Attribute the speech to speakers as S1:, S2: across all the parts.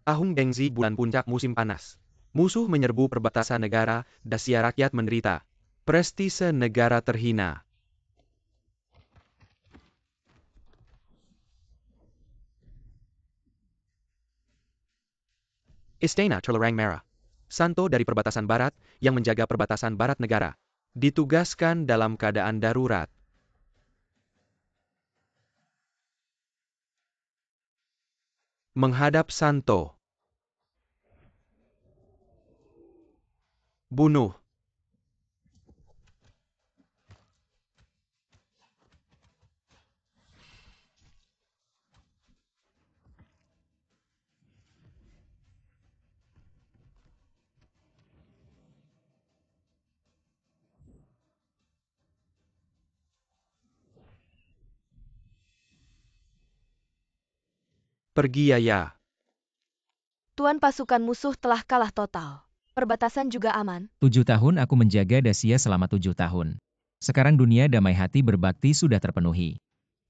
S1: Tahun Bengzi bulan puncak musim panas. Musuh menyerbu perbatasan negara, Dacia rakyat menderita. Prestise negara terhina. Istana Terlarang Merah. Santo dari perbatasan barat, yang menjaga perbatasan barat negara. Ditugaskan dalam keadaan darurat. Menghadap Santo. Bunuh. Pergi Yaya.
S2: Tuan, pasukan musuh telah kalah total. Perbatasan juga aman.
S3: 7 tahun aku menjaga Dacia selama 7 tahun. Sekarang dunia damai hati berbakti sudah terpenuhi.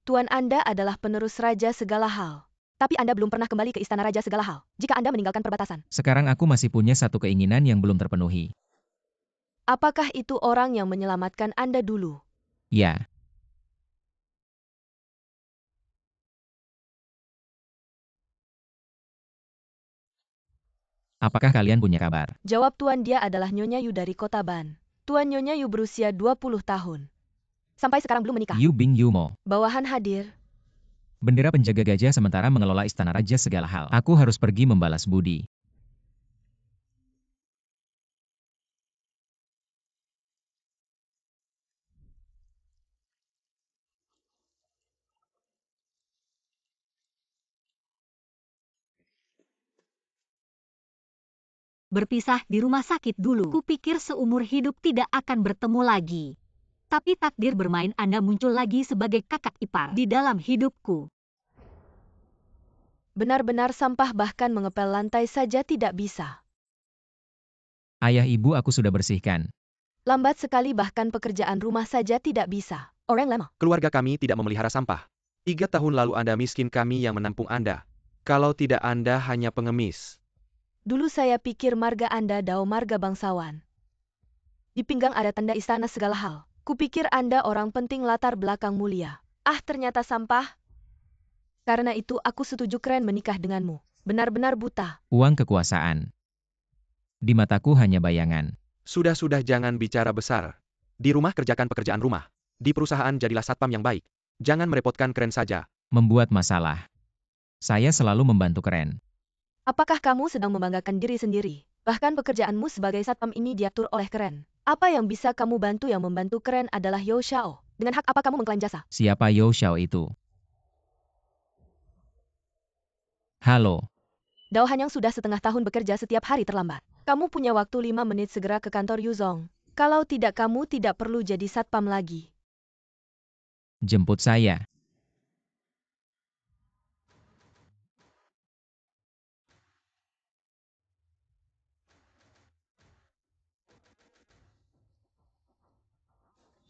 S2: Tuan, Anda adalah penerus raja segala hal. Tapi Anda belum pernah kembali ke istana raja segala hal, jika Anda meninggalkan perbatasan.
S3: Sekarang aku masih punya satu keinginan yang belum terpenuhi.
S2: Apakah itu orang yang menyelamatkan Anda dulu?
S3: Ya. Apakah kalian punya kabar?
S2: Jawab Tuan, dia adalah Nyonya Yu dari kota Ban. Tuan, Nyonya Yu berusia 20 tahun. Sampai sekarang belum menikah.
S3: Yu Bing Yumo.
S2: Bawahan hadir.
S3: Bendera penjaga gajah sementara mengelola istana raja segala hal. Aku harus pergi membalas budi.
S4: Berpisah di rumah sakit dulu. Kupikir seumur hidup tidak akan bertemu lagi. Tapi takdir bermain, Anda muncul lagi sebagai kakak ipar di dalam hidupku.
S2: Benar-benar sampah, bahkan mengepel lantai saja tidak bisa.
S3: Ayah ibu aku sudah bersihkan.
S2: Lambat sekali, bahkan pekerjaan rumah saja tidak bisa. Orang lama.
S1: Keluarga kami tidak memelihara sampah. 3 tahun lalu Anda miskin, kami yang menampung Anda. Kalau tidak Anda hanya pengemis.
S2: Dulu saya pikir marga Anda Dao marga bangsawan. Di pinggang ada tanda istana segala hal. Kupikir Anda orang penting, latar belakang mulia. Ah, ternyata sampah. Karena itu aku setuju keren menikah denganmu. Benar-benar buta.
S3: Uang kekuasaan. Di mataku hanya bayangan.
S1: Sudah-sudah, jangan bicara besar. Di rumah kerjakan pekerjaan rumah. Di perusahaan jadilah satpam yang baik. Jangan merepotkan keren saja.
S3: Membuat masalah. Saya selalu membantu keren.
S2: Apakah kamu sedang membanggakan diri sendiri? Bahkan pekerjaanmu sebagai satpam ini diatur oleh keren. Apa yang bisa kamu bantu? Yang membantu keren adalah Yo Xiao. Dengan hak apa kamu mengklaim jasa?
S3: Siapa Yo Xiao itu? Halo.
S2: Dao Hanyang sudah setengah tahun bekerja setiap hari terlambat. Kamu punya waktu 5 menit, segera ke kantor Yuzong. Kalau tidak, kamu tidak perlu jadi satpam lagi.
S3: Jemput saya.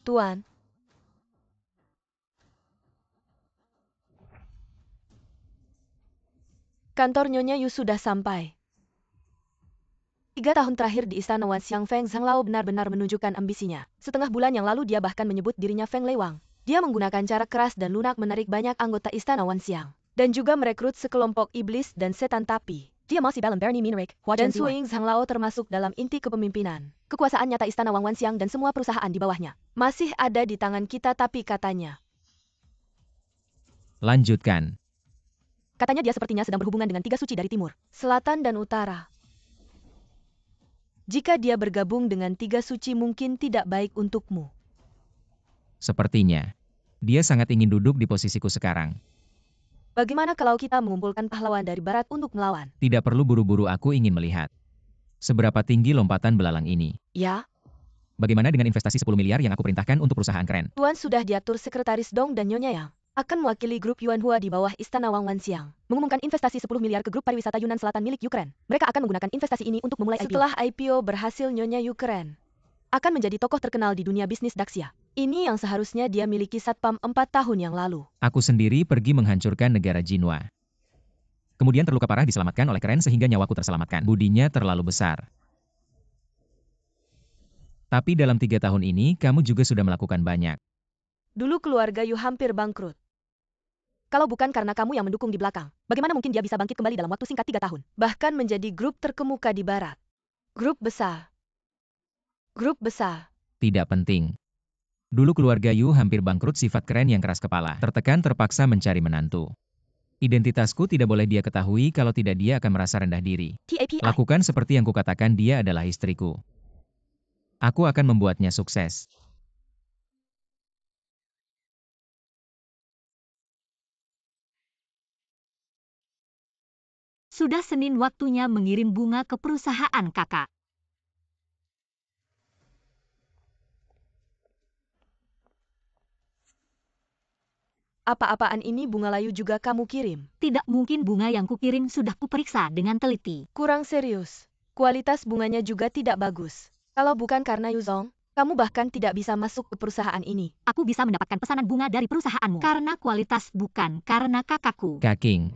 S2: Tuan. Kantor Nyonya Yu sudah sampai. 3 tahun terakhir di istana Wanxiang, Feng Zhanglao benar-benar menunjukkan ambisinya. Setengah bulan yang lalu dia bahkan menyebut dirinya Feng Leiwang. Dia menggunakan cara keras dan lunak menarik banyak anggota istana Wanxiang. Dan juga merekrut sekelompok iblis dan setan, tapi dia masih dalam Bernie Minrik, dan Suing Zhanglao termasuk dalam inti kepemimpinan. Kekuasaan nyata istana Wang Wanxiang dan semua perusahaan di bawahnya masih ada di tangan kita, tapi katanya.
S3: Lanjutkan.
S2: Katanya dia sepertinya sedang berhubungan dengan 3 suci dari timur, selatan dan utara. Jika dia bergabung dengan 3 suci mungkin tidak baik untukmu.
S3: Sepertinya. Dia sangat ingin duduk di posisiku sekarang.
S2: Bagaimana kalau kita mengumpulkan pahlawan dari barat untuk melawan?
S3: Tidak perlu buru-buru, aku ingin melihat. Seberapa tinggi lompatan belalang ini?
S2: Ya.
S3: Bagaimana dengan investasi 10 miliar yang aku perintahkan untuk perusahaan keren?
S2: Tuan sudah diatur sekretaris Dong dan Nyonya Yang akan mewakili grup Yuanhua di bawah istana Wang Wanxiang. Mengumumkan investasi 10 miliar ke grup pariwisata Yunan Selatan milik Ukraine. Mereka akan menggunakan investasi ini untuk memulai IPO. Setelah IPO berhasil, Nyonya Ukraine akan menjadi tokoh terkenal di dunia bisnis Daxia. Ini yang seharusnya dia miliki satpam 4 tahun yang lalu.
S3: Aku sendiri pergi menghancurkan negara Jinwa. Kemudian terluka parah diselamatkan oleh Keren sehingga nyawaku terselamatkan. Budinya terlalu besar. Tapi dalam 3 tahun ini, kamu juga sudah melakukan banyak.
S2: Dulu keluarga Yu hampir bangkrut. Kalau bukan karena kamu yang mendukung di belakang, bagaimana mungkin dia bisa bangkit kembali dalam waktu singkat 3 tahun? Bahkan menjadi grup terkemuka di barat. Grup besar. Grup besar.
S3: Tidak penting. Dulu keluarga Yu hampir bangkrut sifat Keren yang keras kepala. Tertekan terpaksa mencari menantu. Identitasku tidak boleh dia ketahui kalau tidak dia akan merasa rendah diri.
S2: TAPI.
S3: Lakukan seperti yang kukatakan dia adalah istriku. Aku akan membuatnya sukses.
S4: Sudah Senin waktunya mengirim bunga ke perusahaan kakak.
S2: Apa-apaan ini bunga layu juga kamu kirim?
S4: Tidak mungkin bunga yang kukirim sudah kuperiksa dengan teliti.
S2: Kurang serius. Kualitas bunganya juga tidak bagus. Kalau bukan karena Yuzong, kamu bahkan tidak bisa masuk ke perusahaan ini.
S4: Aku bisa mendapatkan pesanan bunga dari perusahaanmu. Karena kualitas bukan karena kakakku.
S3: Kaking,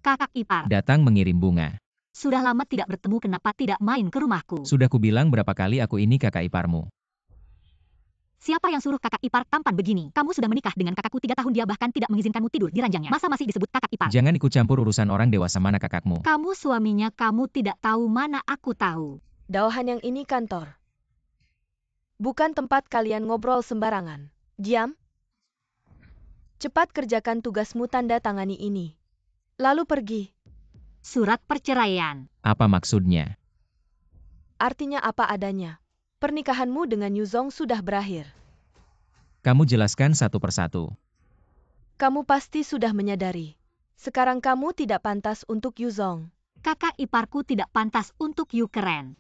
S4: Kakak ipar.
S3: datang mengirim bunga.
S4: Sudah lama tidak bertemu, kenapa tidak main ke rumahku?
S3: Sudah kubilang berapa kali aku ini kakak iparmu.
S4: Siapa yang suruh kakak ipar tampan begini? Kamu sudah menikah dengan kakakku 3 tahun, dia bahkan tidak mengizinkanmu tidur di ranjangnya. Masa masih disebut kakak ipar?
S3: Jangan ikut campur urusan orang dewasa, mana kakakmu.
S4: Kamu suaminya, kamu tidak tahu mana aku tahu.
S2: Dauhan yang ini kantor. Bukan tempat kalian ngobrol sembarangan. Diam. Cepat kerjakan tugasmu, tanda tangani ini. Lalu pergi.
S4: Surat perceraian.
S3: Apa maksudnya?
S2: Artinya apa adanya. Pernikahanmu dengan Yuzong sudah berakhir.
S3: Kamu jelaskan satu persatu.
S2: Kamu pasti sudah menyadari. Sekarang kamu tidak pantas untuk Yuzong.
S4: Kakak iparku tidak pantas untuk Yu Keren.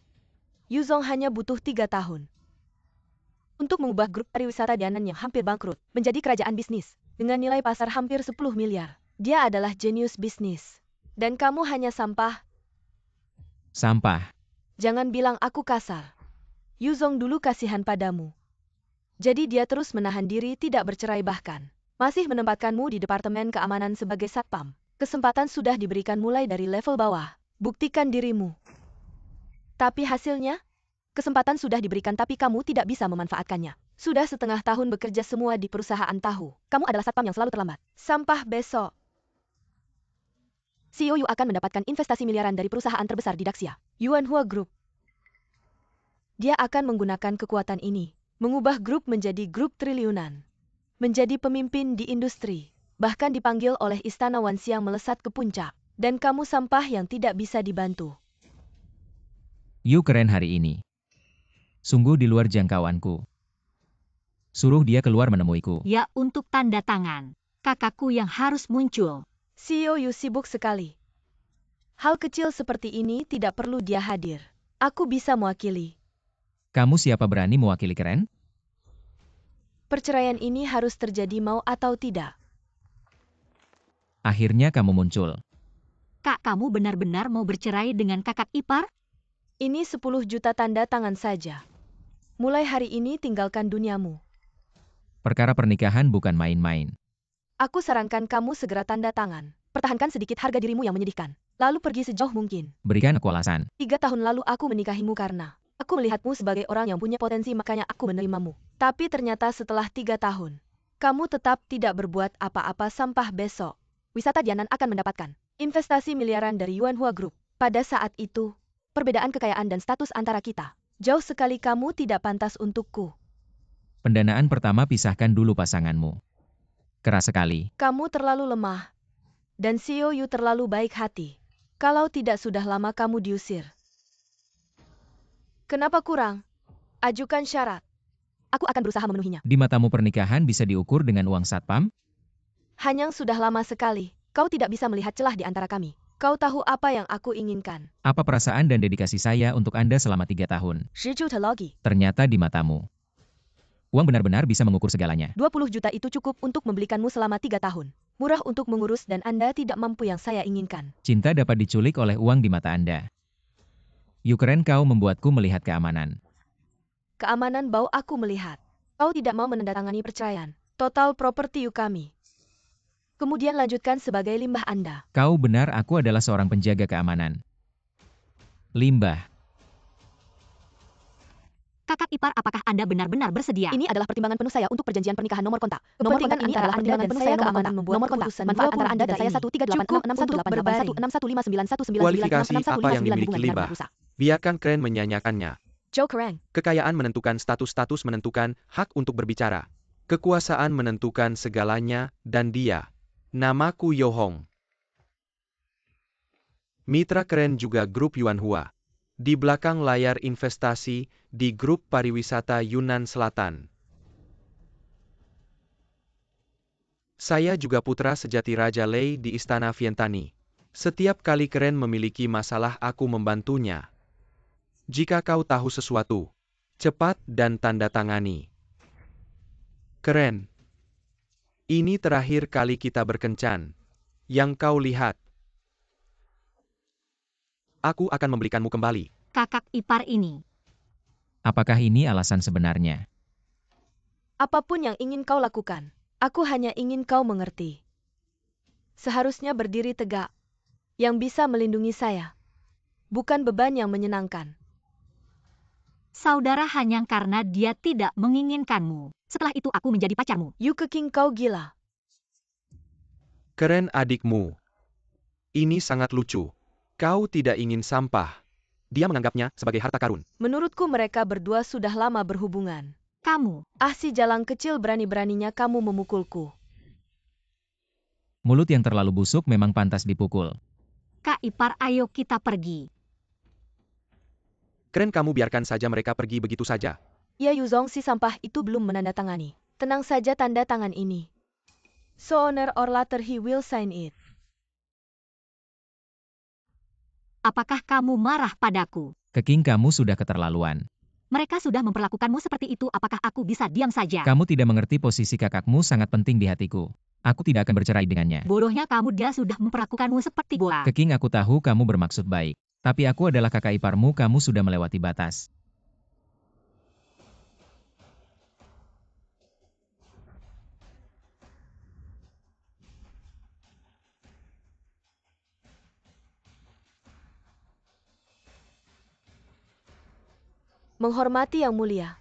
S2: Yuzong hanya butuh 3 tahun. Untuk mengubah grup pariwisata Dianan yang hampir bangkrut menjadi kerajaan bisnis dengan nilai pasar hampir 10 miliar. Dia adalah jenius bisnis. Dan kamu hanya sampah.
S3: Sampah.
S2: Jangan bilang aku kasar. Yuzong dulu kasihan padamu. Jadi dia terus menahan diri tidak bercerai, bahkan masih menempatkanmu di Departemen Keamanan sebagai satpam. Kesempatan sudah diberikan mulai dari level bawah. Buktikan dirimu. Tapi hasilnya? Kesempatan sudah diberikan tapi kamu tidak bisa memanfaatkannya. Sudah setengah tahun bekerja semua di perusahaan tahu. Kamu adalah satpam yang selalu terlambat. Sampah besok. CEO Yu akan mendapatkan investasi miliaran dari perusahaan terbesar di Daxia, Yuanhua Group. Dia akan menggunakan kekuatan ini, mengubah grup menjadi grup triliunan. Menjadi pemimpin di industri, bahkan dipanggil oleh Istana Wanxiang melesat ke puncak. Dan kamu sampah yang tidak bisa dibantu.
S3: Yu Keren hari ini. Sungguh di luar jangkauanku. Suruh dia keluar menemuiku.
S4: Ya, untuk tanda tangan. Kakakku yang harus muncul.
S2: CEO Yu sibuk sekali. Hal kecil seperti ini tidak perlu dia hadir. Aku bisa mewakili.
S3: Kamu siapa berani mewakili Keren?
S2: Perceraian ini harus terjadi mau atau tidak.
S3: Akhirnya kamu muncul.
S4: Kak, kamu benar-benar mau bercerai dengan kakak ipar?
S2: Ini 10 juta tanda tangan saja. Mulai hari ini tinggalkan duniamu.
S3: Perkara pernikahan bukan main-main.
S2: Aku sarankan kamu segera tanda tangan. Pertahankan sedikit harga dirimu yang menyedihkan. Lalu pergi sejauh mungkin.
S3: Berikan aku alasan.
S2: 3 tahun lalu aku menikahimu karena aku melihatmu sebagai orang yang punya potensi, makanya aku menerimamu. Tapi ternyata setelah 3 tahun, kamu tetap tidak berbuat apa-apa. Sampah besok. Wisata Dianan akan mendapatkan investasi miliaran dari Yuanhua Group. Pada saat itu, perbedaan kekayaan dan status antara kita jauh sekali. Kamu tidak pantas untukku.
S3: Pendanaan pertama pisahkan dulu pasanganmu. Keras sekali.
S2: Kamu terlalu lemah. Dan CEO Yu terlalu baik hati. Kalau tidak sudah lama kamu diusir. Kenapa kurang? Ajukan syarat. Aku akan berusaha memenuhinya.
S3: Di matamu pernikahan bisa diukur dengan uang satpam?
S2: Hanyang sudah lama sekali. Kau tidak bisa melihat celah di antara kami. Kau tahu apa yang aku inginkan.
S3: Apa perasaan dan dedikasi saya untuk Anda selama 3 tahun?
S2: 10 juta lagi.
S3: Ternyata di matamu. Uang benar-benar bisa mengukur segalanya.
S2: 20 juta itu cukup untuk membelikanmu selama 3 tahun. Murah untuk mengurus dan Anda tidak mampu yang saya inginkan.
S3: Cinta dapat diculik oleh uang di mata Anda. Yu Keren, kau membuatku melihat keamanan.
S2: Keamanan bau aku melihat. Kau tidak mau menandatangani perceraian. Total properti Yu kami. Kemudian lanjutkan sebagai limbah Anda.
S3: Kau benar, aku adalah seorang penjaga keamanan. Limbah.
S4: Kakak ipar, apakah Anda benar-benar bersedia?
S2: Ini adalah pertimbangan penuh saya untuk perjanjian pernikahan nomor kontak. Nomor kontak ini adalah pertimbangan penuh saya keamanan membuat nomor kontak. Manfaat antara Anda dan saya 13866188191591999
S1: Kualifikasi apa yang dimiliki limbah? Biarkan Kren menyanyikannya.
S2: Joe Kerang.
S1: Kekayaan menentukan status menentukan hak untuk berbicara. Kekuasaan menentukan segalanya, dan dia. Namaku Yohong. Mitra Kren juga grup Yuanhua. Di belakang layar investasi di grup pariwisata Yunnan Selatan. Saya juga putra sejati Raja Lei di Istana Vientani. Setiap kali Kren memiliki masalah, aku membantunya. Jika kau tahu sesuatu, cepat dan tanda tangani. Kren. Ini terakhir kali kita berkencan. Yang kau lihat. Aku akan memberikanmu kembali.
S4: Kakak ipar ini.
S3: Apakah ini alasan sebenarnya?
S2: Apapun yang ingin kau lakukan, aku hanya ingin kau mengerti. Seharusnya berdiri tegak, yang bisa melindungi saya. Bukan beban yang menyenangkan.
S4: Saudara hanya karena dia tidak menginginkanmu. Setelah itu aku menjadi pacarmu.
S2: Yu Keking, kau gila.
S1: Keren adikmu. Ini sangat lucu. Kau tidak ingin sampah. Dia menganggapnya sebagai harta karun.
S2: Menurutku mereka berdua sudah lama berhubungan.
S4: Kamu.
S2: Si jalang kecil, berani-beraninya kamu memukulku.
S3: Mulut yang terlalu busuk memang pantas dipukul.
S4: Kak ipar, ayo kita pergi.
S1: Keren, kamu biarkan saja mereka pergi begitu saja.
S2: Ya, Yu Zong, si sampah itu belum menandatangani. Tenang saja, tanda tangan ini. Sooner or later he will sign it.
S4: Apakah kamu marah padaku?
S3: Keking, kamu sudah keterlaluan.
S4: Mereka sudah memperlakukanmu seperti itu, apakah aku bisa diam saja?
S3: Kamu tidak mengerti posisi kakakmu sangat penting di hatiku. Aku tidak akan bercerai dengannya.
S4: Bodohnya kamu, dia sudah memperlakukanmu seperti bola.
S3: Keking, aku tahu kamu bermaksud baik. Tapi aku adalah kakak iparmu, kamu sudah melewati batas.
S2: Menghormati yang mulia.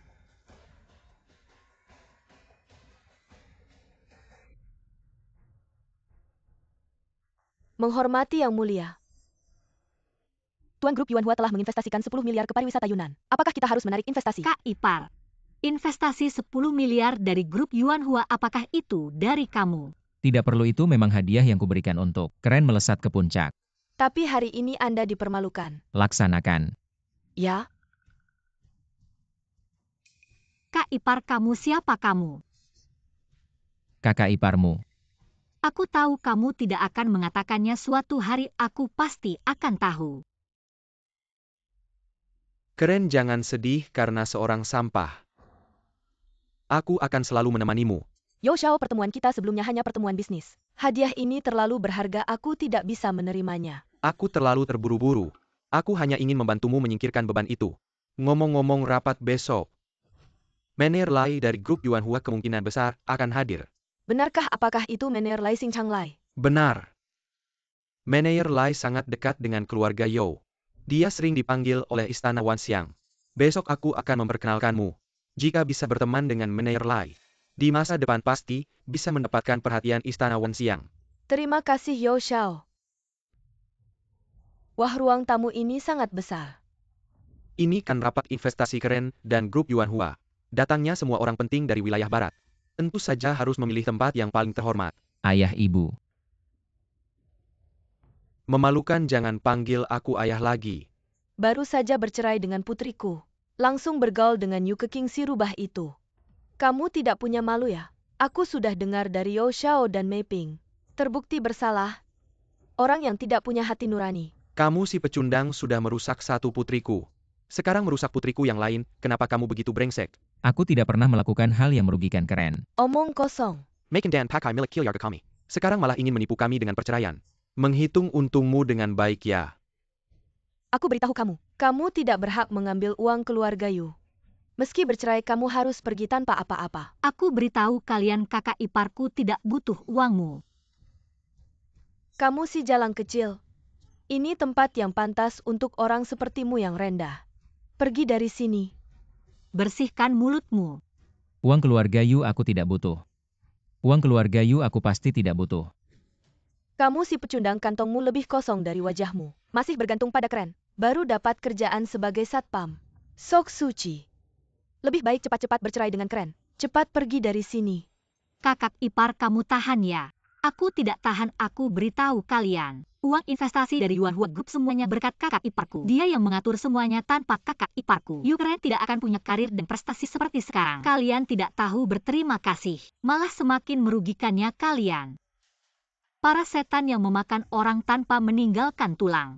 S2: Menghormati yang mulia. Tuan Grup Yuanhua telah menginvestasikan 10 miliar ke pariwisata Yunnan. Apakah kita harus menarik investasi?
S4: Kak ipar, investasi 10 miliar dari grup Yuanhua, apakah itu dari kamu?
S3: Tidak perlu, itu memang hadiah yang kuberikan untuk. Keren melesat ke puncak.
S2: Tapi hari ini Anda dipermalukan.
S3: Laksanakan.
S2: Ya?
S4: Kak ipar, kamu siapa kamu?
S3: Kakak iparmu.
S4: Aku tahu kamu tidak akan mengatakannya, suatu hari aku pasti akan tahu.
S1: Keren, jangan sedih karena seorang sampah. Aku akan selalu menemanimu.
S2: Yo Xiao, pertemuan kita sebelumnya hanya pertemuan bisnis. Hadiah ini terlalu berharga, aku tidak bisa menerimanya.
S1: Aku terlalu terburu-buru. Aku hanya ingin membantumu menyingkirkan beban itu. Ngomong-ngomong rapat besok. Mener Lai dari grup Yuanhua kemungkinan besar akan hadir.
S2: Benarkah apakah itu Mener Lai Sing Chang Lai?
S1: Benar. Mener Lai sangat dekat dengan keluarga You. Dia sering dipanggil oleh Istana Wanxiang. Besok aku akan memperkenalkanmu. Jika bisa berteman dengan Mener Lai, di masa depan pasti bisa mendapatkan perhatian Istana Wanxiang.
S2: Terima kasih Yo Xiao. Wah, ruang tamu ini sangat besar.
S1: Ini kan rapat investasi Keren dan grup Yuanhua. Datangnya semua orang penting dari wilayah barat. Tentu saja harus memilih tempat yang paling terhormat.
S3: Ayah ibu.
S1: Memalukan, jangan panggil aku ayah lagi.
S2: Baru saja bercerai dengan putriku. Langsung bergaul dengan Yu Keking si rubah itu. Kamu tidak punya malu ya? Aku sudah dengar dari Yo Xiao dan Mei Ping. Terbukti bersalah. Orang yang tidak punya hati nurani.
S1: Kamu si pecundang sudah merusak satu putriku. Sekarang merusak putriku yang lain, kenapa kamu begitu brengsek?
S3: Aku tidak pernah melakukan hal yang merugikan Keren.
S2: Omong kosong.
S1: Mekin dan pakai milik Kilyarga kami. Sekarang malah ingin menipu kami dengan perceraian. Menghitung untungmu dengan baik ya.
S2: Aku beritahu kamu, kamu tidak berhak mengambil uang keluarga Yu. Meski bercerai, kamu harus pergi tanpa apa-apa.
S4: Aku beritahu kalian, kakak iparku tidak butuh uangmu.
S2: Kamu si jalang kecil. Ini tempat yang pantas untuk orang sepertimu yang rendah. Pergi dari sini.
S4: Bersihkan mulutmu.
S3: Uang keluarga Yu aku tidak butuh. Uang keluarga Yu aku pasti tidak butuh.
S2: Kamu si pecundang, kantongmu lebih kosong dari wajahmu. Masih bergantung pada keren. Baru dapat kerjaan sebagai satpam. Sok suci. Lebih baik cepat-cepat bercerai dengan keren. Cepat pergi dari sini.
S4: Kakak ipar kamu tahan ya. Aku tidak tahan, aku beritahu kalian. Uang investasi dari Yuanhua Group semuanya berkat kakak iparku. Dia yang mengatur semuanya, tanpa kakak iparku Yu Keren tidak akan punya karir dan prestasi seperti sekarang. Kalian tidak tahu berterima kasih. Malah semakin merugikannya kalian. Para setan yang memakan orang tanpa meninggalkan tulang.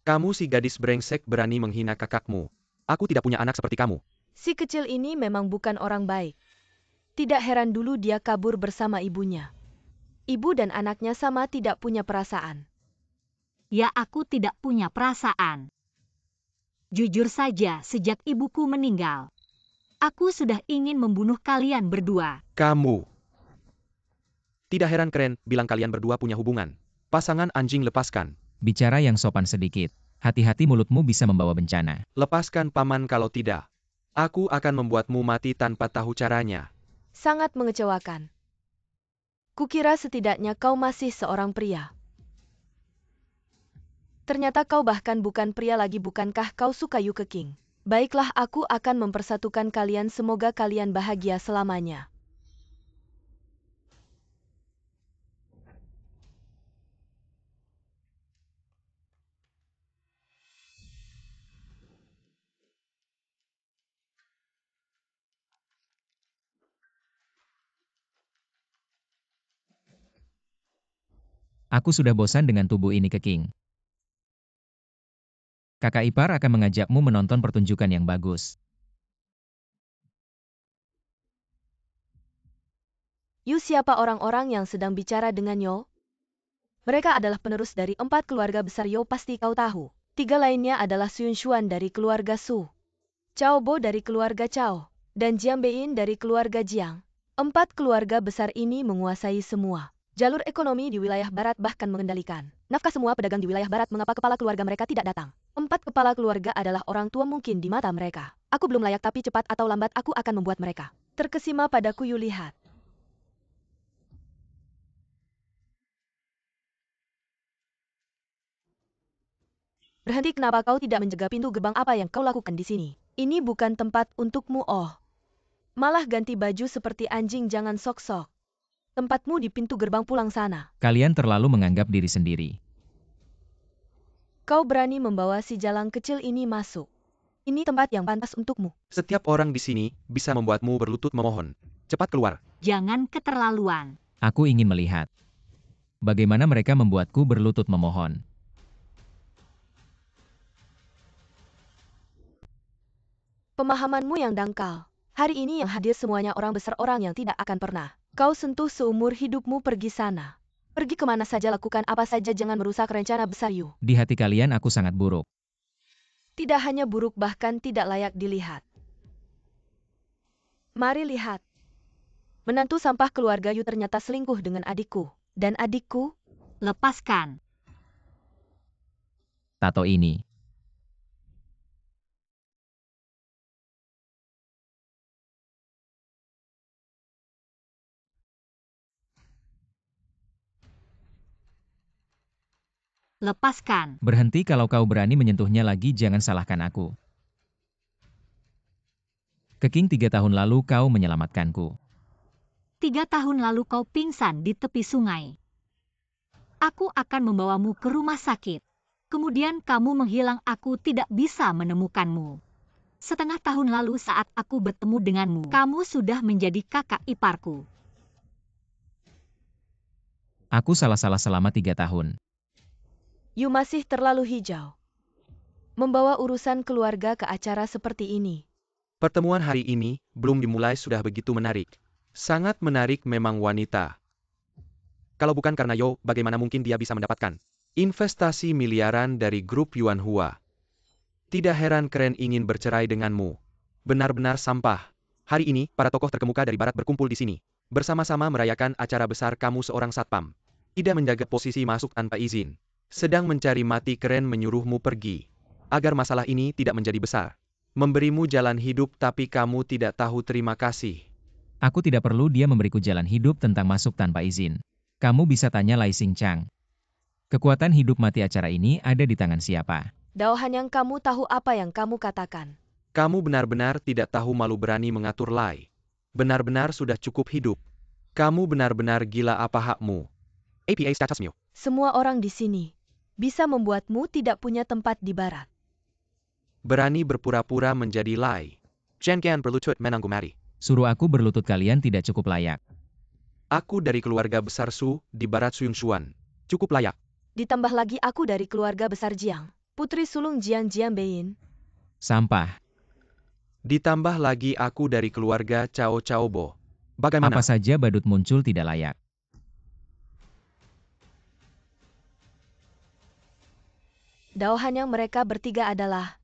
S1: Kamu si gadis brengsek berani menghina kakakmu. Aku tidak punya anak seperti kamu.
S2: Si kecil ini memang bukan orang baik. Tidak heran dulu dia kabur bersama ibunya. Ibu dan anaknya sama tidak punya perasaan.
S4: Ya, aku tidak punya perasaan. Jujur saja, sejak ibuku meninggal, aku sudah ingin membunuh kalian berdua.
S1: Kamu. Tidak heran keren bilang kalian berdua punya hubungan. Pasangan anjing, lepaskan.
S3: Bicara yang sopan sedikit. Hati-hati, mulutmu bisa membawa bencana.
S1: Lepaskan paman, kalau tidak, aku akan membuatmu mati tanpa tahu caranya.
S2: Sangat mengecewakan. Kukira setidaknya kau masih seorang pria. Ternyata kau bahkan bukan pria lagi. Bukankah kau suka Yu Keking? Baiklah, aku akan mempersatukan kalian. Semoga kalian bahagia selamanya.
S3: Aku sudah bosan dengan tubuh ini, Keking. Kakak ipar akan mengajakmu menonton pertunjukan yang bagus.
S2: Yu, siapa orang-orang yang sedang bicara dengan Yo? Mereka adalah penerus dari 4 keluarga besar Yo, pasti kau tahu. 3 lainnya adalah Sun Xuan dari keluarga Su, Cao Bo dari keluarga Cao, dan Jiang Bein dari keluarga Jiang. 4 keluarga besar ini menguasai semua jalur ekonomi di wilayah barat, bahkan mengendalikan nafkah semua pedagang di wilayah barat. Mengapa kepala keluarga mereka tidak datang? 4 kepala keluarga adalah orang tua mungkin di mata mereka. Aku belum layak, tapi cepat atau lambat aku akan membuat mereka terkesima padaku. Yu, lihat. Berhenti, kenapa kau tidak menjaga pintu gerbang? Apa yang kau lakukan di sini? Ini bukan tempat untukmu. Oh, malah ganti baju seperti anjing. Jangan sok-sok. Tempatmu di pintu gerbang, pulang sana.
S3: Kalian terlalu menganggap diri sendiri.
S2: Kau berani membawa si jalang kecil ini masuk. Ini tempat yang pantas untukmu.
S1: Setiap orang di sini bisa membuatmu berlutut memohon. Cepat keluar.
S4: Jangan keterlaluan.
S3: Aku ingin melihat bagaimana mereka membuatku berlutut memohon.
S2: Pemahamanmu yang dangkal. Hari ini yang hadir semuanya orang besar, orang yang tidak akan pernah kau sentuh seumur hidupmu. Pergi sana. Pergi kemana saja, lakukan apa saja, jangan merusak rencana besar Yu.
S3: Di hati kalian aku sangat buruk.
S2: Tidak hanya buruk, bahkan tidak layak dilihat. Mari lihat. Menantu sampah keluarga Yu ternyata selingkuh dengan adikku. Dan adikku?
S4: Lepaskan.
S3: Tato ini.
S4: Lepaskan.
S3: Berhenti, kalau kau berani menyentuhnya lagi jangan salahkan aku. Keking, 3 tahun lalu kau menyelamatkanku.
S4: 3 tahun lalu kau pingsan di tepi sungai. Aku akan membawamu ke rumah sakit. Kemudian kamu menghilang, aku tidak bisa menemukanmu. Setengah tahun lalu saat aku bertemu denganmu, kamu sudah menjadi kakak iparku.
S3: Aku salah-salah selama 3 tahun.
S2: Yu masih terlalu hijau. Membawa urusan keluarga ke acara seperti ini.
S1: Pertemuan hari ini belum dimulai sudah begitu menarik. Sangat menarik memang wanita. Kalau bukan karena Yo, bagaimana mungkin dia bisa mendapatkan investasi miliaran dari grup Yuanhua? Tidak heran keren ingin bercerai denganmu. Benar-benar sampah. Hari ini, para tokoh terkemuka dari barat berkumpul di sini. Bersama-sama merayakan acara besar kamu seorang satpam. Tidak menjaga posisi masuk tanpa izin. Sedang mencari mati keren menyuruhmu pergi. Agar masalah ini tidak menjadi besar. Memberimu jalan hidup tapi kamu tidak tahu terima kasih.
S3: Aku tidak perlu dia memberiku jalan hidup tentang masuk tanpa izin. Kamu bisa tanya Lai Xingchang. Kekuatan hidup mati acara ini ada di tangan siapa?
S2: Dao Hanyang, kamu tahu apa yang kamu katakan.
S1: Kamu benar-benar tidak tahu malu berani mengatur Lai. Benar-benar sudah cukup hidup. Kamu benar-benar gila apa hakmu? APA statusmu.
S2: Semua orang di sini bisa membuatmu tidak punya tempat di barat.
S1: Berani berpura-pura menjadi Lai. Jangan berlutut menanggumari.
S3: Suruh aku berlutut, kalian tidak cukup layak.
S1: Aku dari keluarga besar Su di barat Suyungshuan. Cukup layak.
S2: Ditambah lagi aku dari keluarga besar Jiang, putri sulung Jiang Beyin.
S3: Sampah.
S1: Ditambah lagi aku dari keluarga Cao Caobo. Bagaimana?
S3: Apa saja badut muncul tidak layak.
S2: Dao Hanyang, mereka bertiga adalah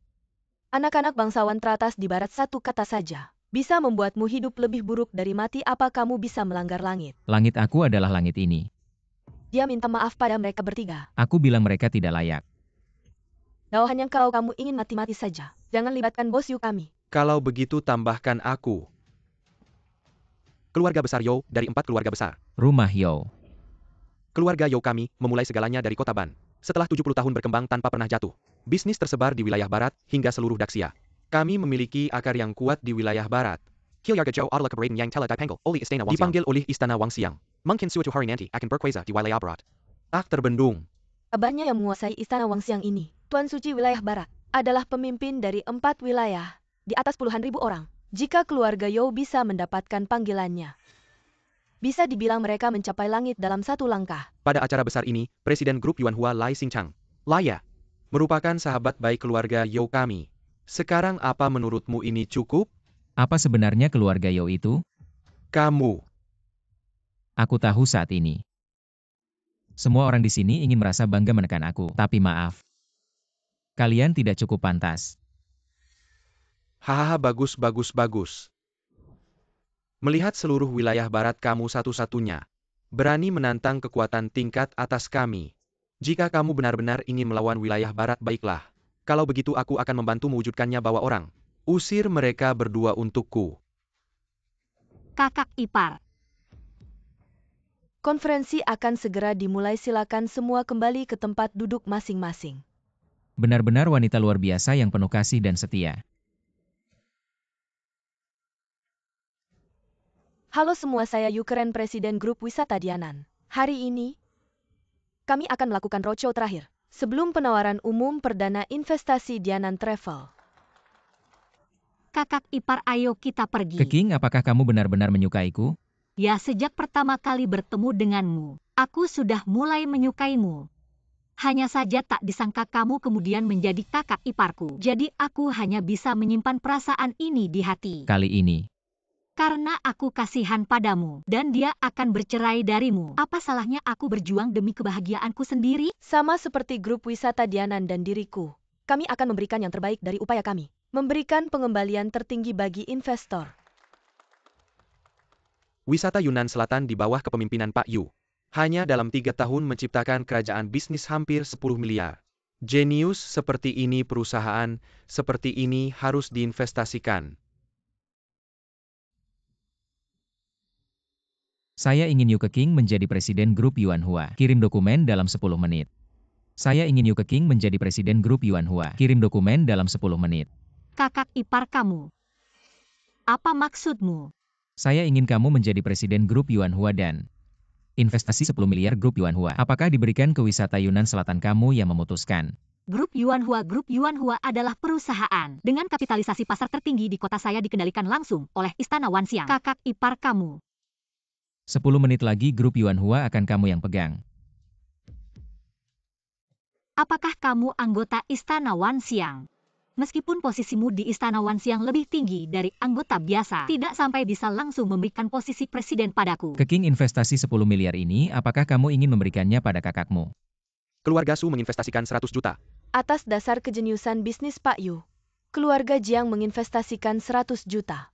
S2: anak-anak bangsawan teratas di barat. Satu kata saja bisa membuatmu hidup lebih buruk dari mati. Apa kamu bisa melanggar langit?
S3: Langit aku adalah langit ini.
S2: Dia minta maaf pada mereka bertiga.
S3: Aku bilang mereka tidak layak.
S2: Dao Hanyang, kalau kamu ingin mati-mati saja, jangan libatkan bos Yu kami.
S1: Kalau begitu tambahkan aku. Keluarga besar Yo dari 4 keluarga besar.
S3: Rumah Yo.
S1: Keluarga Yo kami memulai segalanya dari kota Ban. Setelah 70 tahun berkembang tanpa pernah jatuh. Bisnis tersebar di wilayah barat hingga seluruh Daxia. Kami memiliki akar yang kuat di wilayah barat. Kilyarga Jo adalah keberadaan yang telah dipanggil oleh Istana Wangxiang. Dipanggil oleh Istana Wangxiang. Mungkin suatu hari nanti akan berkuasa di wilayah barat. Terbendung.
S2: Kabarnya yang menguasai Istana Wangxiang ini, Tuan Suci wilayah barat, adalah pemimpin dari 4 wilayah, di atas puluhan ribu orang. Jika keluarga Yo bisa mendapatkan panggilannya, bisa dibilang mereka mencapai langit dalam satu langkah.
S1: Pada acara besar ini, Presiden Grup Yuanhua Lai Xingchang, Laya, merupakan sahabat baik keluarga Yo kami. Sekarang apa menurutmu ini cukup?
S3: Apa sebenarnya keluarga Yo itu?
S1: Kamu.
S3: Aku tahu saat ini. Semua orang di sini ingin merasa bangga menekan aku, tapi maaf. Kalian tidak cukup pantas.
S1: Hahaha, bagus. Melihat seluruh wilayah barat kamu satu-satunya. Berani menantang kekuatan tingkat atas kami. Jika kamu benar-benar ingin melawan wilayah barat, baiklah. Kalau begitu aku akan membantu mewujudkannya. Bawa orang. Usir mereka berdua untukku.
S4: Kakak ipar.
S2: Konferensi akan segera dimulai, silakan semua kembali ke tempat duduk masing-masing.
S3: Benar-benar wanita luar biasa yang penuh kasih dan setia.
S2: Halo semua, saya Yu Keren, Presiden Grup Wisata Dianan. Hari ini, kami akan melakukan roadshow terakhir sebelum penawaran umum perdana investasi Dianan Travel.
S4: Kakak ipar, ayo kita pergi.
S3: Keking, apakah kamu benar-benar menyukaiku?
S4: Ya, sejak pertama kali bertemu denganmu, aku sudah mulai menyukaimu. Hanya saja tak disangka kamu kemudian menjadi kakak iparku. Jadi aku hanya bisa menyimpan perasaan ini di hati.
S3: Kali ini.
S4: Karena aku kasihan padamu, dan dia akan bercerai darimu. Apa salahnya aku berjuang demi kebahagiaanku sendiri?
S2: Sama seperti Grup Wisata Dianan dan diriku, kami akan memberikan yang terbaik dari upaya kami. Memberikan pengembalian tertinggi bagi investor.
S1: Wisata Yunan Selatan di bawah kepemimpinan Pak Yu. Hanya dalam 3 tahun menciptakan kerajaan bisnis hampir 10 miliar. Jenius seperti ini, perusahaan seperti ini harus diinvestasikan.
S3: Saya ingin Yu Keking menjadi Presiden Grup Yuanhua. Kirim dokumen dalam 10 menit. Saya ingin Yu Keking menjadi Presiden Grup Yuanhua. Kirim dokumen dalam 10 menit.
S4: Kakak ipar kamu. Apa maksudmu?
S3: Saya ingin kamu menjadi Presiden Grup Yuanhua dan investasi 10 miliar Grup Yuanhua. Apakah diberikan ke wisata Yunan Selatan? Kamu yang memutuskan.
S4: Grup Yuanhua adalah perusahaan dengan kapitalisasi pasar tertinggi di kota. Saya dikendalikan langsung oleh Istana Wangxiang. Kakak ipar kamu.
S3: 10 menit lagi Grup Yuanhua akan kamu yang pegang.
S4: Apakah kamu anggota Istana Wangxiang? Meskipun posisimu di Istana Wangxiang lebih tinggi dari anggota biasa, tidak sampai bisa langsung memberikan posisi presiden padaku.
S3: Keking, investasi 10 miliar ini, apakah kamu ingin memberikannya pada kakakmu?
S1: Keluarga Su menginvestasikan 100 juta.
S2: Atas dasar kejeniusan bisnis Pak Yu, keluarga Jiang menginvestasikan 100 juta.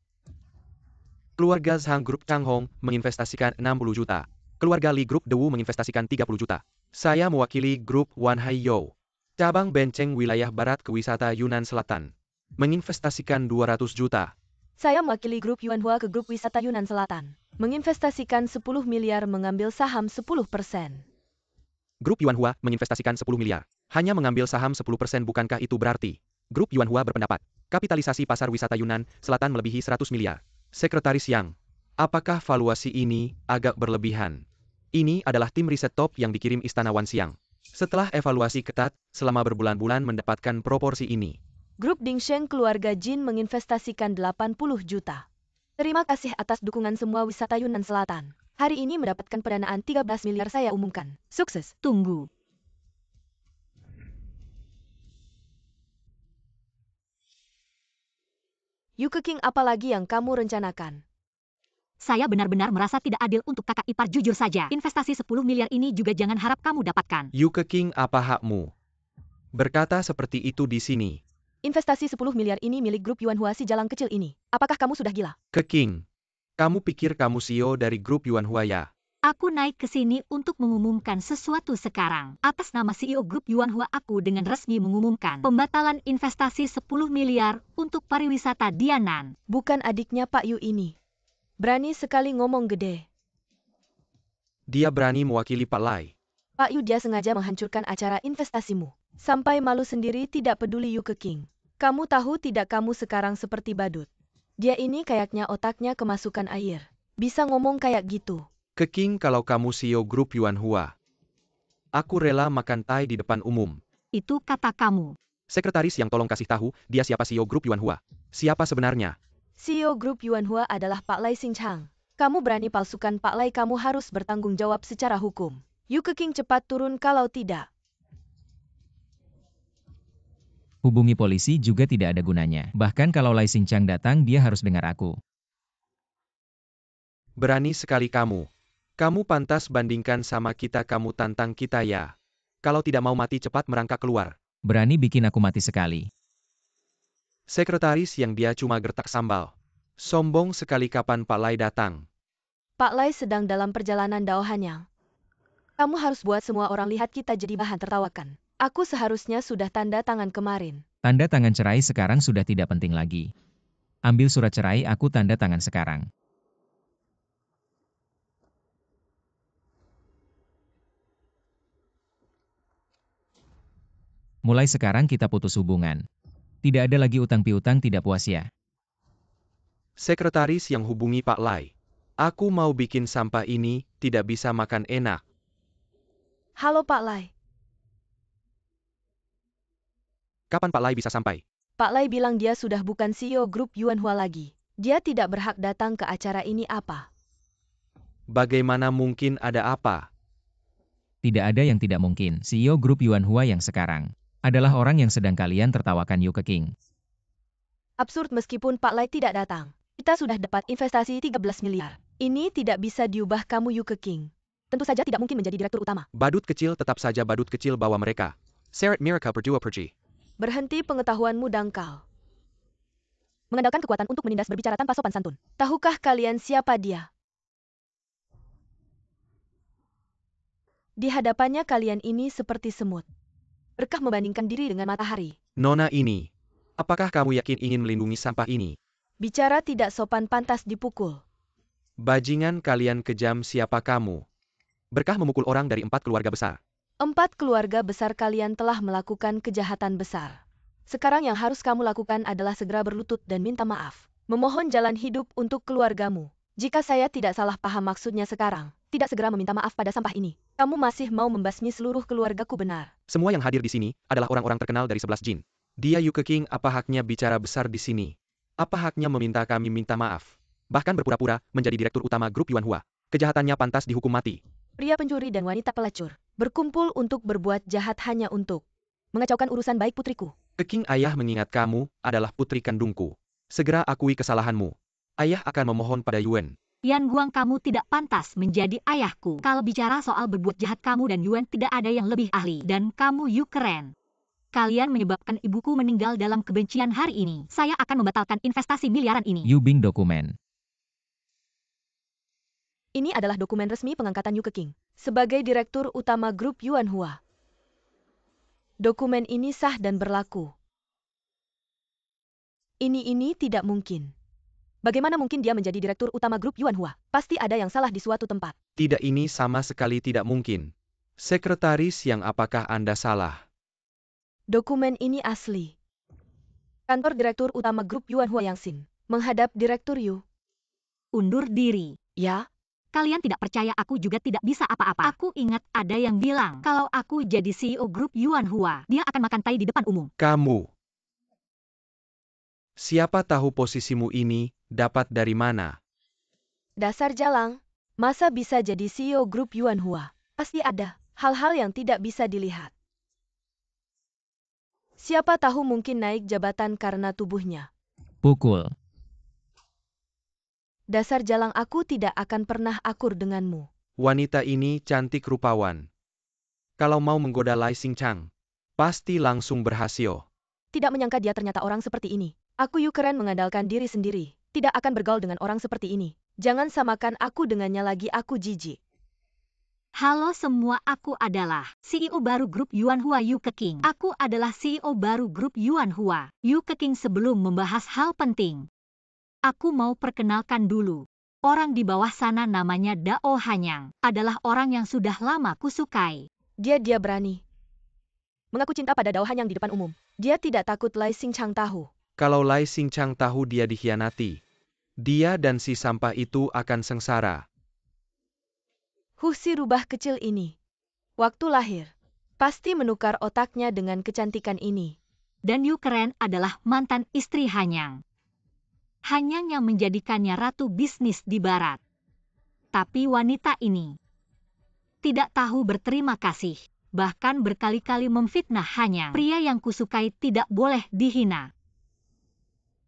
S1: Keluarga Zhang Grup Changhong menginvestasikan 60 juta. Keluarga Li Grup Dewu menginvestasikan 30 juta. Saya mewakili Grup Wan Hai Yo. Cabang Benceng wilayah barat ke wisata Yunnan Selatan. Menginvestasikan 200 juta.
S2: Saya mewakili Grup Yuanhua ke Grup Wisata Yunnan Selatan. Menginvestasikan 10 miliar mengambil saham 10%.
S1: Grup Yuanhua menginvestasikan 10 miliar. Hanya mengambil saham 10% bukankah itu berarti? Grup Yuanhua berpendapat, kapitalisasi pasar wisata Yunnan Selatan melebihi 100 miliar. Sekretaris Yang, apakah valuasi ini agak berlebihan? Ini adalah tim riset top yang dikirim Istana Wanxiang. Setelah evaluasi ketat, selama berbulan-bulan mendapatkan proporsi ini.
S2: Grup Dingsheng keluarga Jin menginvestasikan 80 juta. Terima kasih atas dukungan semua wisata Yunnan Selatan. Hari ini mendapatkan pendanaan 13 miliar saya umumkan. Sukses.
S4: Tunggu.
S2: Yuke King, apa lagi yang kamu rencanakan?
S4: Saya benar-benar merasa tidak adil untuk kakak ipar. Jujur saja, investasi 10 miliar ini juga jangan harap kamu dapatkan.
S1: Yuke King, apa hakmu berkata seperti itu di sini?
S2: Investasi 10 miliar ini milik Grup Yuanhua si jalang kecil ini. Apakah kamu sudah gila?
S1: Ke King, kamu pikir kamu CEO dari Grup Yuanhua ya?
S4: Aku naik ke sini untuk mengumumkan sesuatu sekarang. Atas nama CEO Grup Yuanhua, aku dengan resmi mengumumkan pembatalan investasi 10 miliar untuk pariwisata Dianan.
S2: Bukan adiknya Pak Yu ini. Berani sekali ngomong gede.
S1: Dia berani mewakili Pak Lai.
S2: Pak Yu, dia sengaja menghancurkan acara investasimu. Sampai malu sendiri, tidak peduli Yuke King. Kamu tahu tidak, kamu sekarang seperti badut. Dia ini kayaknya otaknya kemasukan air. Bisa ngomong kayak gitu.
S1: Ke King, kalau kamu CEO Grup Yuanhua, aku rela makan tai di depan umum.
S4: Itu kata kamu.
S1: Sekretaris Yang, tolong kasih tahu, dia siapa CEO Grup Yuanhua? Siapa sebenarnya?
S2: CEO Grup Yuanhua adalah Pak Lai Xinchang. Kamu berani palsukan Pak Lai, kamu harus bertanggung jawab secara hukum. Yuke King, cepat turun, kalau tidak.
S3: Hubungi polisi juga tidak ada gunanya. Bahkan kalau Lai Xinchang datang, dia harus dengar aku.
S1: Berani sekali kamu. Kamu pantas bandingkan sama kita, kamu tantang kita ya. Kalau tidak mau mati, cepat merangkak keluar.
S3: Berani bikin aku mati sekali.
S1: Sekretaris Yang, dia cuma gertak sambal. Sombong sekali. Kapan Pak Lai datang?
S2: Pak Lai sedang dalam perjalanan Dao Hanyang. Kamu harus buat semua orang lihat kita jadi bahan tertawakan. Aku seharusnya sudah tanda tangan kemarin.
S3: Tanda tangan cerai sekarang sudah tidak penting lagi. Ambil surat cerai, aku tanda tangan sekarang. Mulai sekarang kita putus hubungan. Tidak ada lagi utang piutang tidak puas ya.
S1: Sekretaris Yang, hubungi Pak Lai. Aku mau bikin sampah ini, tidak bisa makan enak.
S2: Halo Pak Lai.
S1: Kapan Pak Lai bisa sampai?
S2: Pak Lai bilang dia sudah bukan CEO Grup Yuanhua lagi. Dia tidak berhak datang ke acara ini. Apa?
S1: Bagaimana mungkin, ada apa?
S3: Tidak ada yang tidak mungkin. CEO Grup Yuanhua yang sekarang adalah orang yang sedang kalian tertawakan, Yuke King.
S2: Absurd, meskipun Pak Lai tidak datang. Kita sudah dapat investasi 13 miliar. Ini tidak bisa diubah, kamu Yuke King. Tentu saja tidak mungkin menjadi direktur utama.
S1: Badut kecil tetap saja badut kecil, bawa mereka. Seret mereka berdua pergi.
S2: Berhenti, pengetahuanmu dangkal. Mengandalkan kekuatan untuk menindas berbicara tanpa sopan santun. Tahukah kalian siapa dia? Di hadapannya kalian ini seperti semut. Berkah membandingkan diri dengan matahari.
S1: Nona ini, apakah kamu yakin ingin melindungi sampah ini?
S2: Bicara tidak sopan pantas dipukul.
S1: Bajingan kalian kejam, siapa kamu? Berkah memukul orang dari 4 keluarga besar.
S2: 4 keluarga besar kalian telah melakukan kejahatan besar. Sekarang yang harus kamu lakukan adalah segera berlutut dan minta maaf. Memohon jalan hidup untuk keluargamu. Jika saya tidak salah paham maksudnya sekarang, tidak segera meminta maaf pada sampah ini, kamu masih mau membasmi seluruh keluargaku, benar?
S1: Semua yang hadir di sini adalah orang-orang terkenal dari 11 jin. Dia Yuke King, apa haknya bicara besar di sini? Apa haknya meminta kami minta maaf? Bahkan berpura-pura menjadi direktur utama Grup Yuanhua. Kejahatannya pantas dihukum mati.
S2: Pria pencuri dan wanita pelacur berkumpul untuk berbuat jahat hanya untuk mengacaukan urusan baik putriku.
S1: Ke King, ayah mengingat kamu adalah putri kandungku. Segera akui kesalahanmu. Ayah akan memohon pada Yuan.
S4: Yan Guang, kamu tidak pantas menjadi ayahku. Kalau bicara soal berbuat jahat, kamu dan Yuan tidak ada yang lebih ahli. Dan kamu Yu keren. Kalian menyebabkan ibuku meninggal dalam kebencian hari ini. Saya akan membatalkan investasi miliaran ini.
S3: Yu Bing dokumen.
S2: Ini adalah dokumen resmi pengangkatan Yu Keqing sebagai Direktur Utama Grup Yuanhua. Dokumen ini sah dan berlaku. Ini tidak mungkin. Bagaimana mungkin dia menjadi Direktur Utama Grup Yuanhua? Pasti ada yang salah di suatu tempat.
S1: Tidak, ini sama sekali tidak mungkin. Sekretaris Yang, apakah Anda salah?
S2: Dokumen ini asli. Kantor Direktur Utama Grup Yuanhua Yang Xin menghadap Direktur Yu.
S4: Undur diri.
S2: Ya,
S4: Kalian tidak percaya aku juga tidak bisa apa-apa. Aku ingat ada yang bilang kalau aku jadi CEO Grup Yuanhua, dia akan makan tai di depan umum.
S1: Kamu. Siapa tahu posisimu ini dapat dari mana?
S2: dasar jalang. Masa bisa jadi CEO Grup Yuanhua? Pasti ada hal-hal yang tidak bisa dilihat. Siapa tahu mungkin naik jabatan karena tubuhnya.
S3: Pukul.
S2: Dasar jalang, aku tidak akan pernah akur denganmu.
S1: Wanita ini cantik rupawan. Kalau mau menggoda Lai Xingchang, pasti langsung berhasil.
S2: Tidak menyangka dia ternyata orang seperti ini. Aku Yu keren mengandalkan diri sendiri. Tidak akan bergaul dengan orang seperti ini. Jangan samakan aku dengannya lagi, aku jijik.
S4: Halo semua, aku adalah CEO baru Grup Yuanhua Yu Keqing. Aku adalah CEO baru Grup Yuanhua Yu Keqing. Sebelum membahas hal penting, aku mau perkenalkan dulu. Orang di bawah sana namanya Dao Hanyang, adalah orang yang sudah lama kusukai.
S2: Dia berani mengaku cinta pada Dao Hanyang di depan umum. Dia tidak takut Lai Xingchang tahu.
S1: Kalau Lai Xingchang tahu dia dikhianati, dia dan si sampah itu akan sengsara.
S2: Si rubah kecil ini. Waktu lahir, pasti menukar otaknya dengan kecantikan ini.
S4: Dan Yu keren adalah mantan istri Hanyang. Hanyang yang menjadikannya ratu bisnis di barat. Tapi wanita ini tidak tahu berterima kasih. Bahkan berkali-kali memfitnah Hanyang. Pria yang kusukai tidak boleh dihina.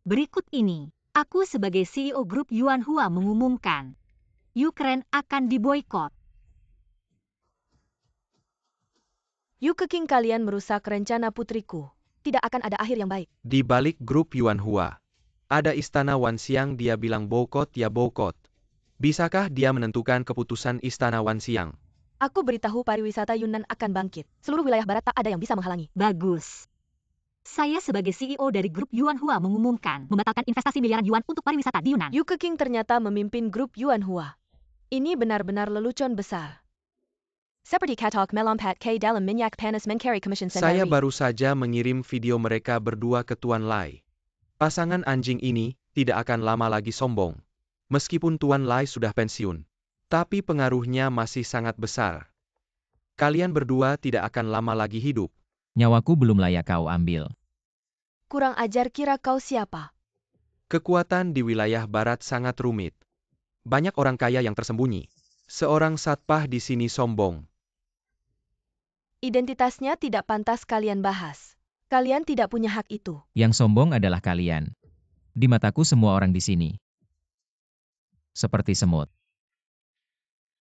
S4: Berikut ini, aku sebagai CEO Grup Yuanhua mengumumkan, Yu keren akan diboikot.
S2: Yu Keqing, kalian merusak rencana putriku. Tidak akan ada akhir yang baik.
S1: Di balik Grup Yuanhua, ada Istana Wanxiang. Dia bilang boikot ya boikot. Bisakah dia menentukan keputusan Istana Wanxiang?
S2: Aku beritahu pariwisata Yunnan akan bangkit. Seluruh wilayah barat tak ada yang bisa menghalangi.
S4: Bagus. Saya sebagai CEO dari Grup Yuanhua mengumumkan membatalkan investasi miliaran yuan untuk pariwisata di Yunnan.
S2: Yu Keqing ternyata memimpin Grup Yuanhua. Ini benar-benar lelucon besar. Seperti katok melompat ke dalam minyak panas mencari commission sendiri.
S1: Saya baru saja mengirim video mereka berdua ke Tuan Lai. Pasangan anjing ini tidak akan lama lagi sombong. Meskipun Tuan Lai sudah pensiun, tapi pengaruhnya masih sangat besar. Kalian berdua tidak akan lama lagi hidup.
S3: Nyawaku belum layak kau ambil.
S2: Kurang ajar, kira kau siapa?
S1: Kekuatan di wilayah barat sangat rumit. Banyak orang kaya yang tersembunyi. Seorang satpah di sini sombong.
S2: Identitasnya tidak pantas kalian bahas. Kalian tidak punya hak itu.
S3: Yang sombong adalah kalian. Di mataku semua orang di sini seperti semut.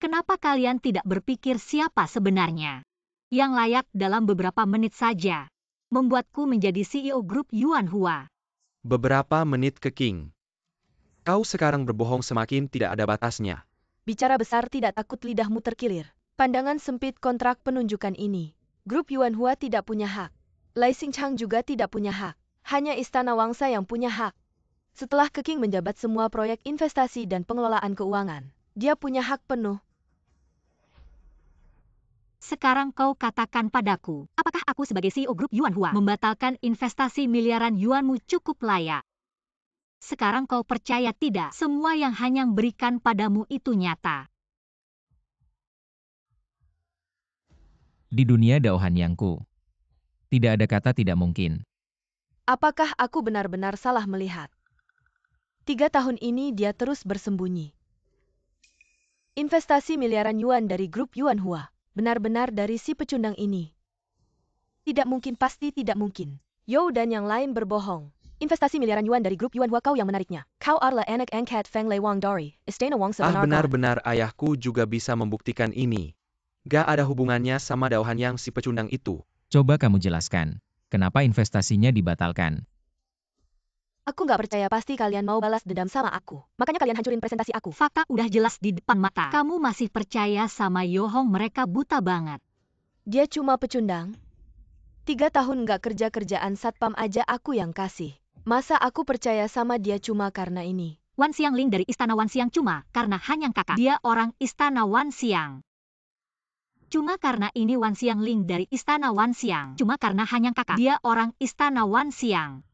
S4: Kenapa kalian tidak berpikir siapa sebenarnya yang layak dalam beberapa menit saja membuatku menjadi CEO Grup Yuanhua?
S1: Beberapa menit Keqing. Kau sekarang berbohong semakin tidak ada batasnya.
S2: Bicara besar tidak takut lidahmu terkilir. Pandangan sempit kontrak penunjukan ini. Grup Yuanhua tidak punya hak. Lai Xingchang juga tidak punya hak. Hanya Istana Wangsa yang punya hak. Setelah Keqing menjabat semua proyek investasi dan pengelolaan keuangan, dia punya hak penuh.
S4: Sekarang kau katakan padaku, apakah aku sebagai CEO Grup Yuanhua membatalkan investasi miliaran yuanmu cukup layak? Sekarang kau percaya tidak semua yang Hanyang berikan padamu itu nyata?
S3: Di dunia Dao Hanyangku, tidak ada kata tidak mungkin.
S2: Apakah aku benar-benar salah melihat? 3 tahun ini dia terus bersembunyi. Investasi miliaran yuan dari Grup Yuanhua, benar-benar dari si pecundang ini. Tidak mungkin, pasti tidak mungkin. Yo dan yang lain berbohong. Investasi miliaran yuan dari Grup Yuanhua, kau yang menariknya. Kau adalah anak angkat Feng Lei Wang dari Istana Wangsa.
S1: Benar-benar ayahku juga bisa membuktikan ini. Gak ada hubungannya sama Dao Hanyang si pecundang itu.
S3: Coba kamu jelaskan, kenapa investasinya dibatalkan?
S2: Aku nggak percaya pasti kalian mau balas dendam sama aku. Makanya kalian hancurin presentasi aku.
S4: Fakta udah jelas di depan mata. Kamu masih percaya sama Yohong, mereka buta banget.
S2: Dia cuma pecundang. 3 tahun nggak kerja-kerjaan satpam aja aku yang kasih. Masa aku percaya sama dia cuma karena ini?
S4: Wan Xiangling dari Istana Wan Xiang cuma karena hanya kakak. Dia orang Istana Wan Xiang. Cuma karena ini Wan Xiangling dari Istana Wan Xiang. Cuma karena hanya kakak. Dia orang Istana Wan Xiang.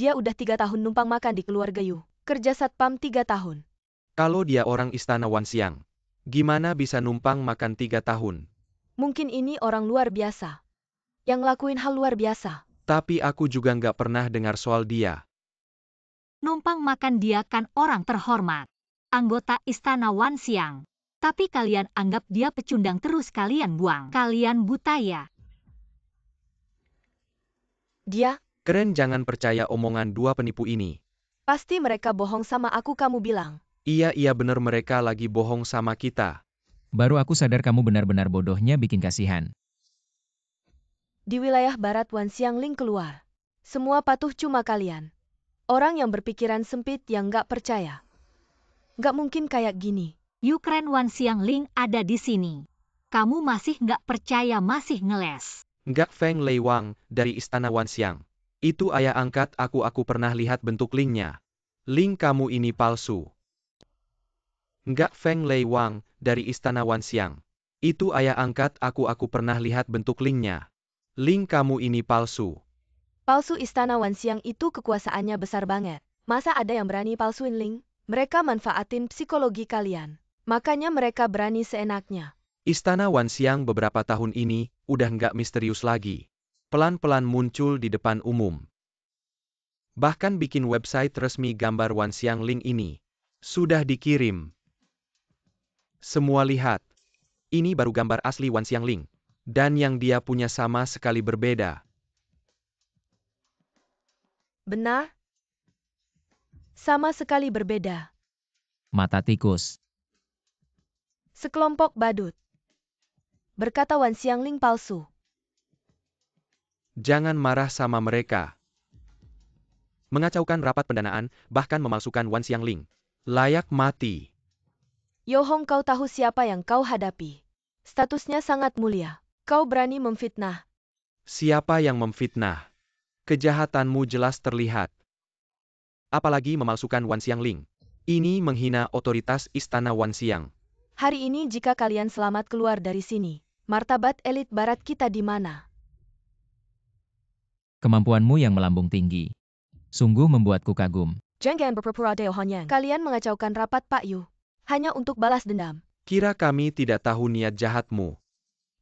S2: Dia udah 3 tahun numpang makan di keluarga Yu. Kerja satpam 3 tahun.
S1: Kalau dia orang Istana Wan Xiang, gimana bisa numpang makan 3 tahun?
S2: Mungkin ini orang luar biasa. Yang lakuin hal luar biasa.
S1: Tapi aku juga nggak pernah dengar soal dia.
S4: Numpang makan dia kan orang terhormat. Anggota Istana Wan Xiang. Tapi kalian anggap dia pecundang terus kalian buang. Kalian buta ya.
S2: Dia,
S1: Keren, jangan percaya omongan dua penipu ini.
S2: pasti mereka bohong sama aku kamu bilang.
S1: Iya bener, mereka lagi bohong sama kita.
S3: Baru aku sadar kamu benar-benar bodohnya bikin kasihan.
S2: Di wilayah barat Wan Xiangling keluar. Semua patuh cuma kalian. Orang yang berpikiran sempit yang nggak percaya. Nggak mungkin kayak gini.
S4: Ukraine Wan Xiangling ada di sini. Kamu masih nggak percaya, masih ngeles.
S1: Nggak, Feng Leiwang dari Istana Wan Xiang. Itu ayah angkat aku pernah lihat bentuk linknya. Link kamu ini palsu. Nggak, Feng Leiwang dari Istana Wan Xiang. Itu ayah angkat aku pernah lihat bentuk linknya. Link kamu ini palsu.
S2: Palsu Istana Wan Xiang itu kekuasaannya besar banget. Masa ada yang berani palsuin link? Mereka manfaatin psikologi kalian. Makanya mereka berani seenaknya.
S1: Istana Wan Xiang beberapa tahun ini udah nggak misterius lagi. Pelan-pelan muncul di depan umum. Bahkan bikin website resmi gambar Wan Xiangling ini. Sudah dikirim. Semua lihat. Ini baru gambar asli Wan Xiangling. Dan yang dia punya sama sekali berbeda.
S2: Benar? Sama sekali berbeda.
S3: Mata tikus.
S2: Sekelompok badut. Berkata Wan Xiangling palsu.
S1: Jangan marah sama mereka. Mengacaukan rapat pendanaan, bahkan memalsukan Wan Xiangling. Layak mati.
S2: Yohong, kau tahu siapa yang kau hadapi. Statusnya sangat mulia. Kau berani memfitnah.
S1: Siapa yang memfitnah? Kejahatanmu jelas terlihat. Apalagi memalsukan Wan Xiangling. Ini menghina otoritas Istana Wan Xiang.
S2: Hari ini jika kalian selamat keluar dari sini, martabat elit barat kita di mana?
S3: Kemampuanmu yang melambung tinggi. Sungguh membuatku kagum.
S2: Jangan berpura-pura Deo Honyang. Kalian mengacaukan rapat Pak Yu. Hanya untuk balas dendam.
S1: Kira kami tidak tahu niat jahatmu.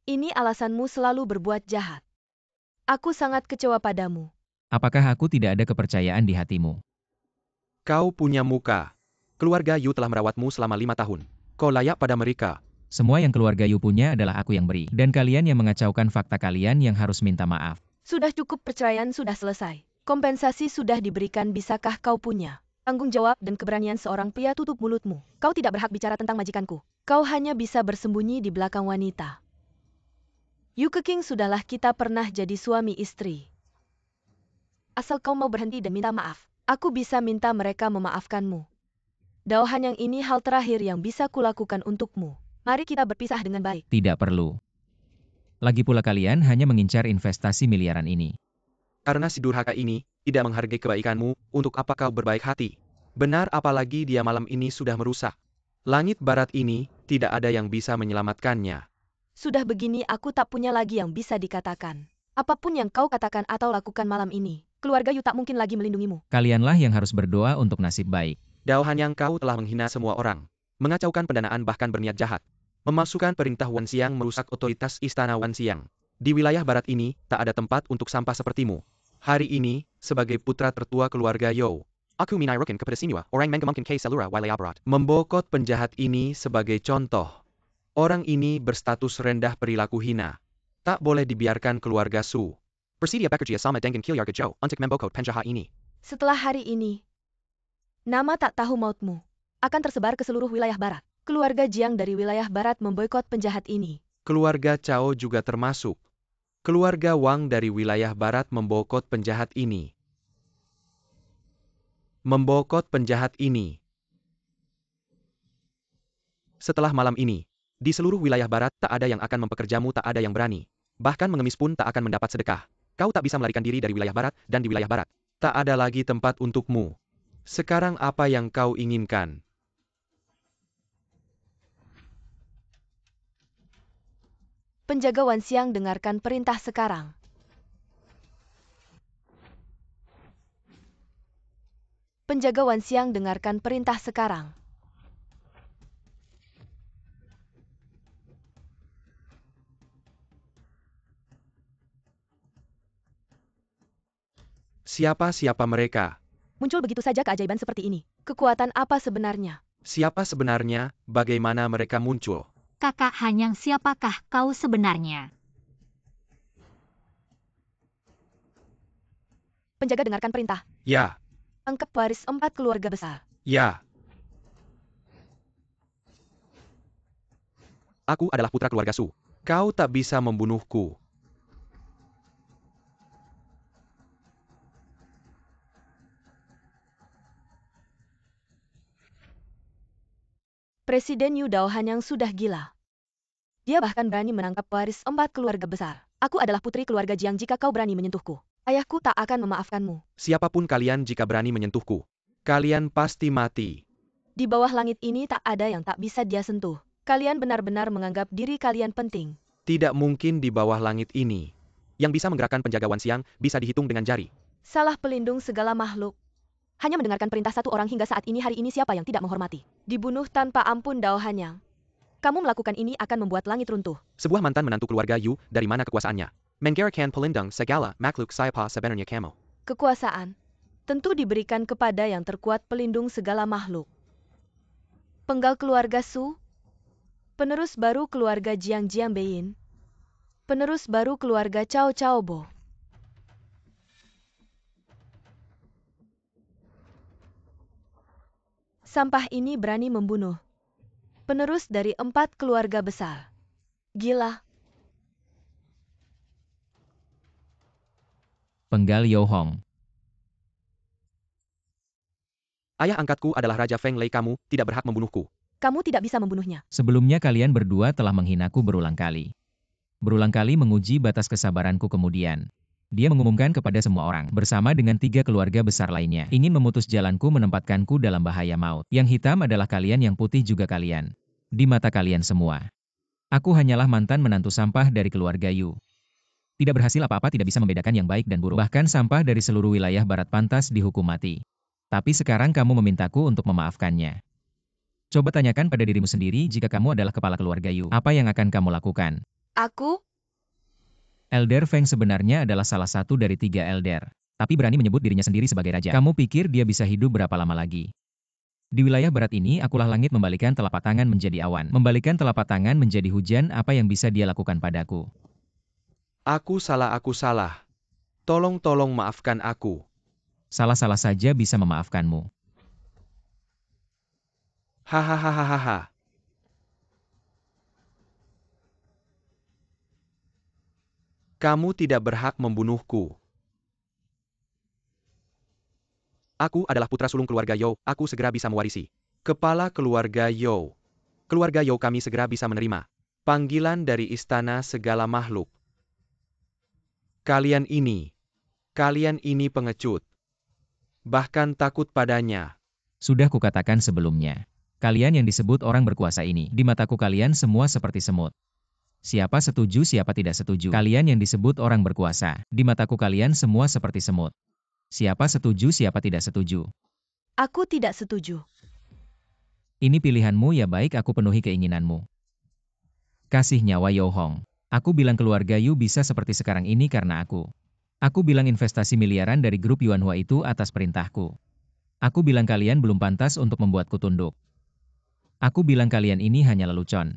S2: Ini alasanmu selalu berbuat jahat. Aku sangat kecewa padamu.
S3: Apakah aku tidak ada kepercayaan di hatimu?
S1: Kau punya muka. Keluarga Yu telah merawatmu selama 5 tahun. Kau layak pada mereka.
S3: Semua yang keluarga Yu punya adalah aku yang beri. Dan kalian yang mengacaukan fakta kalian yang harus minta maaf.
S2: Sudah cukup, perceraian sudah selesai. Kompensasi sudah diberikan, bisakah kau punya tanggung jawab dan keberanian seorang pria? Tutup mulutmu. Kau tidak berhak bicara tentang majikanku. Kau hanya bisa bersembunyi di belakang wanita. Yu Keking, sudahlah, kita pernah jadi suami istri. Asal kau mau berhenti dan minta maaf, aku bisa minta mereka memaafkanmu. Dao Hanyang, ini hal terakhir yang bisa kulakukan untukmu. Mari kita berpisah dengan baik.
S3: Tidak perlu. Lagi pula kalian hanya mengincar investasi miliaran ini.
S1: Karena si durhaka ini tidak menghargai kebaikanmu, untuk apa kau berbaik hati? Benar, apalagi dia malam ini sudah merusak. Langit barat ini tidak ada yang bisa menyelamatkannya.
S2: Sudah begini aku tak punya lagi yang bisa dikatakan. Apapun yang kau katakan atau lakukan malam ini, keluarga Yu tak mungkin lagi melindungimu.
S3: Kalianlah yang harus berdoa untuk nasib baik.
S1: Dao Hanyang, kau telah menghina semua orang. Mengacaukan pendanaan, bahkan berniat jahat. Memasukkan perintah Wan Xiang, merusak otoritas Istana Wan Xiang. Di wilayah barat ini, tak ada tempat untuk sampah sepertimu. Hari ini, sebagai putra tertua keluarga You, aku menaruhkan kepada Sinua, orang menggemangkan K. Selura wilayah barat. Membokot penjahat ini sebagai contoh. Orang ini berstatus rendah, perilaku hina. Tak boleh dibiarkan keluarga Su. Bersedia bekerja sama dengan keluarga Zhou untuk membokot penjahat ini.
S2: Setelah hari ini, nama tak tahu mautmu akan tersebar ke seluruh wilayah barat. Keluarga Jiang dari wilayah barat memboikot penjahat ini.
S1: Keluarga Cao juga termasuk. Keluarga Wang dari wilayah barat membokot penjahat ini. Membokot penjahat ini. Setelah malam ini, di seluruh wilayah barat tak ada yang akan mempekerjamu, tak ada yang berani. Bahkan mengemis pun tak akan mendapat sedekah. Kau tak bisa melarikan diri dari wilayah barat, dan di wilayah barat tak ada lagi tempat untukmu. Sekarang apa yang kau inginkan?
S2: Penjaga Wan Xiang dengarkan perintah sekarang. Penjaga Wan Xiang dengarkan perintah sekarang.
S1: Siapa mereka?
S2: Muncul begitu saja keajaiban seperti ini. Kekuatan apa sebenarnya?
S1: Siapa sebenarnya? Bagaimana mereka muncul?
S4: Kakak Hanyang, siapakah kau sebenarnya?
S2: Penjaga dengarkan perintah.
S1: Ya,
S2: Tangkap waris 4 keluarga besar.
S1: ya. Aku adalah putra keluarga Su. Kau tak bisa membunuhku.
S2: Presiden Yu Dao Hanyang sudah gila. Dia bahkan berani menangkap waris 4 keluarga besar. Aku adalah putri keluarga Jiang, jika kau berani menyentuhku, ayahku tak akan memaafkanmu.
S1: Siapapun kalian jika berani menyentuhku, kalian pasti mati.
S2: Di bawah langit ini tak ada yang tak bisa dia sentuh. Kalian benar-benar menganggap diri kalian penting.
S1: Tidak mungkin di bawah langit ini. Yang bisa menggerakkan penjaga Wan Xiang bisa dihitung dengan jari.
S2: Salah pelindung segala makhluk. Hanya mendengarkan perintah satu orang hingga saat ini, hari ini siapa yang tidak menghormati? Dibunuh tanpa ampun Dao Hanyang. Kamu melakukan ini akan membuat langit runtuh.
S1: Sebuah mantan menantu keluarga Yu, dari mana kekuasaannya? Menggerakan pelindung segala makhluk siapa sebenarnya kamu?
S2: Kekuasaan tentu diberikan kepada yang terkuat, pelindung segala makhluk. Penggal keluarga Su, penerus baru keluarga Jiang Beyin, penerus baru keluarga Cao Bo. Sampah ini berani membunuh. Penerus dari 4 keluarga besar. Gila.
S3: Penggal Yo Hong.
S1: Ayah angkatku adalah Raja Feng Lei, kamu tidak berhak membunuhku.
S2: Kamu tidak bisa membunuhnya.
S3: Sebelumnya kalian berdua telah menghinaku berulang kali. Berulang kali menguji batas kesabaranku kemudian. Dia mengumumkan kepada semua orang, bersama dengan 3 keluarga besar lainnya, ingin memutus jalanku, menempatkanku dalam bahaya maut. Yang hitam adalah kalian, yang putih juga kalian. Di mata kalian semua, aku hanyalah mantan menantu sampah dari keluarga Yu. Tidak berhasil apa-apa, tidak bisa membedakan yang baik dan buruk. Bahkan sampah dari seluruh wilayah barat pantas dihukum mati. Tapi sekarang kamu memintaku untuk memaafkannya. Coba tanyakan pada dirimu sendiri, jika kamu adalah kepala keluarga Yu, apa yang akan kamu lakukan?
S2: Aku?
S3: Elder Feng sebenarnya adalah salah satu dari 3 elder, tapi berani menyebut dirinya sendiri sebagai raja. Kamu pikir dia bisa hidup berapa lama lagi? Di wilayah barat ini, akulah langit membalikan telapak tangan menjadi awan, membalikan telapak tangan menjadi hujan. Apa yang bisa dia lakukan padaku?
S1: Aku salah. Tolong maafkan aku.
S3: Salah-salah saja bisa memaafkanmu.
S1: Hahaha. Kamu tidak berhak membunuhku. Aku adalah putra sulung keluarga You, aku segera bisa mewarisi. Kepala keluarga You. Keluarga You, kami segera bisa menerima panggilan dari istana segala makhluk. Kalian ini pengecut. Bahkan takut padanya.
S3: Sudah kukatakan sebelumnya. Kalian yang disebut orang berkuasa ini, di mataku kalian semua seperti semut. Siapa setuju, siapa tidak setuju? Kalian yang disebut orang berkuasa, di mataku kalian semua seperti semut. Siapa setuju, siapa tidak setuju?
S2: Aku tidak setuju.
S3: Ini pilihanmu, ya baik, aku penuhi keinginanmu. Kasih nyawa Yo Hong. Aku bilang keluarga Yu bisa seperti sekarang ini karena aku. Aku bilang investasi miliaran dari grup Yuanhua itu atas perintahku. Aku bilang kalian belum pantas untuk membuatku tunduk. Aku bilang kalian ini hanya lelucon.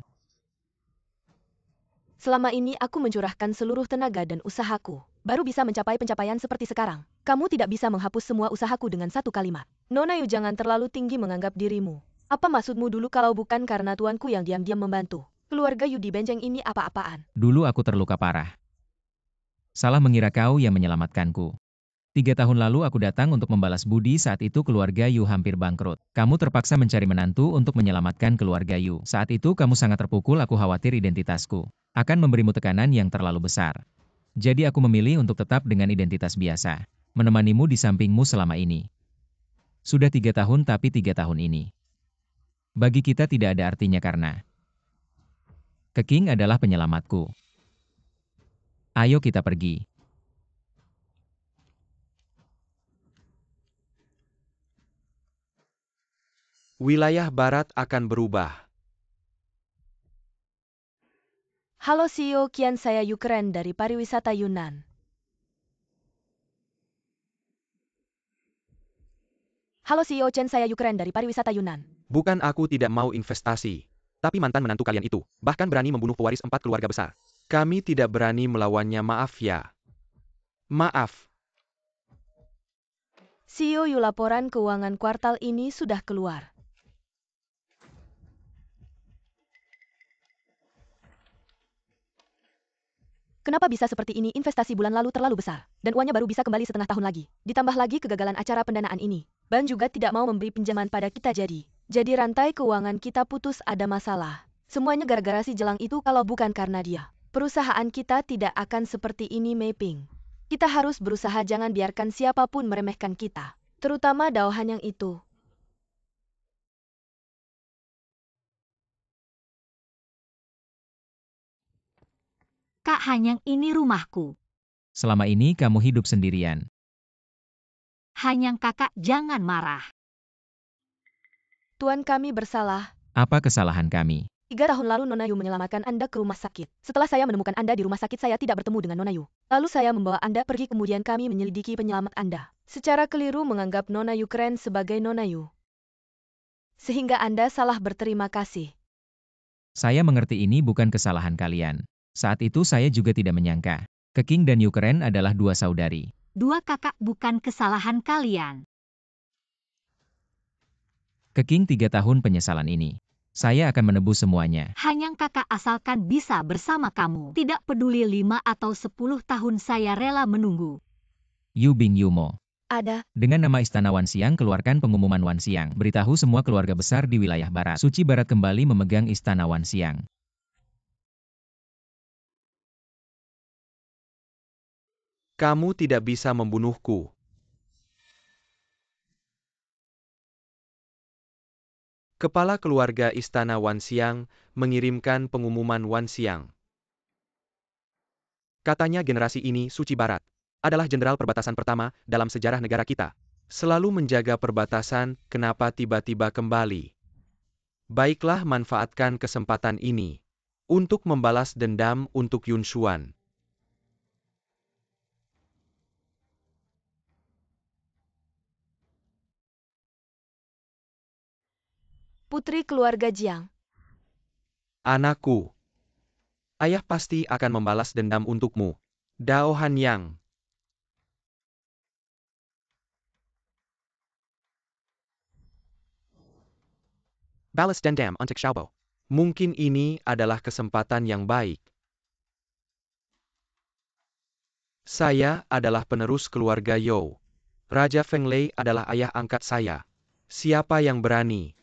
S2: Selama ini aku mencurahkan seluruh tenaga dan usahaku, baru bisa mencapai pencapaian seperti sekarang. Kamu tidak bisa menghapus semua usahaku dengan satu kalimat. Nona Yu, jangan terlalu tinggi menganggap dirimu. Apa maksudmu dulu kalau bukan karena tuanku yang diam-diam membantu? Keluarga Yu di Benjeng ini apa-apaan?
S3: Dulu aku terluka parah. Salah mengira kau yang menyelamatkanku. 3 tahun lalu aku datang untuk membalas budi, saat itu keluarga Yu hampir bangkrut. Kamu terpaksa mencari menantu untuk menyelamatkan keluarga Yu. Saat itu kamu sangat terpukul, aku khawatir identitasku akan memberimu tekanan yang terlalu besar. Jadi aku memilih untuk tetap dengan identitas biasa. Menemanimu di sampingmu selama ini. Sudah 3 tahun, tapi 3 tahun ini bagi kita tidak ada artinya karena Keking adalah penyelamatku. Ayo kita pergi.
S1: Wilayah barat akan berubah.
S2: Halo CEO Kian, saya Yukren dari pariwisata Yunan. Halo CEO Chen, saya Yukren dari pariwisata Yunan.
S1: Bukan aku tidak mau investasi, tapi mantan menantu kalian itu bahkan berani membunuh pewaris 4 keluarga besar. Kami tidak berani melawannya, maaf ya. Maaf.
S2: CEO Yu, laporan keuangan kuartal ini sudah keluar. Kenapa bisa seperti ini? Investasi bulan lalu terlalu besar, dan uangnya baru bisa kembali setengah tahun lagi. Ditambah lagi kegagalan acara pendanaan ini. Bank juga tidak mau memberi pinjaman pada kita, jadi rantai keuangan kita putus, ada masalah. Semuanya gara-gara si Jelang itu, kalau bukan karena dia, perusahaan kita tidak akan seperti ini, Mapping. Kita harus berusaha, jangan biarkan siapapun meremehkan kita. Terutama Dao Han yang itu.
S4: Kak Hanyang, ini rumahku.
S3: Selama ini kamu hidup sendirian.
S4: Hanyang kakak, jangan marah.
S2: Tuan, kami bersalah.
S3: Apa kesalahan kami?
S2: 3 tahun lalu Nona Yu menyelamatkan Anda ke rumah sakit. Setelah saya menemukan Anda di rumah sakit, saya tidak bertemu dengan Nona Yu. Lalu saya membawa Anda pergi, kemudian kami menyelidiki penyelamat Anda. Secara keliru menganggap Nona Yu keren sebagai Nona Yu. Sehingga Anda salah berterima kasih.
S3: Saya mengerti ini bukan kesalahan kalian. Saat itu saya juga tidak menyangka. Keking dan Yukren adalah 2 saudari.
S4: 2 kakak, bukan kesalahan kalian.
S3: Keking 3 tahun penyesalan ini. Saya akan menebus semuanya.
S4: Hanyang kakak, asalkan bisa bersama kamu. Tidak peduli 5 atau 10 tahun, saya rela menunggu.
S3: Yu Bing Yumo.
S2: Ada.
S3: Dengan nama Istana Wanxiang, keluarkan pengumuman Wanxiang. Beritahu semua keluarga besar di wilayah barat. Suci Barat kembali memegang Istana Wanxiang.
S1: Kamu tidak bisa membunuhku. Kepala keluarga Istana Wanxiang mengirimkan pengumuman Wanxiang. Katanya generasi ini, Suci Barat, adalah jenderal perbatasan pertama dalam sejarah negara kita. Selalu menjaga perbatasan, kenapa tiba-tiba kembali? Baiklah, manfaatkan kesempatan ini untuk membalas dendam untuk Yun Xuan.
S2: Putri keluarga Jiang.
S1: Anakku, ayah pasti akan membalas dendam untukmu. Dao Hanyang. Balas dendam untuk Xiaobo. Mungkin ini adalah kesempatan yang baik. Saya adalah penerus keluarga You. Raja Feng Lei adalah ayah angkat saya. Siapa yang berani?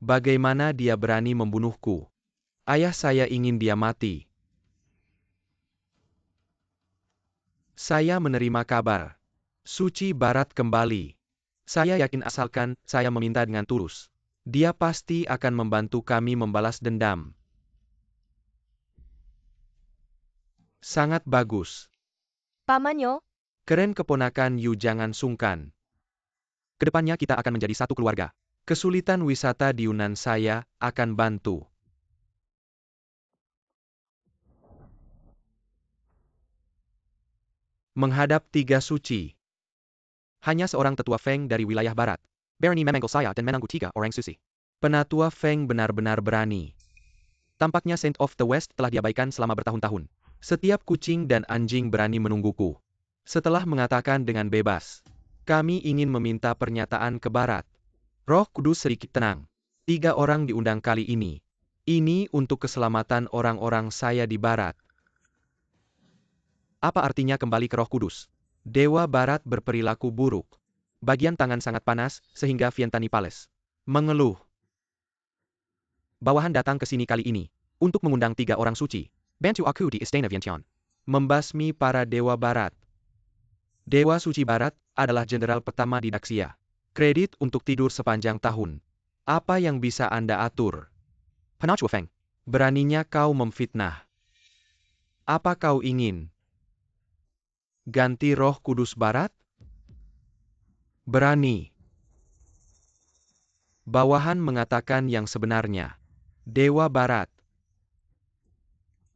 S1: Bagaimana dia berani membunuhku? Ayah saya ingin dia mati. Saya menerima kabar. Suci Barat kembali. Saya yakin asalkan saya meminta dengan tulus. Dia pasti akan membantu kami membalas dendam. Sangat bagus.
S2: Paman Yo.
S1: Keren keponakan Yu, jangan sungkan. Kedepannya kita akan menjadi satu keluarga. Kesulitan wisata di Yunan saya akan bantu. Menghadap 3 suci. Hanya seorang tetua Feng dari wilayah barat. Berani memanggil saya dan menangguh 3 orang suci. Penatua Feng benar-benar berani. Tampaknya Saint of the West telah diabaikan selama bertahun-tahun. Setiap kucing dan anjing berani menungguku. Setelah mengatakan dengan bebas, kami ingin meminta pernyataan ke barat. Roh Kudus sedikit tenang. 3 orang diundang kali ini. Ini untuk keselamatan orang-orang saya di barat. Apa artinya kembali ke Roh Kudus? Dewa Barat berperilaku buruk. Bagian tangan sangat panas, sehingga Vientani Palace mengeluh. Bawahan datang ke sini kali ini untuk mengundang 3 orang suci. Bantu aku di Istana Vientiane. Membasmi para Dewa Barat. Dewa Suci Barat adalah jenderal pertama di Daxia. Kredit untuk tidur sepanjang tahun. Apa yang bisa Anda atur? Penachua Feng. Beraninya kau memfitnah. Apa kau ingin ganti Roh Kudus Barat? Berani. Bawahan mengatakan yang sebenarnya. Dewa Barat.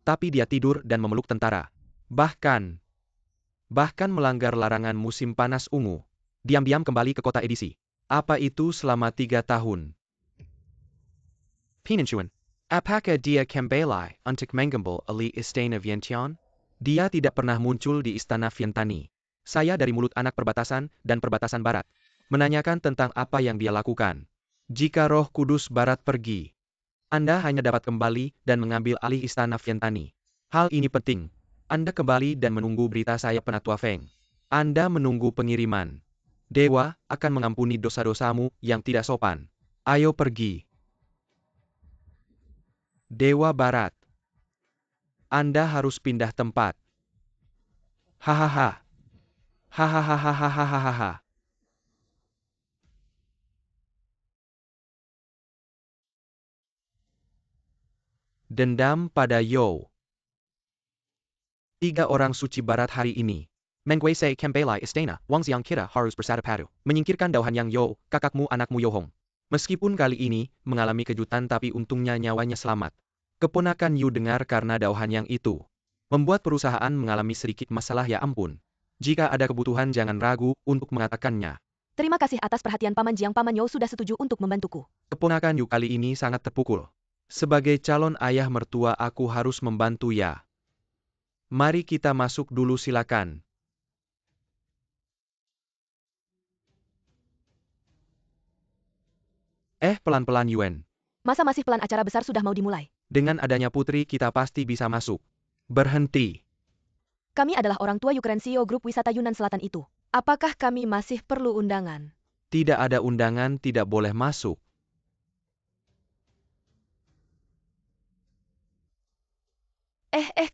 S1: Tapi dia tidur dan memeluk tentara. Bahkan melanggar larangan musim panas ungu. Diam-diam kembali ke kota edisi. Apa itu selama 3 tahun? Peninsuan. Apakah dia kembali untuk menggembal Ali Istana Vientiane? Dia tidak pernah muncul di Istana Vientani. Saya dari mulut anak perbatasan dan perbatasan barat. Menanyakan tentang apa yang dia lakukan. Jika Roh Kudus Barat pergi, Anda hanya dapat kembali dan mengambil alih Istana Vientani. Hal ini penting. Anda kembali dan menunggu berita saya Penatua Feng. Anda menunggu pengiriman. Dewa akan mengampuni dosa-dosamu yang tidak sopan. Ayo pergi. Dewa Barat. Anda harus pindah tempat. Hahaha. Hahaha. Dendam pada Yo. 3 orang suci barat hari ini. Mengkuasai kembali istana, Wang Xiang kita harus bersatu padu. Menyingkirkan dauhan yang Yo, kakakmu anakmu Yo Hong. Meskipun kali ini mengalami kejutan tapi untungnya nyawanya selamat. Keponakan Yu dengar karena dauhan yang itu. Membuat perusahaan mengalami sedikit masalah ya ampun. Jika ada kebutuhan jangan ragu untuk mengatakannya.
S2: Terima kasih atas perhatian Paman Jiang. Paman Yo sudah setuju untuk membantuku.
S1: Keponakan Yu kali ini sangat terpukul. Sebagai calon ayah mertua aku harus membantu ya. Mari kita masuk dulu silakan. Pelan-pelan Yuan.
S2: Masa masih pelan, acara besar sudah mau dimulai.
S1: Dengan adanya putri kita pasti bisa masuk. Berhenti.
S2: Kami adalah orang tua Ukraine CEO grup wisata Yunan Selatan itu. Apakah kami masih perlu undangan?
S1: Tidak ada undangan tidak boleh masuk.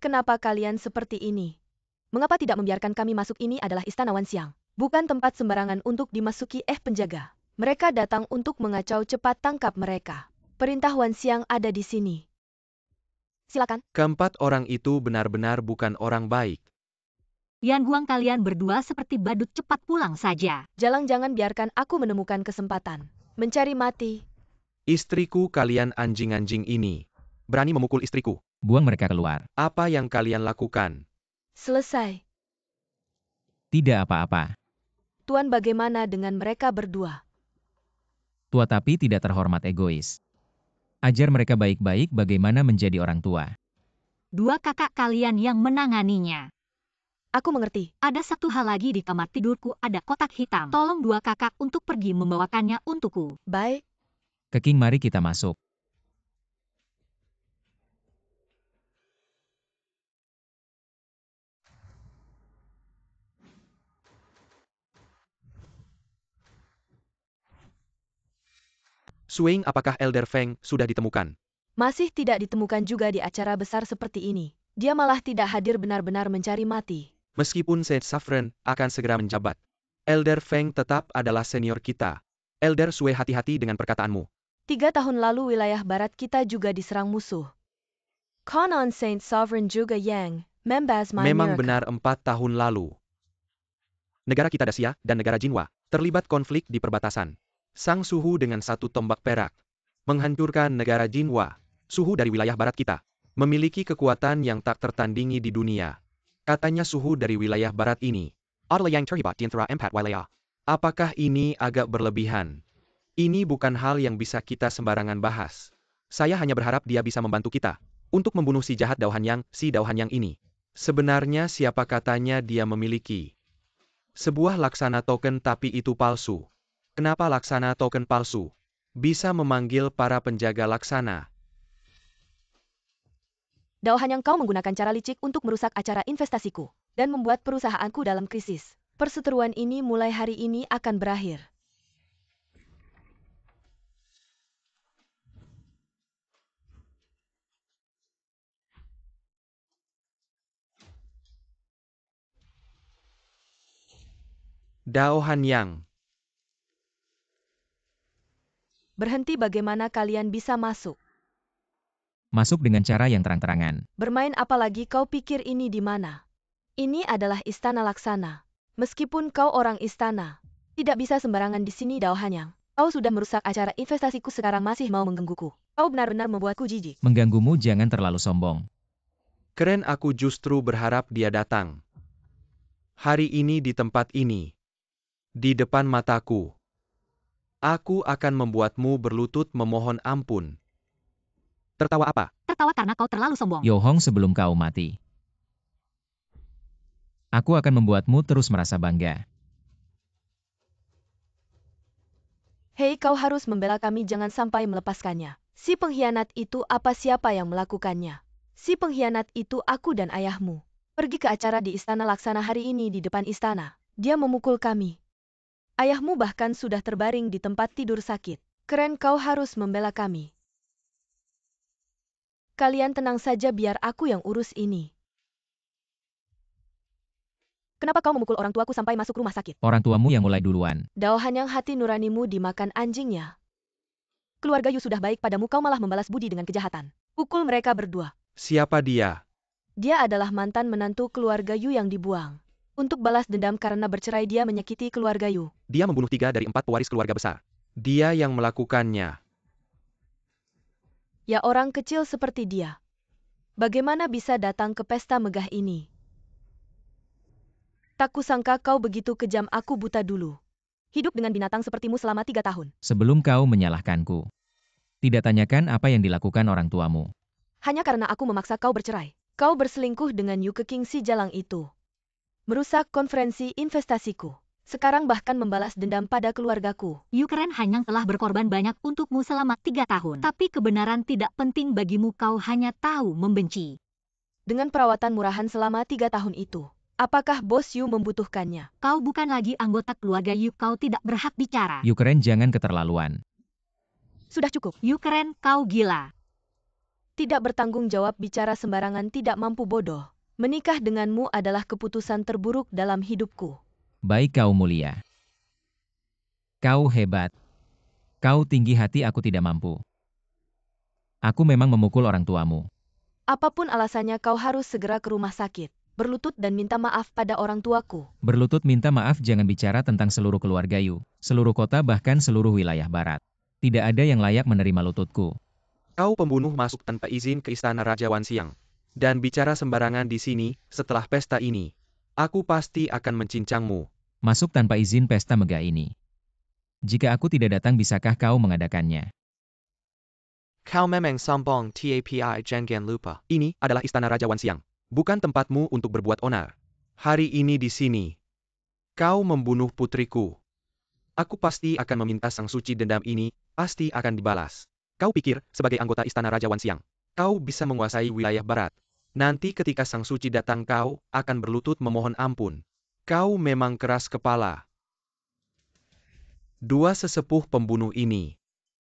S2: Kenapa kalian seperti ini? Mengapa tidak membiarkan kami masuk? Ini adalah Istana Wan Xiang. Bukan tempat sembarangan untuk dimasuki. Penjaga. Mereka datang untuk mengacau, cepat tangkap mereka. Perintah Wan Xiang ada di sini. Silakan.
S1: Keempat orang itu benar-benar bukan orang baik.
S4: Yan Guang, kalian berdua seperti badut, cepat pulang saja.
S2: Jangan biarkan aku menemukan kesempatan. Mencari mati.
S1: Istriku, kalian anjing-anjing ini. Berani memukul istriku.
S3: Buang mereka keluar.
S1: Apa yang kalian lakukan?
S2: Selesai.
S3: Tidak apa-apa.
S2: Tuan, bagaimana dengan mereka berdua?
S3: Tua tapi tidak terhormat, egois. Ajar mereka baik-baik bagaimana menjadi orang tua.
S4: 2 kakak kalian yang menanganinya.
S2: Aku mengerti.
S4: Ada satu hal lagi, di kamar tidurku ada kotak hitam. Tolong 2 kakak untuk pergi membawakannya untukku.
S2: Baik.
S3: Keking, mari kita masuk.
S1: Suing, apakah Elder Feng sudah ditemukan?
S2: Masih tidak ditemukan juga di acara besar seperti ini. Dia malah tidak hadir, benar-benar mencari mati.
S1: Meskipun Saint Saffron akan segera menjabat. Elder Feng tetap adalah senior kita. Elder Sue, hati-hati dengan perkataanmu.
S2: 3 tahun lalu wilayah barat kita juga diserang musuh. Konon Saint Sovereign juga yang membas my
S1: Memang
S2: miracle.
S1: benar 4 tahun lalu. Negara kita Daxia dan negara Jinhua terlibat konflik di perbatasan. Sang Suhu dengan 1 tombak perak menghancurkan negara Jinhua. Suhu dari wilayah barat kita memiliki kekuatan yang tak tertandingi di dunia. Katanya Suhu dari wilayah barat ini adalah yang terhebat di antara 4 wilayah. Apakah ini agak berlebihan? Ini bukan hal yang bisa kita sembarangan bahas. Saya hanya berharap dia bisa membantu kita untuk membunuh si jahat Dauhan Yang ini. Sebenarnya siapa katanya dia memiliki sebuah laksana token tapi itu palsu. Kenapa laksana token palsu bisa memanggil para penjaga laksana?
S2: Dao Hanyang, kau menggunakan cara licik untuk merusak acara investasiku dan membuat perusahaanku dalam krisis. Perseteruan ini mulai hari ini akan berakhir.
S1: Dao Hanyang.
S2: Berhenti, bagaimana kalian bisa masuk?
S3: Masuk dengan cara yang terang-terangan.
S2: Bermain apa lagi, kau pikir ini di mana? Ini adalah istana laksana. Meskipun kau orang istana, tidak bisa sembarangan di sini, Dao Hanyang. Kau sudah merusak acara investasiku, sekarang masih mau menggangguku. Kau benar-benar membuatku jijik.
S3: Mengganggumu jangan terlalu sombong.
S1: Keren, aku justru berharap dia datang. Hari ini di tempat ini. Di depan mataku. Aku akan membuatmu berlutut memohon ampun. Tertawa apa?
S4: Tertawa karena kau terlalu sombong.
S3: Yo Hong, sebelum kau mati, aku akan membuatmu terus merasa bangga.
S2: Hei, kau harus membela kami, jangan sampai melepaskannya. Si pengkhianat itu, apa siapa yang melakukannya? Si pengkhianat itu aku dan ayahmu. Pergi ke acara di istana laksana hari ini di depan istana. Dia memukul kami. Ayahmu bahkan sudah terbaring di tempat tidur sakit. Keren, kau harus membela kami. Kalian tenang saja, biar aku yang urus ini. Kenapa kau memukul orang tuaku sampai masuk rumah sakit?
S3: Orang tuamu yang mulai duluan.
S2: Dao Hanyang, hati nuranimu dimakan anjingnya. Keluarga Yu sudah baik padamu, kau malah membalas budi dengan kejahatan. Pukul mereka berdua.
S1: Siapa dia?
S2: Dia adalah mantan menantu keluarga Yu yang dibuang. Untuk balas dendam karena bercerai, dia menyakiti keluarga Yu.
S1: Dia membunuh 3 dari 4 pewaris keluarga besar. Dia yang melakukannya.
S2: Ya, orang kecil seperti dia. Bagaimana bisa datang ke pesta megah ini? Tak kusangka kau begitu kejam, aku buta dulu. Hidup dengan binatang sepertimu selama 3 tahun.
S3: Sebelum kau menyalahkanku, tidak tanyakan apa yang dilakukan orang tuamu.
S2: Hanya karena aku memaksa kau bercerai. Kau berselingkuh dengan Yu Keking si jalang itu. Merusak konferensi investasiku. Sekarang bahkan membalas dendam pada keluargaku.
S4: Yu Keren Hanyang telah berkorban banyak untukmu selama 3 tahun. Tapi kebenaran tidak penting bagimu, kau hanya tahu membenci.
S2: Dengan perawatan murahan selama 3 tahun itu, apakah bos Yu membutuhkannya?
S4: Kau bukan lagi anggota keluarga Yu, kau tidak berhak bicara.
S3: Yu Keren, jangan keterlaluan.
S2: Sudah cukup.
S4: Yu Keren, kau gila.
S2: Tidak bertanggung jawab, bicara sembarangan, tidak mampu, bodoh. Menikah denganmu adalah keputusan terburuk dalam hidupku.
S3: Baik, kau mulia. Kau hebat. Kau tinggi hati, aku tidak mampu. Aku memang memukul orang tuamu.
S2: Apapun alasannya, kau harus segera ke rumah sakit. Berlutut dan minta maaf pada orang tuaku.
S3: Berlutut minta maaf, jangan bicara tentang seluruh keluarga Yu, seluruh kota, bahkan seluruh wilayah barat. Tidak ada yang layak menerima lututku.
S1: Kau pembunuh masuk tanpa izin ke istana Raja Wanxiang. Dan bicara sembarangan di sini, setelah pesta ini. Aku pasti akan mencincangmu.
S3: Masuk tanpa izin pesta megah ini. Jika aku tidak datang, bisakah kau mengadakannya?
S1: Kau memang sombong, tapi jangan lupa. Ini adalah istana Raja Wanxiang. Bukan tempatmu untuk berbuat onar. Hari ini di sini. Kau membunuh putriku. Aku pasti akan meminta Sang Suci, dendam ini pasti akan dibalas. Kau pikir, sebagai anggota istana Raja Wanxiang, kau bisa menguasai wilayah barat. Nanti ketika Sang Suci datang, kau akan berlutut memohon ampun. Kau memang keras kepala. Dua sesepuh pembunuh ini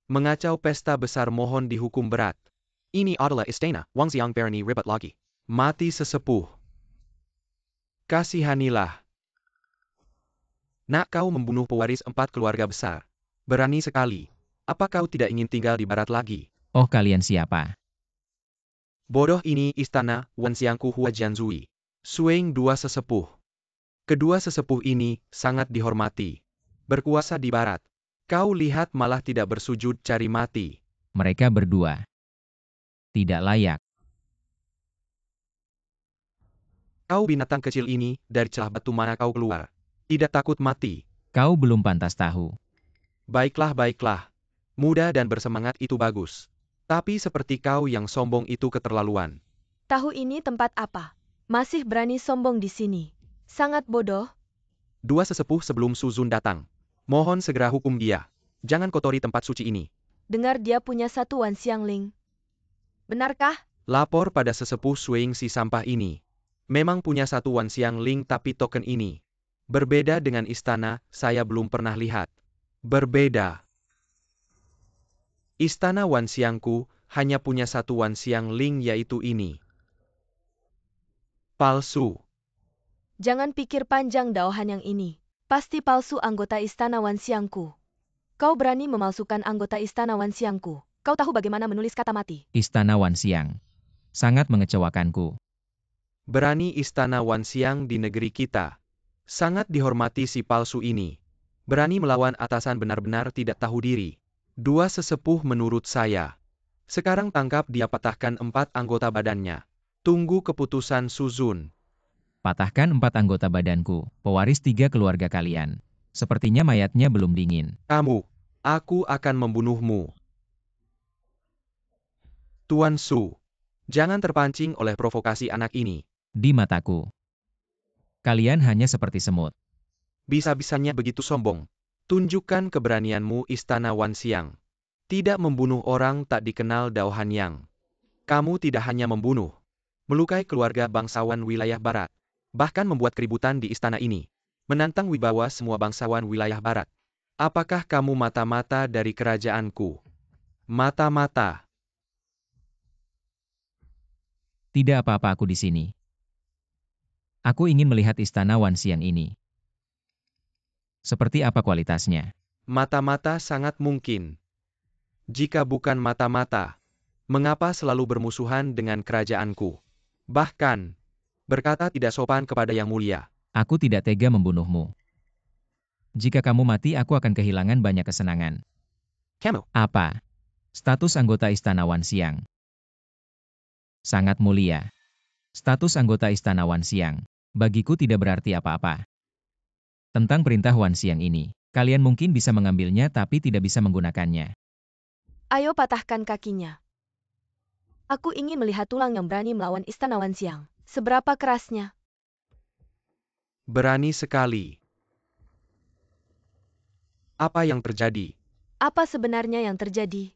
S1: mengacau pesta besar, mohon dihukum berat. Ini adalah istana Wanxiang, berani ribet lagi. Mati sesepuh. Kasihanilah. Nak, kau membunuh pewaris 4 keluarga besar. Berani sekali. Apa kau tidak ingin tinggal di barat lagi?
S3: Oh, kalian siapa?
S1: Bodoh, ini istana Wanxiangku Hua Jianzui. Suing dua sesepuh. Kedua sesepuh ini sangat dihormati. Berkuasa di barat. Kau lihat malah tidak bersujud cari mati.
S3: Mereka berdua tidak layak.
S1: Kau binatang kecil ini, dari celah batu mana kau keluar? Tidak takut mati.
S3: Kau belum pantas tahu.
S1: Baiklah, baiklah. Muda dan bersemangat itu bagus. Tapi seperti kau yang sombong itu keterlaluan.
S2: Tahu ini tempat apa? Masih berani sombong di sini. Sangat bodoh.
S1: Dua sesepuh sebelum Suzun datang. Mohon segera hukum dia. Jangan kotori tempat suci ini.
S2: Dengar dia punya 1 Wanxiang Ling. Benarkah?
S1: Lapor pada sesepuh Suing si sampah ini. Memang punya satu Wanxiang Ling tapi token ini. Berbeda dengan istana, saya belum pernah lihat. Berbeda. Istana Wanxiangku hanya punya satu Wanxiang Ling yaitu ini. Palsu.
S2: Jangan pikir panjang Daohan yang ini. Pasti palsu anggota istana Wanxiangku. Kau berani memalsukan anggota istana Wanxiangku. Kau tahu bagaimana menulis kata mati?
S3: Istana Wanxiang. Sangat mengecewakanku.
S1: Berani istana Wanxiang di negeri kita. Sangat dihormati si palsu ini. Berani melawan atasan benar-benar tidak tahu diri. Dua sesepuh menurut saya. Sekarang tangkap dia, patahkan 4 anggota badannya. Tunggu keputusan Suzun.
S3: Patahkan 4 anggota badanku, pewaris 3 keluarga kalian. Sepertinya mayatnya belum dingin.
S1: Aku akan membunuhmu. Tuan Su. Jangan terpancing oleh provokasi anak ini.
S3: Di mataku. Kalian hanya seperti semut.
S1: Bisa-bisanya begitu sombong. Tunjukkan keberanianmu istana Wanxiang. Tidak membunuh orang tak dikenal Daohan Yang. Kamu tidak hanya membunuh. Melukai keluarga bangsawan wilayah barat. Bahkan membuat keributan di istana ini. Menantang wibawa semua bangsawan wilayah barat. Apakah kamu mata-mata dari kerajaanku? Mata-mata.
S3: Tidak apa-apa aku di sini. Aku ingin melihat istana Wanxiang ini. Seperti apa kualitasnya?
S1: Mata-mata sangat mungkin. Jika bukan mata-mata, mengapa selalu bermusuhan dengan kerajaanku? Bahkan, berkata tidak sopan kepada yang mulia.
S3: Aku tidak tega membunuhmu. Jika kamu mati, aku akan kehilangan banyak kesenangan.
S1: Kamu.
S3: Apa? Status anggota istana Wanxiang. Sangat mulia. Status anggota istana Wanxiang. Bagiku tidak berarti apa-apa. Tentang perintah Wanxiang ini, kalian mungkin bisa mengambilnya tapi tidak bisa menggunakannya.
S2: Ayo patahkan kakinya. Aku ingin melihat tulang yang berani melawan istana Wanxiang. Seberapa kerasnya?
S1: Berani sekali. Apa yang terjadi?
S2: Apa sebenarnya yang terjadi?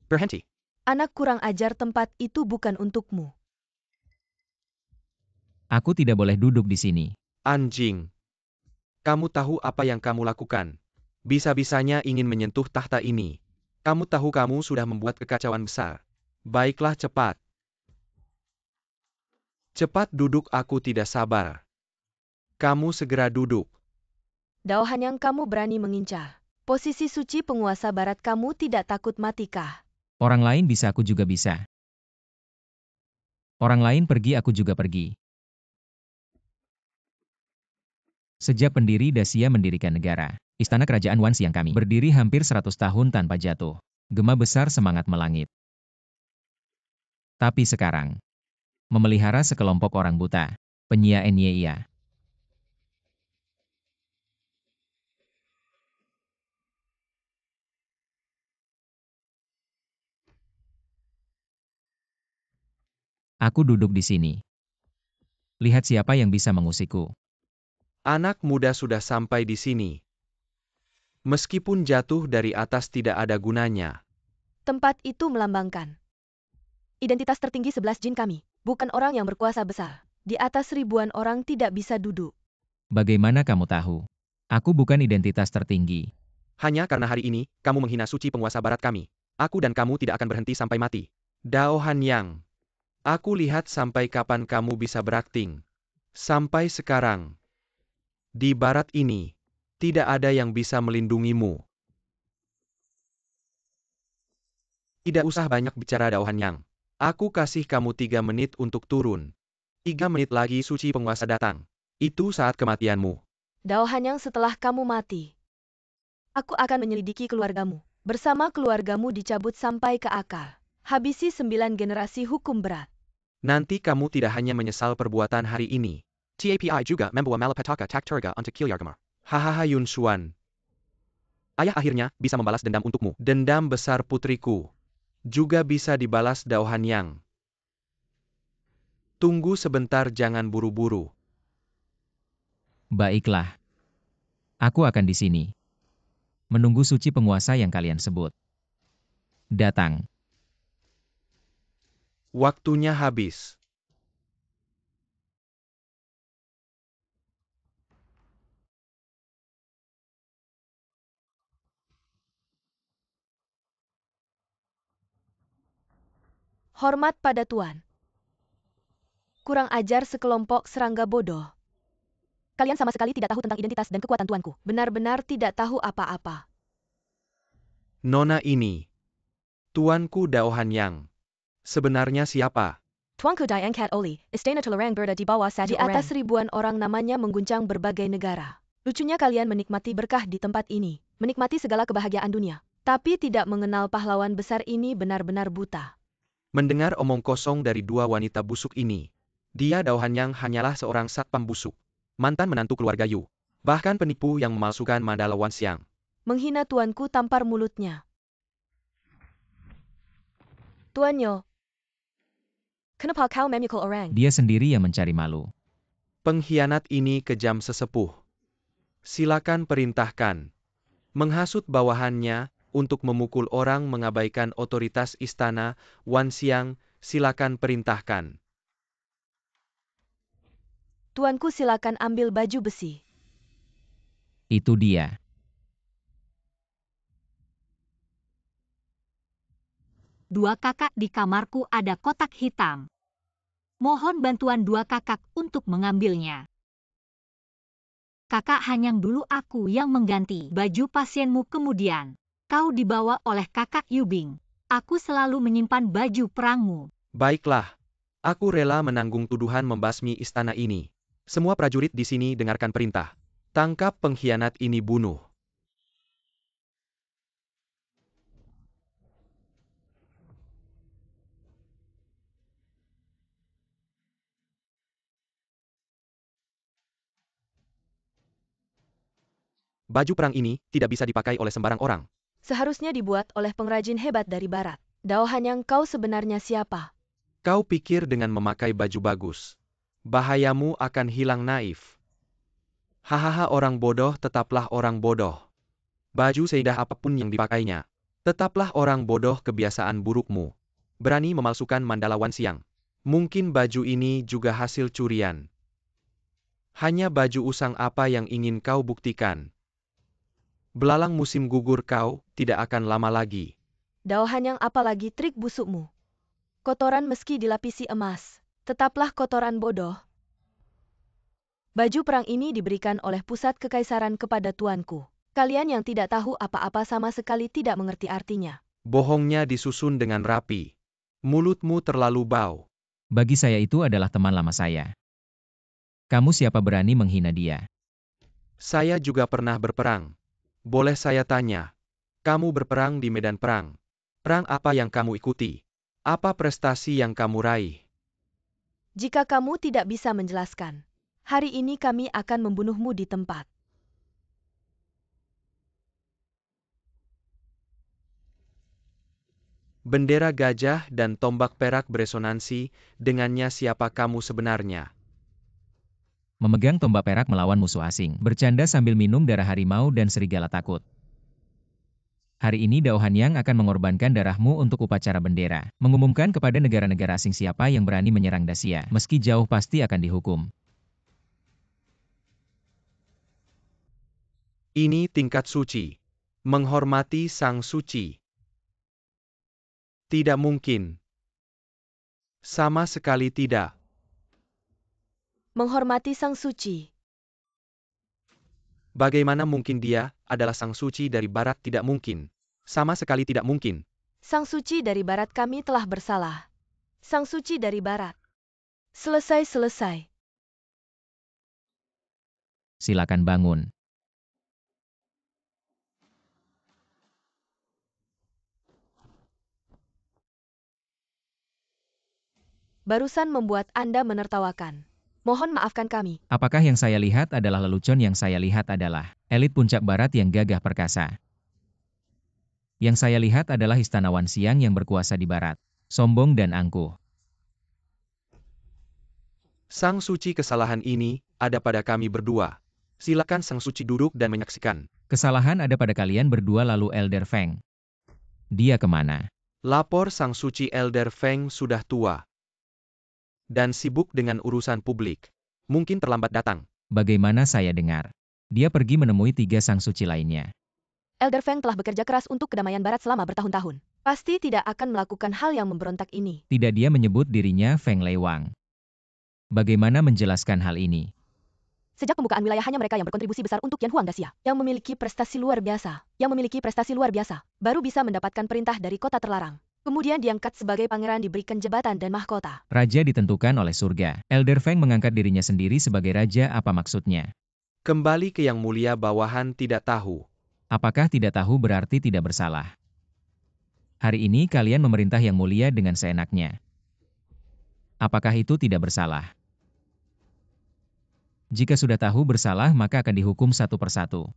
S1: Berhenti.
S2: Anak kurang ajar, tempat itu bukan untukmu.
S3: Aku tidak boleh duduk di sini.
S1: Anjing. Kamu tahu apa yang kamu lakukan? Bisa-bisanya ingin menyentuh tahta ini. Kamu tahu kamu sudah membuat kekacauan besar. Baiklah, cepat. Cepat duduk, aku tidak sabar. Kamu segera duduk.
S2: Daohan yang kamu berani mengincar. Posisi suci penguasa barat, kamu tidak takut matikah?
S3: Orang lain bisa, aku juga bisa. Orang lain pergi, aku juga pergi. Sejak pendiri Dacia mendirikan negara, istana kerajaan Wanxiang kami berdiri hampir 100 tahun tanpa jatuh. Gema besar semangat melangit. Tapi sekarang, memelihara sekelompok orang buta, penyia Enya. Aku duduk di sini. Lihat siapa yang bisa mengusikku.
S1: Anak muda sudah sampai di sini. Meskipun jatuh dari atas tidak ada gunanya.
S2: Tempat itu melambangkan identitas tertinggi 11 jin kami. Bukan orang yang berkuasa besar. Di atas ribuan orang tidak bisa duduk.
S3: Bagaimana kamu tahu? Aku bukan identitas tertinggi.
S1: Hanya karena hari ini, kamu menghina suci penguasa barat kami. Aku dan kamu tidak akan berhenti sampai mati. Daohan Yang. Aku lihat sampai kapan kamu bisa berakting. Sampai sekarang. Di barat ini, tidak ada yang bisa melindungimu. Tidak usah banyak bicara, Daohan Yang. Aku kasih kamu 3 menit untuk turun. 3 menit lagi suci penguasa datang. Itu saat kematianmu.
S2: Daohan yang setelah kamu mati, aku akan menyelidiki keluargamu. Bersama keluargamu dicabut sampai ke akar. Habisi 9 generasi hukum berat.
S1: Nanti kamu tidak hanya menyesal perbuatan hari ini. TAPI juga membawa malapetaka takturga untuk Kilyargamar. Hahaha, Yun Xuan. Ayah akhirnya bisa membalas dendam untukmu. Dendam besar putriku. Juga bisa dibalas, Daohan Yang. Tunggu sebentar, jangan buru-buru.
S3: Baiklah. Aku akan di sini. Menunggu suci penguasa yang kalian sebut. Datang.
S1: Waktunya habis.
S2: Hormat pada Tuan. Kurang ajar sekelompok serangga bodoh. Kalian sama sekali tidak tahu tentang identitas dan kekuatan tuanku. Benar-benar tidak tahu apa-apa.
S1: Nona ini. Tuanku Dao Hanyang. Sebenarnya siapa?
S2: Tuanku Dian Cat Oli, Istana Telerang berada di bawah Sadi Orang. Di atas ribuan orang namanya mengguncang berbagai negara. Lucunya kalian menikmati berkah di tempat ini, menikmati segala kebahagiaan dunia, tapi tidak mengenal pahlawan besar ini benar-benar buta.
S1: Mendengar omong kosong dari dua wanita busuk ini. Dia Dao Hanyang hanyalah seorang satpam busuk. Mantan menantu keluarga Yu. Bahkan penipu yang memalsukan mandala Wanxiang.
S2: Menghina tuanku tampar mulutnya. Tuanyo. Kenapa kau memukul orang?
S3: Dia sendiri yang mencari malu.
S1: Pengkhianat ini kejam sesepuh. Silakan perintahkan. Menghasut bawahannya untuk memukul orang mengabaikan otoritas istana Wanxiang, silakan perintahkan.
S2: Tuanku silakan ambil baju besi.
S3: Itu dia.
S4: Dua kakak di kamarku ada kotak hitam. Mohon bantuan dua kakak untuk mengambilnya. Kakak Hanyang dulu aku yang mengganti baju pasienmu kemudian. Kau dibawa oleh kakak Yubing. Aku selalu menyimpan baju perangmu.
S1: Baiklah. Aku rela menanggung tuduhan membasmi istana ini. Semua prajurit di sini dengarkan perintah. Tangkap pengkhianat ini, bunuh. Baju perang ini tidak bisa dipakai oleh sembarang orang.
S2: Seharusnya dibuat oleh pengrajin hebat dari barat. Dao Hanyang, kau sebenarnya siapa?
S1: Kau pikir dengan memakai baju bagus, bahayamu akan hilang naif. Hahaha, orang bodoh tetaplah orang bodoh. Baju seindah apapun yang dipakainya, tetaplah orang bodoh. Kebiasaan burukmu. Berani memalsukan mandala Wanxiang. Mungkin baju ini juga hasil curian. Hanya baju usang apa yang ingin kau buktikan? Belalang musim gugur kau, tidak akan lama lagi.
S2: Dao Hanyang, apalagi trik busukmu. Kotoran meski dilapisi emas, tetaplah kotoran bodoh. Baju perang ini diberikan oleh pusat kekaisaran kepada tuanku. Kalian yang tidak tahu apa-apa sama sekali tidak mengerti artinya.
S1: Bohongnya disusun dengan rapi. Mulutmu terlalu bau.
S3: Bagi saya itu adalah teman lama saya. Kamu siapa berani menghina dia?
S1: Saya juga pernah berperang. Boleh saya tanya? Kamu berperang di medan perang. Perang apa yang kamu ikuti? Apa prestasi yang kamu raih?
S2: Jika kamu tidak bisa menjelaskan, hari ini kami akan membunuhmu di tempat.
S1: Bendera gajah dan tombak perak beresonansi, dengannya siapa kamu sebenarnya?
S3: Memegang tombak perak melawan musuh asing. Bercanda sambil minum darah harimau dan serigala takut. Hari ini Dao Hanyang akan mengorbankan darahmu untuk upacara bendera. Mengumumkan kepada negara-negara asing siapa yang berani menyerang Dacia. Meski jauh pasti akan dihukum.
S1: Ini tingkat suci. Menghormati sang suci. Tidak mungkin. Sama sekali tidak.
S2: Menghormati sang suci.
S1: Bagaimana mungkin dia adalah sang suci dari barat? Tidak mungkin. Sama sekali tidak mungkin.
S2: Sang suci dari barat, kami telah bersalah. Sang suci dari barat. Selesai.
S3: Silakan bangun.
S2: Barusan membuat Anda menertawakan. Mohon maafkan kami.
S3: Apakah yang saya lihat adalah lelucon? Yang saya lihat adalah elit puncak barat yang gagah perkasa. Yang saya lihat adalah istana Wanxiang yang berkuasa di barat. Sombong dan angkuh.
S1: Sang suci, kesalahan ini ada pada kami berdua. Silakan Sang Suci duduk dan menyaksikan.
S3: Kesalahan ada pada kalian berdua lalu Elder Feng. Dia kemana?
S1: Lapor Sang Suci Elder Feng sudah tua. Dan sibuk dengan urusan publik. Mungkin terlambat datang.
S3: Bagaimana saya dengar? Dia pergi menemui 3 Sang Suci lainnya.
S2: Elder Feng telah bekerja keras untuk kedamaian barat selama bertahun-tahun. Pasti tidak akan melakukan hal yang memberontak ini.
S3: Tidak, dia menyebut dirinya Feng Leiwang. Bagaimana menjelaskan hal ini?
S2: Sejak pembukaan wilayah hanya mereka yang berkontribusi besar untuk Yan Huang Daxia, yang memiliki prestasi luar biasa, baru bisa mendapatkan perintah dari kota terlarang. Kemudian diangkat sebagai pangeran, diberikan jabatan dan mahkota.
S3: Raja ditentukan oleh surga. Elder Feng mengangkat dirinya sendiri sebagai raja, apa maksudnya?
S1: Kembali ke Yang Mulia, bawahan tidak tahu.
S3: Apakah tidak tahu berarti tidak bersalah? Hari ini kalian memerintah Yang Mulia dengan seenaknya. Apakah itu tidak bersalah? Jika sudah tahu bersalah maka akan dihukum satu persatu.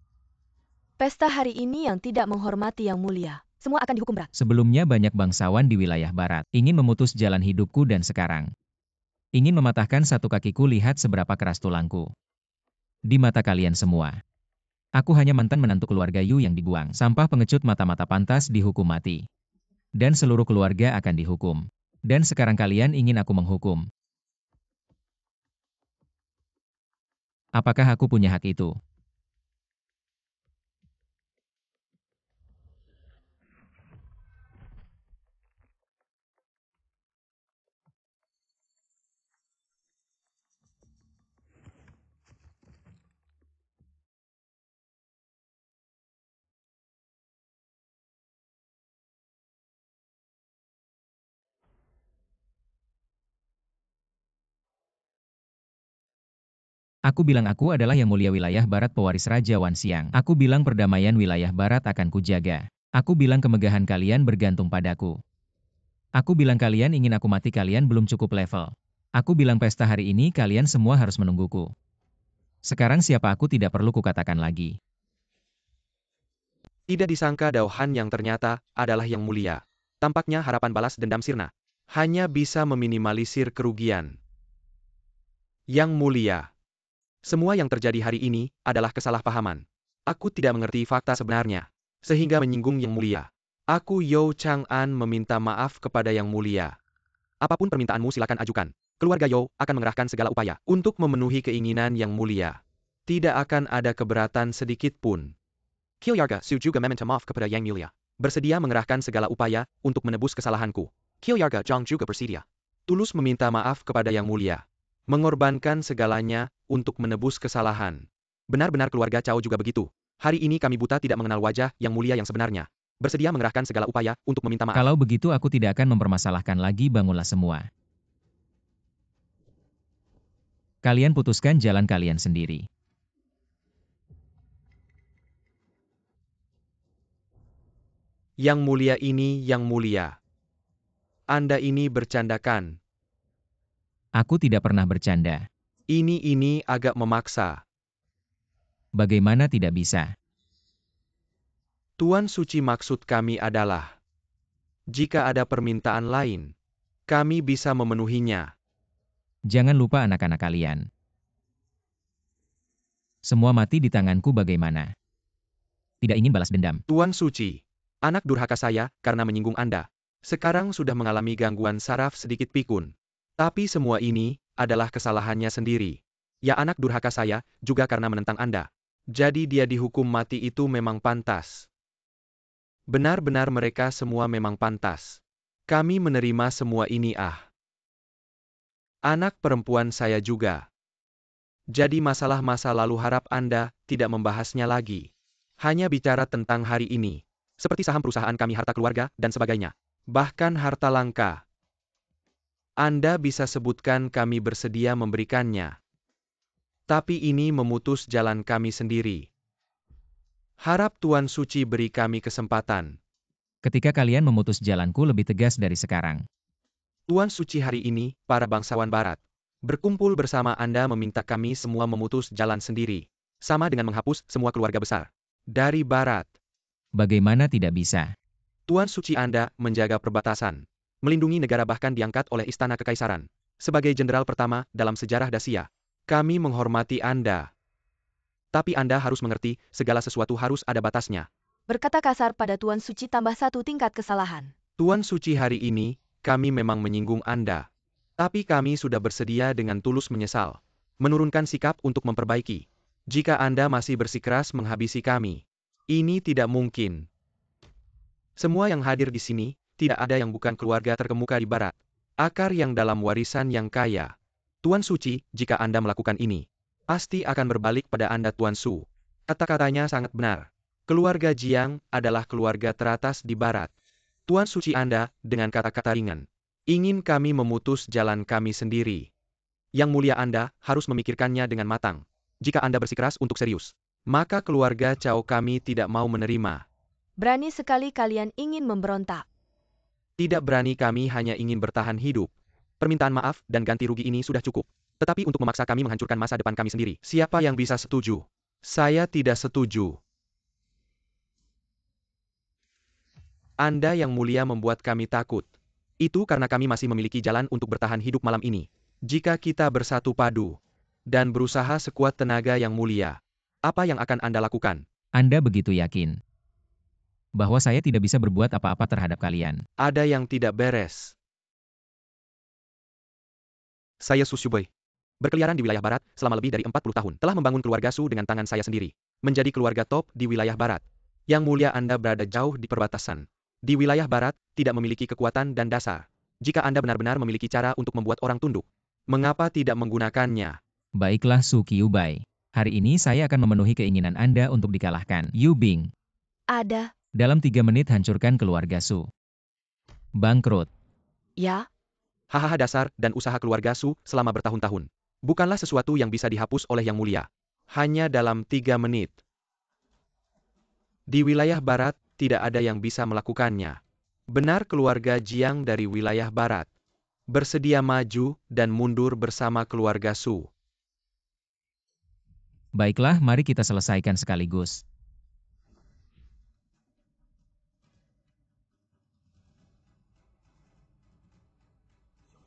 S2: Pesta hari ini yang tidak menghormati Yang Mulia, semua akan dihukum berat.
S3: Sebelumnya banyak bangsawan di wilayah barat ingin memutus jalan hidupku dan sekarang ingin mematahkan satu kakiku, lihat seberapa keras tulangku. Di mata kalian semua, aku hanya mantan menantu keluarga Yu yang dibuang. Sampah pengecut mata-mata pantas dihukum mati. Dan seluruh keluarga akan dihukum. Dan sekarang kalian ingin aku menghukum. Apakah aku punya hak itu? Aku bilang aku adalah Yang Mulia wilayah barat, pewaris Raja Wanxiang. Aku bilang perdamaian wilayah barat akan kujaga. Aku bilang kemegahan kalian bergantung padaku. Aku bilang kalian ingin aku mati, kalian belum cukup level. Aku bilang pesta hari ini kalian semua harus menungguku. Sekarang siapa aku tidak perlu kukatakan lagi.
S1: Tidak disangka Dao Han yang ternyata adalah Yang Mulia. Tampaknya harapan balas dendam sirna. Hanya bisa meminimalisir kerugian. Yang Mulia. Semua yang terjadi hari ini adalah kesalahpahaman. Aku tidak mengerti fakta sebenarnya, sehingga menyinggung Yang Mulia. Aku You Chang'an meminta maaf kepada Yang Mulia. Apapun permintaanmu silakan ajukan. Keluarga You akan mengerahkan segala upaya untuk memenuhi keinginan Yang Mulia. Tidak akan ada keberatan sedikit pun. Kyoyaga Su juga meminta maaf kepada Yang Mulia. Bersedia mengerahkan segala upaya untuk menebus kesalahanku. Kyoyaga Zhang juga bersedia. Tulus meminta maaf kepada Yang Mulia. Mengorbankan segalanya untuk menebus kesalahan. Benar-benar keluarga Cao juga begitu. Hari ini kami buta tidak mengenal wajah Yang Mulia yang sebenarnya. Bersedia mengerahkan segala upaya untuk meminta maaf.
S3: Kalau begitu aku tidak akan mempermasalahkan lagi, bangunlah semua. Kalian putuskan jalan kalian sendiri.
S1: Yang Mulia ini, Yang Mulia. Anda ini bercandakan.
S3: Aku tidak pernah bercanda.
S1: Ini agak memaksa.
S3: Bagaimana tidak bisa?
S1: Tuan Suci, maksud kami adalah, jika ada permintaan lain, kami bisa memenuhinya.
S3: Jangan lupa anak-anak kalian. Semua mati di tanganku, bagaimana? Tidak ingin balas dendam.
S1: Tuan Suci, anak durhaka saya karena menyinggung Anda. Sekarang sudah mengalami gangguan saraf sedikit pikun. Tapi semua ini adalah kesalahannya sendiri. Ya, anak durhaka saya juga karena menentang Anda. Jadi dia dihukum mati, itu memang pantas. Benar-benar mereka semua memang pantas. Kami menerima semua ini. Anak perempuan saya juga. Jadi masalah masa lalu harap Anda tidak membahasnya lagi. Hanya bicara tentang hari ini. Seperti saham perusahaan kami, harta keluarga, dan sebagainya. Bahkan harta langka. Anda bisa sebutkan, kami bersedia memberikannya. Tapi ini memutus jalan kami sendiri. Harap Tuan Suci beri kami kesempatan.
S3: Ketika kalian memutus jalanku lebih tegas dari sekarang.
S1: Tuan Suci, hari ini, para bangsawan barat berkumpul bersama Anda meminta kami semua memutus jalan sendiri. Sama dengan menghapus semua keluarga besar dari barat.
S3: Bagaimana tidak bisa?
S1: Tuan Suci, Anda menjaga perbatasan, melindungi negara, bahkan diangkat oleh Istana Kekaisaran sebagai jenderal pertama dalam sejarah Daxia. Kami menghormati Anda. Tapi Anda harus mengerti, segala sesuatu harus ada batasnya.
S2: Berkata kasar pada Tuan Suci tambah satu tingkat kesalahan.
S1: Tuan Suci, hari ini, kami memang menyinggung Anda. Tapi kami sudah bersedia dengan tulus menyesal. Menurunkan sikap untuk memperbaiki. Jika Anda masih bersikeras menghabisi kami, ini tidak mungkin. Semua yang hadir di sini, tidak ada yang bukan keluarga terkemuka di Barat. Akar yang dalam warisan yang kaya. Tuan Suci, jika Anda melakukan ini, pasti akan berbalik pada Anda, Tuan Su. Kata-katanya sangat benar. Keluarga Jiang adalah keluarga teratas di Barat. Tuan Suci, Anda, dengan kata-kata ringan, ingin kami memutus jalan kami sendiri. Yang mulia, Anda harus memikirkannya dengan matang. Jika Anda bersikeras untuk serius, maka keluarga Cao kami tidak mau menerima.
S2: Berani sekali kalian ingin memberontak.
S1: Tidak berani, kami hanya ingin bertahan hidup. Permintaan maaf dan ganti rugi ini sudah cukup. Tetapi untuk memaksa kami menghancurkan masa depan kami sendiri, siapa yang bisa setuju? Saya tidak setuju. Anda yang mulia membuat kami takut. Itu karena kami masih memiliki jalan untuk bertahan hidup malam ini. Jika kita bersatu padu dan berusaha sekuat tenaga, yang mulia, apa yang akan Anda lakukan?
S3: Anda begitu yakin bahwa saya tidak bisa berbuat apa-apa terhadap kalian?
S1: Ada yang tidak beres. Saya Su Shubei. Berkeliaran di wilayah Barat selama lebih dari 40 tahun. Telah membangun keluarga Su dengan tangan saya sendiri. Menjadi keluarga top di wilayah Barat. Yang mulia, Anda berada jauh di perbatasan. Di wilayah Barat, tidak memiliki kekuatan dan dasar. Jika Anda benar-benar memiliki cara untuk membuat orang tunduk, mengapa tidak menggunakannya?
S3: Baiklah Su Qiubai. Hari ini saya akan memenuhi keinginan Anda untuk dikalahkan. Yu Bing.
S2: Ada.
S3: Dalam 3 menit hancurkan keluarga Su. Bangkrut.
S2: Ya.
S1: Hahaha, dasar dan usaha keluarga Su selama bertahun-tahun. Bukanlah sesuatu yang bisa dihapus oleh yang mulia. Hanya dalam 3 menit. Di wilayah Barat, tidak ada yang bisa melakukannya. Benar, keluarga Jiang dari wilayah Barat bersedia maju dan mundur bersama keluarga Su.
S3: Baiklah, mari kita selesaikan sekaligus.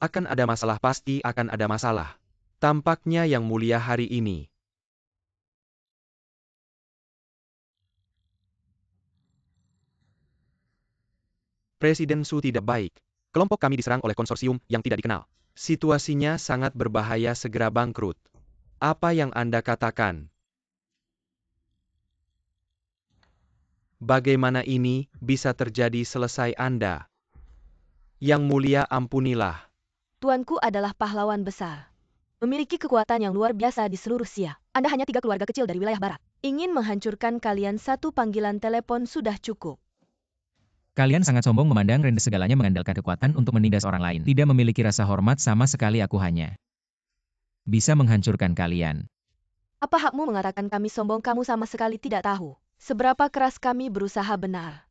S1: Akan ada masalah, pasti akan ada masalah. Tampaknya yang mulia hari ini. Presiden Su tidak baik. Kelompok kami diserang oleh konsorsium yang tidak dikenal. Situasinya sangat berbahaya, segera bangkrut. Apa yang Anda katakan? Bagaimana ini bisa terjadi? Selesai Anda. Yang mulia, ampunilah.
S2: Tuanku adalah pahlawan besar. Memiliki kekuatan yang luar biasa di seluruh Sia. Anda hanya 3 keluarga kecil dari wilayah Barat. Ingin menghancurkan kalian, 1 panggilan telepon sudah cukup.
S3: Kalian sangat sombong memandang rendah, segalanya mengandalkan kekuatan untuk menindas orang lain. Tidak memiliki rasa hormat sama sekali. Aku hanya bisa menghancurkan kalian.
S2: Apa hakmu mengatakan kami sombong? Kamu sama sekali tidak tahu seberapa keras kami berusaha benar.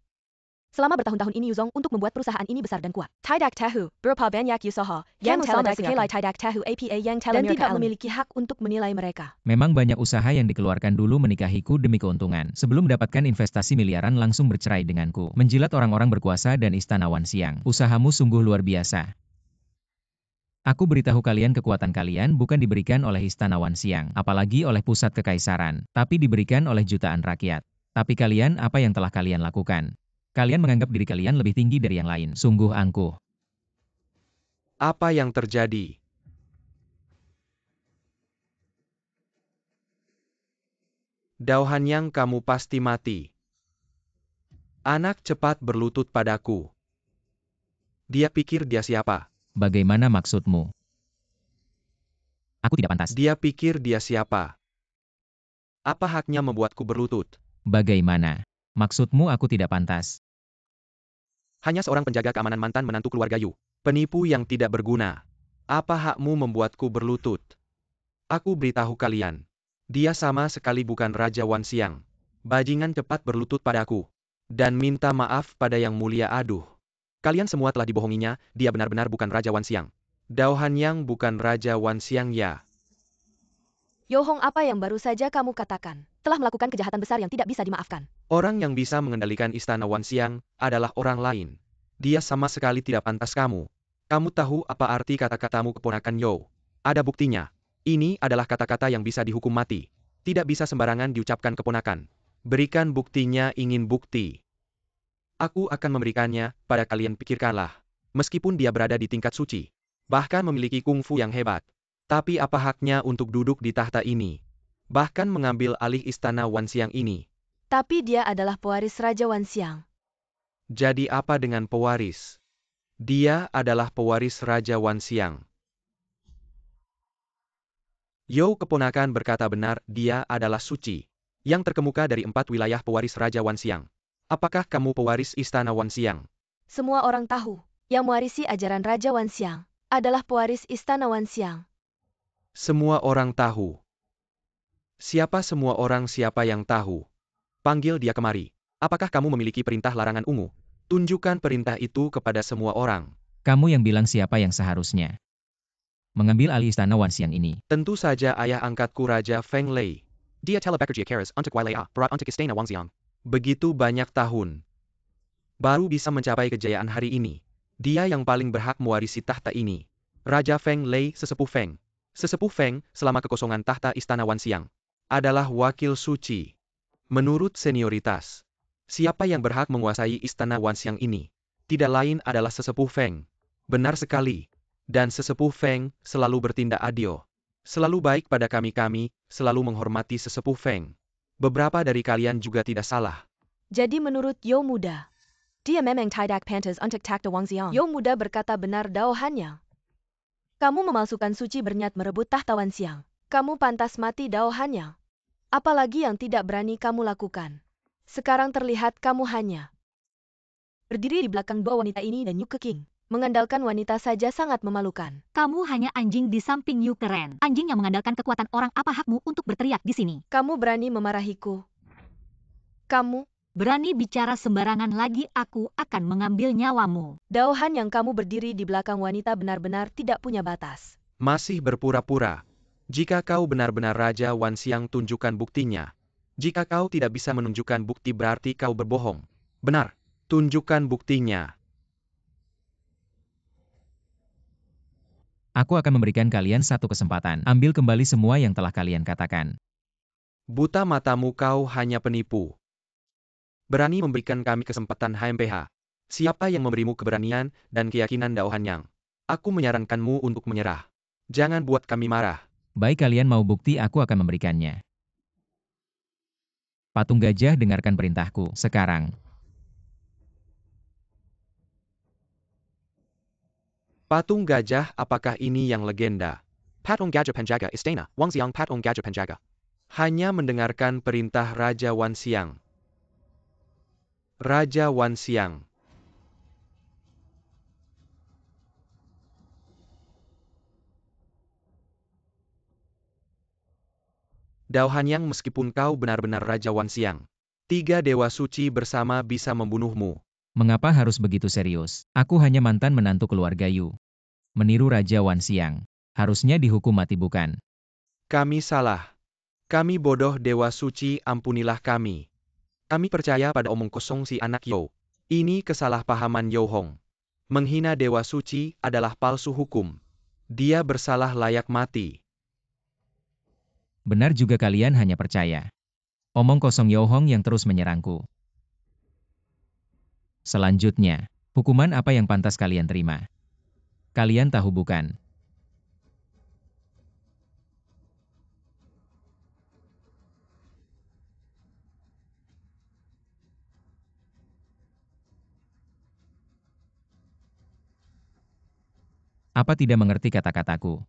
S2: Selama bertahun-tahun ini Yuzong untuk membuat perusahaan ini besar dan kuat. Tidak tahu berapa banyak usaha yang telah dilakukan. Tidak tahu apa yang telah dan tidak memiliki hak untuk menilai mereka.
S3: Memang banyak usaha yang dikeluarkan dulu menikahiku demi keuntungan. Sebelum mendapatkan investasi miliaran langsung bercerai denganku. Menjilat orang-orang berkuasa dan istana Wanxiang. Usahamu sungguh luar biasa. Aku beritahu kalian, kekuatan kalian bukan diberikan oleh istana Wanxiang, apalagi oleh pusat kekaisaran, tapi diberikan oleh jutaan rakyat. Tapi kalian, apa yang telah kalian lakukan? Kalian menganggap diri kalian lebih tinggi dari yang lain. Sungguh angkuh.
S1: Apa yang terjadi? Dao Hanyang, kamu pasti mati. Anak, cepat berlutut padaku. Dia pikir dia siapa?
S3: Bagaimana maksudmu? Aku tidak pantas.
S1: Dia pikir dia siapa? Apa haknya membuatku berlutut?
S3: Bagaimana? Maksudmu aku tidak pantas?
S1: Hanya seorang penjaga keamanan mantan menantu keluarga Yu. Penipu yang tidak berguna. Apa hakmu membuatku berlutut? Aku beritahu kalian. Dia sama sekali bukan Raja Wanxiang. Bajingan, cepat berlutut padaku. Dan minta maaf pada yang mulia. Aduh. Kalian semua telah dibohonginya, dia benar-benar bukan Raja Wanxiang. Dao Hanyang bukan Raja Wanxiang, ya.
S2: Yohong, apa yang baru saja kamu katakan? Telah melakukan kejahatan besar yang tidak bisa dimaafkan.
S1: Orang yang bisa mengendalikan istana Wanxiang adalah orang lain. Dia sama sekali tidak pantas kamu. Kamu tahu apa arti kata-katamu, keponakan Yo? Ada buktinya. Ini adalah kata-kata yang bisa dihukum mati. Tidak bisa sembarangan diucapkan keponakan. Berikan buktinya, ingin bukti. Aku akan memberikannya, pada kalian pikirkanlah. Meskipun dia berada di tingkat suci, bahkan memiliki kungfu yang hebat. Tapi apa haknya untuk duduk di tahta ini? Bahkan mengambil alih istana Wanxiang ini.
S2: Tapi dia adalah pewaris Raja Wanxiang.
S1: Jadi apa dengan pewaris? Dia adalah pewaris Raja Wanxiang. Yo, keponakan berkata benar, dia adalah suci. Yang terkemuka dari 4 wilayah pewaris Raja Wanxiang. Apakah kamu pewaris istana Wanxiang?
S2: Semua orang tahu, yang mewarisi ajaran Raja Wanxiang adalah pewaris istana Wanxiang.
S1: Semua orang tahu. Siapa semua orang, siapa yang tahu? Panggil dia kemari. Apakah kamu memiliki perintah larangan ungu? Tunjukkan perintah itu kepada semua orang.
S3: Kamu yang bilang siapa yang seharusnya mengambil alih istana Wanxiang ini.
S1: Tentu saja ayah angkatku Raja Feng Lei. Dia telah bekerja keras untuk wilayah berat untuk istana Wanxiang. Begitu banyak tahun. Baru bisa mencapai kejayaan hari ini. Dia yang paling berhak mewarisi tahta ini. Raja Feng Lei, Sesepuh Feng. Sesepuh Feng, selama kekosongan tahta istana Wanxiang, adalah wakil suci. Menurut senioritas, siapa yang berhak menguasai istana Wanxiang ini? Tidak lain adalah Sesepuh Feng. Benar sekali. Dan Sesepuh Feng selalu bertindak adil. Selalu baik pada kami-kami, selalu menghormati Sesepuh Feng. Beberapa dari kalian juga tidak salah.
S2: Jadi menurut Yo Muda, dia memang tidak pantas untuk takhta Wanxiang. Yo Muda berkata benar, Dao Hanyang. Kamu memalsukan suci berniat merebut tahta Wanxiang. Kamu pantas mati, Dao Hanyang. Apalagi yang tidak berani kamu lakukan. Sekarang terlihat kamu hanya berdiri di belakang dua wanita ini dan Yu Keking. Mengandalkan wanita saja sangat memalukan.
S4: Kamu hanya anjing di samping Yu Keren. Anjing yang mengandalkan kekuatan orang. Apa hakmu untuk berteriak di sini?
S2: Kamu berani memarahiku. Kamu
S4: Berani bicara sembarangan lagi, aku akan mengambil nyawamu.
S2: Dao Han yang kamu berdiri di belakang wanita benar-benar tidak punya batas.
S1: Masih berpura-pura. Jika kau benar-benar Raja Wanxiang, tunjukkan buktinya. Jika kau tidak bisa menunjukkan bukti, berarti kau berbohong. Benar, tunjukkan buktinya.
S3: Aku akan memberikan kalian satu kesempatan. Ambil kembali semua yang telah kalian katakan.
S1: Buta matamu, kau hanya penipu. Berani memberikan kami kesempatan HMPH. Siapa yang memberimu keberanian dan keyakinan, Dao Hanyang? Aku menyarankanmu untuk menyerah. Jangan buat kami marah.
S3: Baik, kalian mau bukti, aku akan memberikannya. Patung gajah, dengarkan perintahku sekarang.
S1: Patung gajah, apakah ini yang legenda? Patung Gajah Penjaga Istana Wanxiang. Patung Gajah Penjaga hanya mendengarkan perintah Raja Wanxiang. Raja Wanxiang. Dao Hanyang, meskipun kau benar-benar Raja Wanxiang, 3 dewa suci bersama bisa membunuhmu.
S3: Mengapa harus begitu serius? Aku hanya mantan menantu keluarga Yu. Meniru Raja Wanxiang. Harusnya dihukum mati, bukan?
S1: Kami salah. Kami bodoh, dewa suci, ampunilah kami. Kami percaya pada omong kosong si anak Yo. Ini kesalahpahaman Yo Hong. Menghina dewa suci adalah palsu hukum. Dia bersalah, layak mati.
S3: Benar juga, kalian hanya percaya omong kosong Yo Hong yang terus menyerangku. Selanjutnya, hukuman apa yang pantas kalian terima? Kalian tahu bukan? Apa tidak mengerti kata-kataku?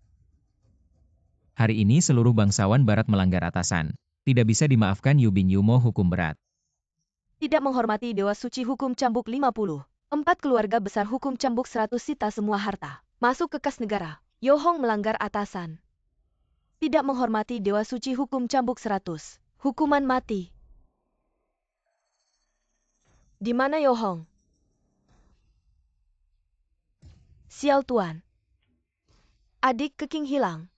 S3: Hari ini seluruh bangsawan barat melanggar atasan. Tidak bisa dimaafkan. Yu Bin Yumo hukum berat.
S2: Tidak menghormati dewa suci, hukum cambuk 50. 4 keluarga besar, hukum cambuk 100, sita semua harta. Masuk ke kas negara. Yo Hong melanggar atasan. Tidak menghormati dewa suci, hukum cambuk 100. Hukuman mati. Di mana Yo Hong? Sial Tuan. Adik Keking hilang.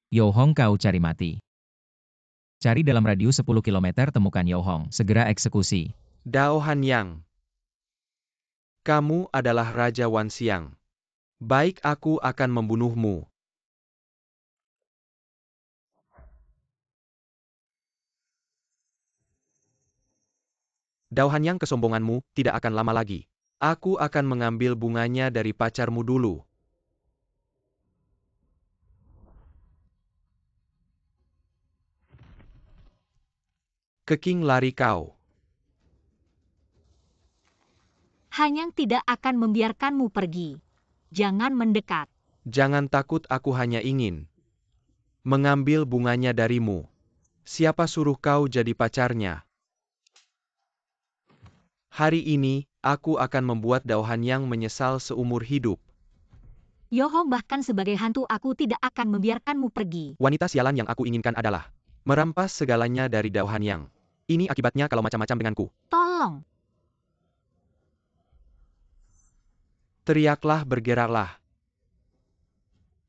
S3: Yo Hong, kau cari mati. Cari dalam radius 10 km, temukan Yo Hong. Segera eksekusi.
S1: Dao Hanyang. Kamu adalah Raja Wanxiang. Baik, aku akan membunuhmu. Dao Hanyang, kesombonganmu tidak akan lama lagi. Aku akan mengambil bunganya dari pacarmu dulu. Keking, lari kau.
S4: Hanyang tidak akan membiarkanmu pergi. Jangan mendekat.
S1: Jangan takut, aku hanya ingin mengambil bunganya darimu. Siapa suruh kau jadi pacarnya? Hari ini, aku akan membuat Dao Hanyang menyesal seumur hidup.
S4: Yo Hong, bahkan sebagai hantu aku tidak akan membiarkanmu pergi.
S1: Wanita sialan yang aku inginkan adalah merampas segalanya dari Dao Hanyang. Ini akibatnya kalau macam-macam denganku.
S4: Tolong.
S1: Teriaklah, bergeraklah.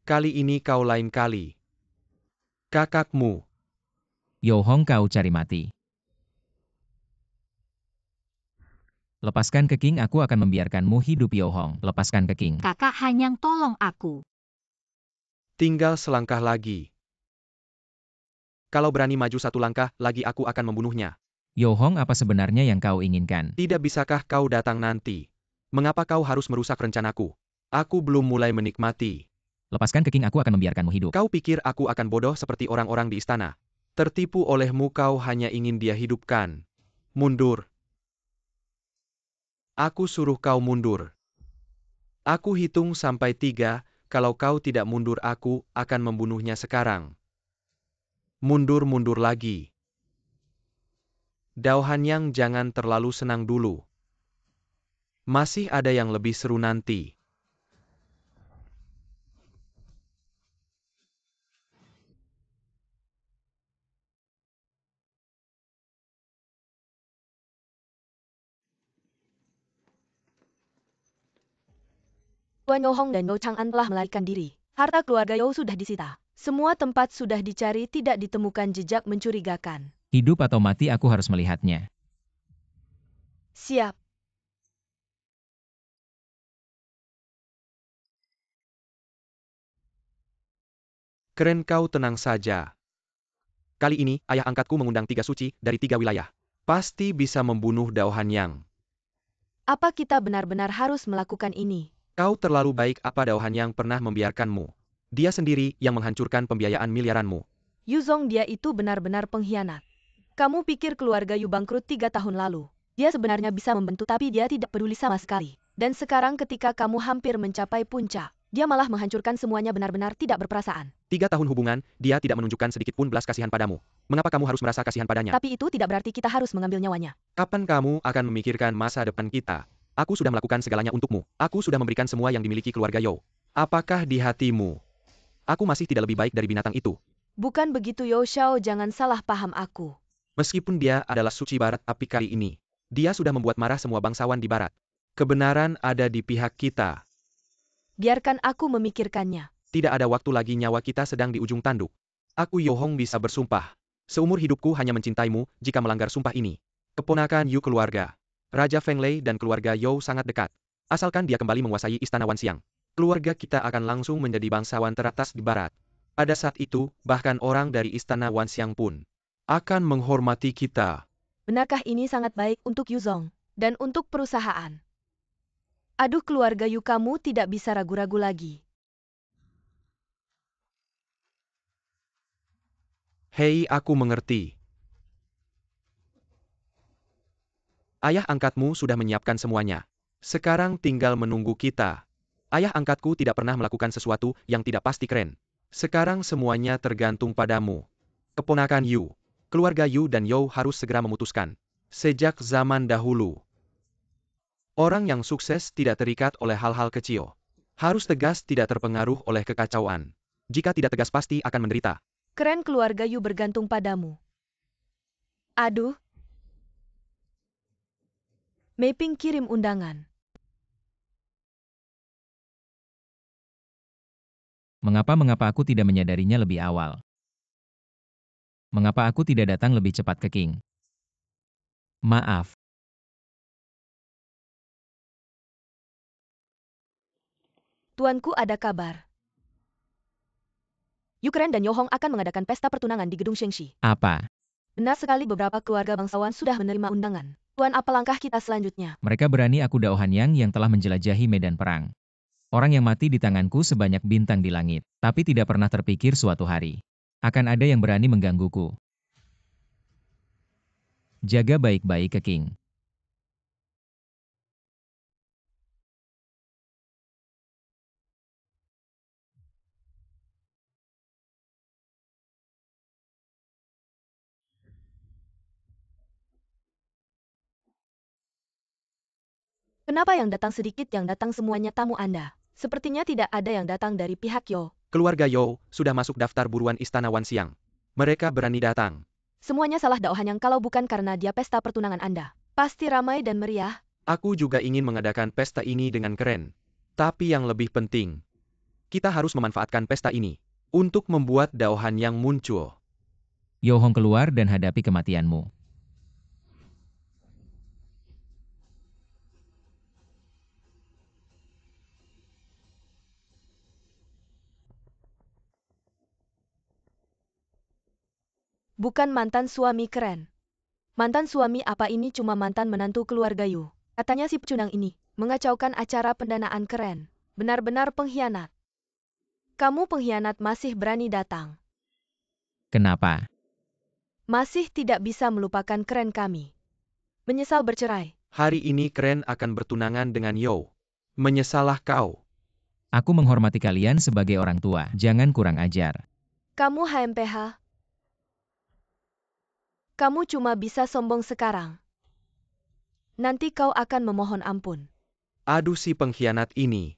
S1: Kali ini kau lain kali. Kakakmu.
S3: Yo Hong, kau cari mati. Lepaskan Keking, aku akan membiarkanmu hidup Yo Hong. Lepaskan Keking.
S4: Kakak Hanyang, tolong aku.
S1: Tinggal selangkah lagi. Kalau berani maju satu langkah lagi, aku akan membunuhnya.
S3: Yo Hong, apa sebenarnya yang kau inginkan?
S1: Tidak bisakah kau datang nanti? Mengapa kau harus merusak rencanaku? Aku belum mulai menikmati.
S3: Lepaskan Keking, aku akan membiarkanmu hidup.
S1: Kau pikir aku akan bodoh seperti orang-orang di istana? Tertipu olehmu, kau hanya ingin dia hidupkan. Mundur. Aku suruh kau mundur. Aku hitung sampai 3, kalau kau tidak mundur aku akan membunuhnya sekarang. Mundur-mundur lagi. Dao Hanyang, jangan terlalu senang dulu. Masih ada yang lebih seru nanti.
S2: Tuan Yo Hong dan Yo Chang'an telah melarikan diri. Harta keluarga Yo sudah disita. Semua tempat sudah dicari, tidak ditemukan jejak mencurigakan.
S3: Hidup atau mati, aku harus melihatnya.
S2: Siap.
S1: Keren, kau tenang saja. Kali ini, ayah angkatku mengundang 3 suci dari 3 wilayah. Pasti bisa membunuh Dao Hanyang.
S2: Apa kita benar-benar harus melakukan ini?
S1: Kau terlalu baik, apa Dao Hanyang pernah membiarkanmu? Dia sendiri yang menghancurkan pembiayaan miliaranmu.
S2: Yu Zong, dia itu benar-benar pengkhianat. Kamu pikir keluarga Yu bangkrut 3 tahun lalu? Dia sebenarnya bisa membantu tapi dia tidak peduli sama sekali. Dan sekarang ketika kamu hampir mencapai puncak, dia malah menghancurkan semuanya, benar-benar tidak berperasaan.
S1: 3 tahun hubungan, dia tidak menunjukkan sedikit pun belas kasihan padamu. Mengapa kamu harus merasa kasihan padanya?
S2: Tapi itu tidak berarti kita harus mengambil nyawanya.
S1: Kapan kamu akan memikirkan masa depan kita? Aku sudah melakukan segalanya untukmu. Aku sudah memberikan semua yang dimiliki keluarga Yo. Apakah di hatimu aku masih tidak lebih baik dari binatang itu?
S2: Bukan begitu Yo Xiao, jangan salah paham aku.
S1: Meskipun dia adalah suci barat, tapi kali ini dia sudah membuat marah semua bangsawan di barat. Kebenaran ada di pihak kita.
S2: Biarkan aku memikirkannya.
S1: Tidak ada waktu lagi, nyawa kita sedang di ujung tanduk. Aku Yo Hong bisa bersumpah. Seumur hidupku hanya mencintaimu, jika melanggar sumpah ini. Keponakan Yu keluarga. Raja Feng Lei dan keluarga Yo sangat dekat. Asalkan dia kembali menguasai istana Wanxiang, keluarga kita akan langsung menjadi bangsawan teratas di barat. Pada saat itu, bahkan orang dari istana Wanxiang pun akan menghormati kita.
S2: Benarkah ini sangat baik untuk Yu Zong dan untuk perusahaan? Aduh, keluarga Yu, kamu tidak bisa ragu-ragu lagi.
S1: Hei, aku mengerti. Ayah angkatmu sudah menyiapkan semuanya. Sekarang tinggal menunggu kita. Ayah angkatku tidak pernah melakukan sesuatu yang tidak pasti keren. Sekarang semuanya tergantung padamu. Keponakan Yu. Keluarga Yu dan Yo harus segera memutuskan. Sejak zaman dahulu, orang yang sukses tidak terikat oleh hal-hal kecil. Harus tegas, tidak terpengaruh oleh kekacauan. Jika tidak tegas pasti akan menderita.
S2: Keren, keluarga Yu bergantung padamu. Aduh. Mei Ping kirim undangan.
S3: Mengapa aku tidak menyadarinya lebih awal? Mengapa aku tidak datang lebih cepat ke King? Maaf.
S2: Tuanku, ada kabar. Yukren dan Yohong akan mengadakan pesta pertunangan di gedung Shengxi.
S3: Apa?
S2: Benar sekali, beberapa keluarga bangsawan sudah menerima undangan. Tuan, apa langkah kita selanjutnya?
S3: Mereka berani aku Dao Hanyang yang telah menjelajahi medan perang. Orang yang mati di tanganku sebanyak bintang di langit, tapi tidak pernah terpikir suatu hari akan ada yang berani menggangguku. Jaga baik-baik ke King.
S2: Kenapa yang datang sedikit, yang datang semuanya tamu Anda? Sepertinya tidak ada yang datang dari pihak Yo.
S1: Keluarga Yo sudah masuk daftar buruan Istana Wanxiang. Mereka berani datang.
S2: Semuanya salah Dao Hanyang kalau bukan karena dia pesta pertunangan Anda. Pasti ramai dan meriah.
S1: Aku juga ingin mengadakan pesta ini dengan keren. Tapi yang lebih penting, kita harus memanfaatkan pesta ini untuk membuat Dao Hanyang muncul.
S3: Yohong keluar dan hadapi kematianmu.
S2: Bukan mantan suami keren. Mantan suami apa, ini cuma mantan menantu keluarga Yu. Katanya si pecundang ini mengacaukan acara pendanaan keren. Benar-benar pengkhianat. Kamu pengkhianat masih berani datang.
S3: Kenapa?
S2: Masih tidak bisa melupakan keren kami. Menyesal bercerai.
S1: Hari ini keren akan bertunangan dengan Yo. Menyesalah kau.
S3: Aku menghormati kalian sebagai orang tua, jangan kurang ajar.
S2: Kamu HMPH. Kamu cuma bisa sombong sekarang. Nanti kau akan memohon ampun.
S1: Aduh, si pengkhianat ini.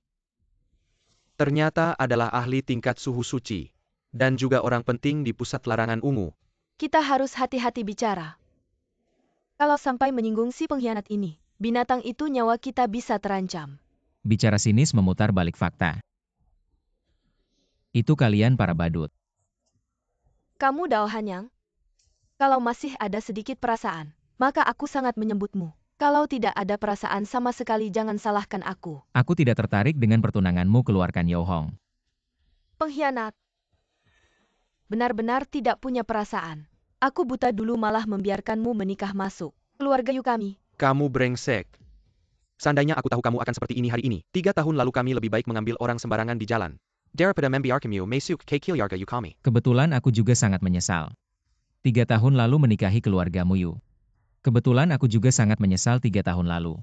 S1: Ternyata adalah ahli tingkat suhu suci. Dan juga orang penting di pusat larangan ungu.
S2: Kita harus hati-hati bicara. Kalau sampai menyinggung si pengkhianat ini, binatang itu, nyawa kita bisa terancam.
S3: Bicara sinis memutar balik fakta. Itu kalian para badut.
S2: Kamu Dao Hanyang? Kalau masih ada sedikit perasaan, maka aku sangat menyebutmu. Kalau tidak ada perasaan sama sekali, jangan salahkan aku.
S3: Aku tidak tertarik dengan pertunanganmu, keluarkan Yohong.
S2: Pengkhianat. Benar-benar tidak punya perasaan. Aku buta dulu malah membiarkanmu menikah masuk keluarga Yu kami.
S1: Kamu brengsek. Seandainya aku tahu kamu akan seperti ini hari ini, 3 tahun lalu kami lebih baik mengambil orang sembarangan di jalan. Daripada membiarkanmu masuk ke keluarga Yu kami.
S3: Kebetulan aku juga sangat menyesal. 3 tahun lalu menikahi keluargamu Yu. Kebetulan aku juga sangat menyesal 3 tahun lalu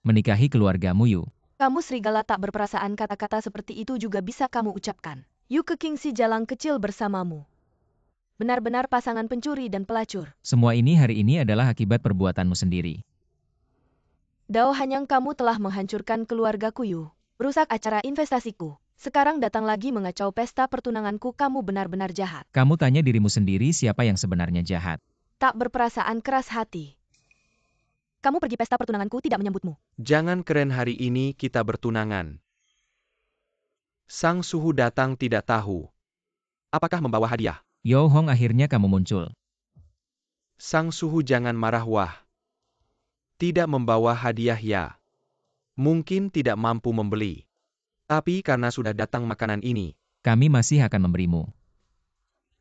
S3: menikahi keluargamu Yu.
S2: Kamu serigala tak berperasaan, kata-kata seperti itu juga bisa kamu ucapkan. Yu ke King si jalang kecil bersamamu. Benar-benar pasangan pencuri dan pelacur.
S3: Semua ini hari ini adalah akibat perbuatanmu sendiri.
S2: Dao Hanyang, kamu telah menghancurkan keluargaku Yu. Merusak acara investasiku. Sekarang datang lagi mengacau pesta pertunanganku, kamu benar-benar jahat.
S3: Kamu tanya dirimu sendiri siapa yang sebenarnya jahat.
S2: Tak berperasaan, keras hati. Kamu pergi pesta pertunanganku tidak menyambutmu.
S1: Jangan keren, hari ini kita bertunangan. Sang suhu datang tidak tahu. Apakah membawa hadiah?
S3: Yohong, akhirnya kamu muncul.
S1: Sang suhu jangan marah, wah. Tidak membawa hadiah ya. Mungkin tidak mampu membeli. Tapi karena sudah datang makanan ini,
S3: Kami masih akan memberimu.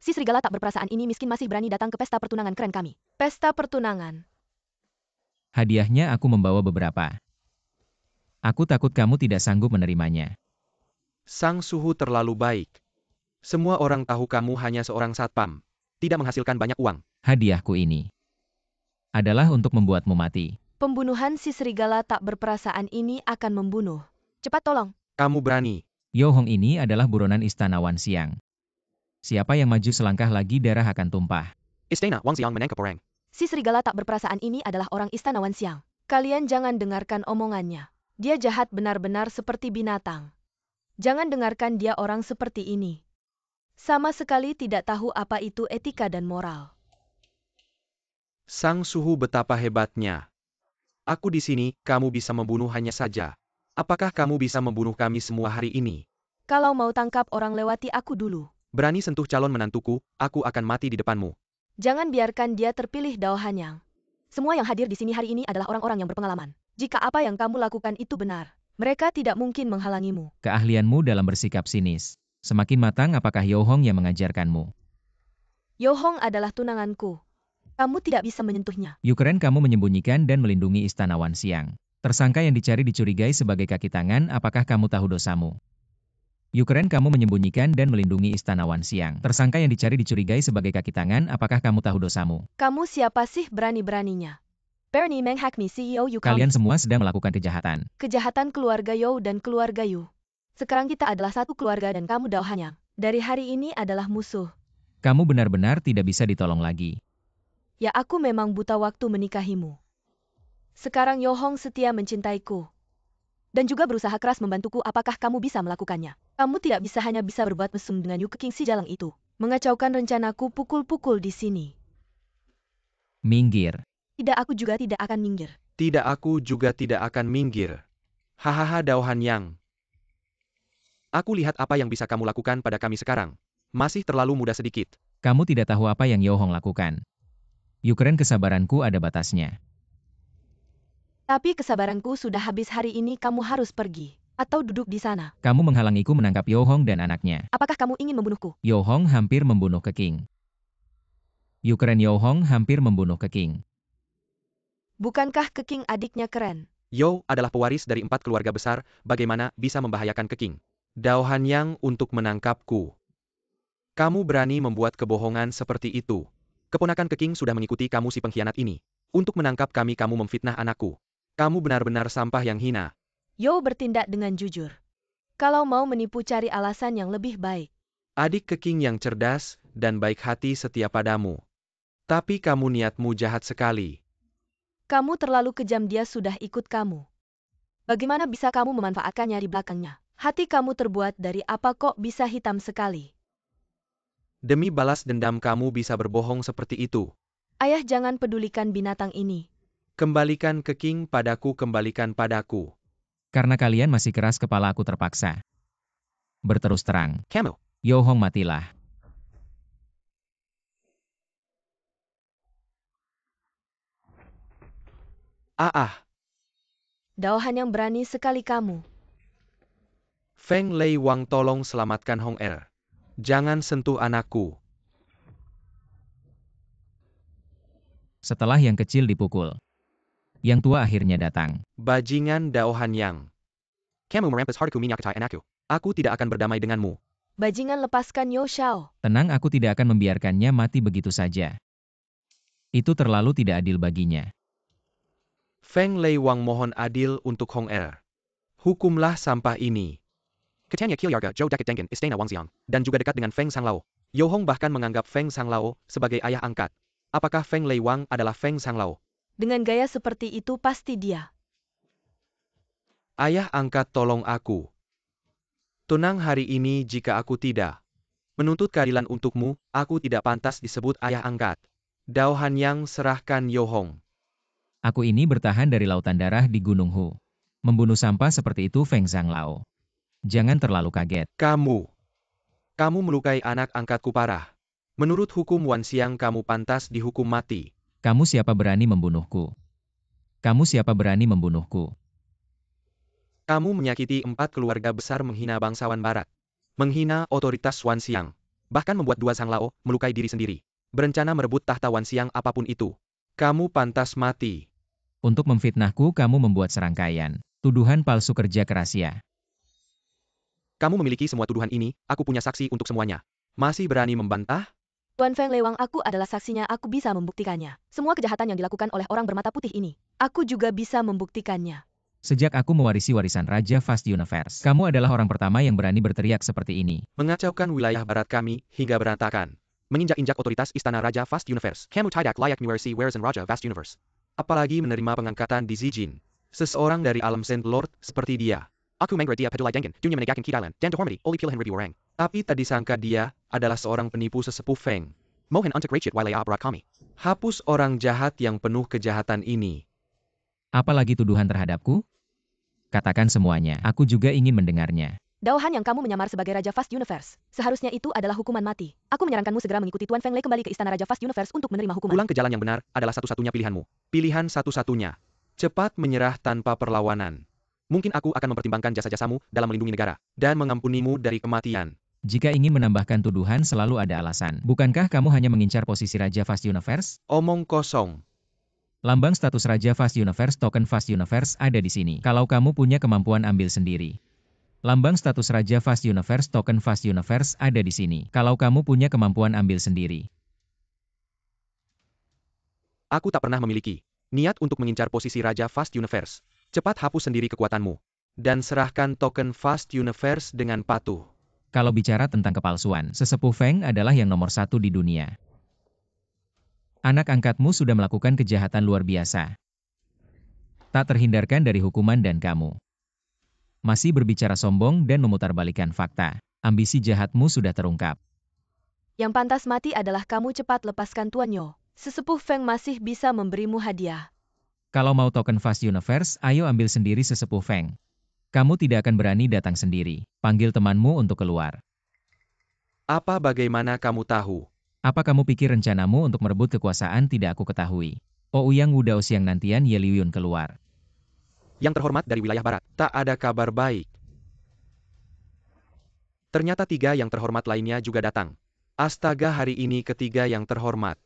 S2: Si serigala tak berperasaan ini miskin masih berani datang ke pesta pertunangan keren kami. Pesta pertunangan.
S3: Hadiahnya aku membawa beberapa. Aku takut kamu tidak sanggup menerimanya.
S1: sang suhu terlalu baik. Semua orang tahu kamu hanya seorang satpam. Tidak menghasilkan banyak uang.
S3: Hadiahku ini adalah untuk membuatmu mati.
S2: Pembunuhan si serigala tak berperasaan ini akan membunuh. Cepat tolong.
S1: Kamu berani.
S3: Yohong ini adalah buronan Istana Wanxiang. Siapa yang maju selangkah lagi darah akan tumpah.
S1: Istana Wanxiang menangkap orang.
S2: Si serigala tak berperasaan ini adalah orang Istana Wanxiang. Kalian jangan dengarkan omongannya. Dia jahat benar-benar seperti binatang. Jangan dengarkan dia, orang seperti ini. Sama sekali tidak tahu apa itu etika dan moral.
S1: Sang suhu betapa hebatnya. Aku di sini, kamu bisa membunuh hanya saja. Apakah kamu bisa membunuh kami semua hari ini?
S2: Kalau mau tangkap orang lewati aku dulu.
S1: Berani sentuh calon menantuku, aku akan mati di depanmu.
S2: Jangan biarkan dia terpilih, Dao Hanyang. Semua yang hadir di sini hari ini adalah orang-orang yang berpengalaman. Jika apa yang kamu lakukan itu benar, mereka tidak mungkin menghalangimu.
S3: Keahlianmu dalam bersikap sinis. Semakin matang apakah Yo Hong yang mengajarkanmu?
S2: Yo Hong adalah tunanganku. Kamu tidak bisa menyentuhnya.
S3: Yukren kamu menyembunyikan dan melindungi istana Wan Xiang. Tersangka yang dicari dicurigai sebagai kaki tangan, apakah kamu tahu dosamu? Yukren kamu menyembunyikan dan melindungi istana Wan Xiang. Tersangka yang dicari dicurigai sebagai kaki tangan, apakah kamu tahu dosamu?
S2: Kamu siapa sih berani-beraninya? Bernie Menghakmi CEO Yu.
S3: Kalian semua sedang melakukan kejahatan.
S2: Kejahatan keluarga Yo dan keluarga Yu. Sekarang kita adalah satu keluarga dan kamu Dao Hanyang. Dari hari ini adalah musuh.
S3: Kamu benar-benar tidak bisa ditolong lagi.
S2: Ya aku memang buta waktu menikahimu. Sekarang Yo Hong setia mencintaiku. Dan juga berusaha keras membantuku, apakah kamu bisa melakukannya? Kamu tidak bisa hanya bisa berbuat mesum dengan Yu Keking si jalang itu. Mengacaukan rencanaku pukul-pukul di sini.
S3: Minggir.
S2: Tidak, aku juga tidak akan minggir.
S1: Tidak, aku juga tidak akan minggir. Hahaha Dao Hanyang. Aku lihat apa yang bisa kamu lakukan pada kami sekarang. Masih terlalu muda sedikit.
S3: Kamu tidak tahu apa yang Yo Hong lakukan. Yukren kesabaranku ada batasnya.
S2: Tapi kesabaranku sudah habis hari ini, kamu harus pergi. Atau duduk di sana.
S3: Kamu menghalangiku menangkap Yo Hong dan anaknya.
S2: Apakah kamu ingin membunuhku?
S3: Yo Hong hampir membunuh Keking. Yukren Yo Hong hampir membunuh Keking.
S2: Bukankah Keking adiknya keren?
S1: Yo adalah pewaris dari 4 keluarga besar, bagaimana bisa membahayakan Keking? Dao Hanyang untuk menangkapku. Kamu berani membuat kebohongan seperti itu. Keponakan Keking sudah mengikuti kamu si pengkhianat ini. Untuk menangkap kami kamu memfitnah anakku. Kamu benar-benar sampah yang hina.
S2: Yo bertindak dengan jujur. Kalau mau menipu cari alasan yang lebih baik.
S1: Adik Keking yang cerdas dan baik hati setia padamu. Tapi kamu niatmu jahat sekali.
S2: Kamu terlalu kejam, dia sudah ikut kamu. Bagaimana bisa kamu memanfaatkannya di belakangnya? Hati kamu terbuat dari apa kok bisa hitam sekali?
S1: Demi balas dendam kamu bisa berbohong seperti itu.
S2: Ayah, jangan pedulikan binatang ini.
S1: Kembalikan Keking padaku, kembalikan padaku.
S3: Karena kalian masih keras kepala aku terpaksa. Berterus terang.
S1: Kamu.
S3: Yo Hong matilah.
S2: Dao Hanyang berani sekali kamu.
S1: Feng Lei Wang, tolong selamatkan Hong Er. Jangan sentuh anakku.
S3: Setelah yang kecil dipukul, yang tua akhirnya datang.
S1: Bajingan Dao Hanyang. Kamu merampas hartaku menyakiti anakku. Aku tidak akan berdamai denganmu.
S2: Bajingan, lepaskan Yo Xiao.
S3: Tenang, aku tidak akan membiarkannya mati begitu saja. Itu terlalu tidak adil baginya.
S1: Feng Lei Wang mohon adil untuk Hong Er. Hukumlah sampah ini. Katanya keluarga Zhou dekat dengan istana Wangxiang, dan juga dekat dengan Feng Sanglao. Yo Hong bahkan menganggap Feng Sanglao sebagai ayah angkat. Apakah Feng Lei Wang adalah Feng Sanglao?
S2: Dengan gaya seperti itu pasti dia.
S1: Ayah angkat, tolong aku. Tenang hari ini, jika aku tidak menuntut keadilan untukmu, aku tidak pantas disebut ayah angkat. Dao Hanyang, serahkan Yo Hong.
S3: Aku ini bertahan dari lautan darah di Gunung Hu. Membunuh sampah seperti itu Feng Sanglao. Jangan terlalu kaget.
S1: Kamu melukai anak angkatku parah. Menurut hukum Wan Xiang kamu pantas dihukum mati.
S3: Kamu siapa berani membunuhku? Kamu siapa berani membunuhku?
S1: Kamu menyakiti 4 keluarga besar, menghina bangsawan barat. Menghina otoritas Wan Xiang. Bahkan membuat 2 Sanglao melukai diri sendiri. Berencana merebut tahta Wan Xiang apapun itu. Kamu pantas mati.
S3: Untuk memfitnahku kamu membuat serangkaian tuduhan palsu kerja kerasia.
S1: Kamu memiliki semua tuduhan ini, aku punya saksi untuk semuanya. Masih berani membantah?
S2: Tuan Feng Lei Wang, aku adalah saksinya, aku bisa membuktikannya. Semua kejahatan yang dilakukan oleh orang bermata putih ini, aku juga bisa membuktikannya.
S3: Sejak aku mewarisi warisan Raja Fast Universe, kamu adalah orang pertama yang berani berteriak seperti ini.
S1: Mengacaukan wilayah barat kami, hingga berantakan. Menginjak-injak otoritas istana Raja Fast Universe. Kamu tidak layak mewarisi warisan Raja Fast Universe. Apalagi menerima pengangkatan di Zijin. Seseorang dari alam Saint Lord seperti dia. Aku mengira dia pedulai dengan dunia menegakkan keadilan dan dihormati oleh pilihan ribu orang. Tapi tak disangka dia adalah seorang penipu sesepuh Feng. Mohon untuk rakyat wilayah barat kami. Hapus orang jahat yang penuh kejahatan ini.
S3: Apalagi tuduhan terhadapku? Katakan semuanya, aku juga ingin mendengarnya.
S2: Daohan yang kamu menyamar sebagai Raja Fast Universe. Seharusnya itu adalah hukuman mati. Aku menyarankanmu segera mengikuti Tuan Feng Lei kembali ke Istana Raja Fast Universe untuk menerima hukuman.
S1: Pulang ke jalan yang benar adalah satu-satunya pilihanmu. Pilihan satu-satunya. Cepat menyerah tanpa perlawanan. Mungkin aku akan mempertimbangkan jasa-jasamu dalam melindungi negara dan mengampunimu dari kematian.
S3: Jika ingin menambahkan tuduhan selalu ada alasan. Bukankah kamu hanya mengincar posisi Raja Fast Universe?
S1: Omong kosong.
S3: Lambang status Raja Fast Universe token Fast Universe ada di sini. Kalau kamu punya kemampuan ambil sendiri. Lambang status Raja Fast Universe token Fast Universe ada di sini. Kalau kamu punya kemampuan ambil sendiri.
S1: Aku tak pernah memiliki niat untuk mengincar posisi Raja Fast Universe. Cepat hapus sendiri kekuatanmu. Dan serahkan token Fast Universe dengan patuh.
S3: Kalau bicara tentang kepalsuan, sesepuh Feng adalah yang nomor 1 di dunia. Anak angkatmu sudah melakukan kejahatan luar biasa. Tak terhindarkan dari hukuman dan kamu masih berbicara sombong dan memutarbalikkan fakta. Ambisi jahatmu sudah terungkap.
S2: Yang pantas mati adalah kamu cepat lepaskan Tuan Yo. Sesepuh Feng masih bisa memberimu hadiah.
S3: Kalau mau token Fast Universe, ayo ambil sendiri sesepuh Feng. Kamu tidak akan berani datang sendiri. Panggil temanmu untuk keluar.
S1: Apa bagaimana kamu tahu?
S3: Apa kamu pikir rencanamu untuk merebut kekuasaan tidak aku ketahui? Ouyang Wudao Siang nantian Ye Liuyun keluar.
S1: Yang terhormat dari wilayah barat, tak ada kabar baik. Ternyata 3 yang terhormat lainnya juga datang. Astaga, hari ini ketiga yang terhormat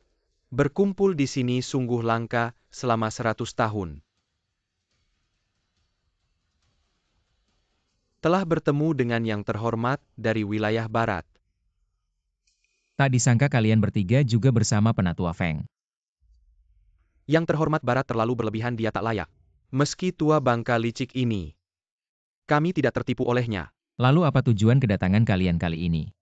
S1: berkumpul di sini sungguh langka selama 100 tahun. Telah bertemu dengan yang terhormat dari wilayah barat.
S3: Tak disangka kalian bertiga juga bersama penatua Feng.
S1: Yang terhormat barat terlalu berlebihan, dia tak layak. Meski tua bangka licik ini, kami tidak tertipu olehnya.
S3: Lalu apa tujuan kedatangan kalian kali ini?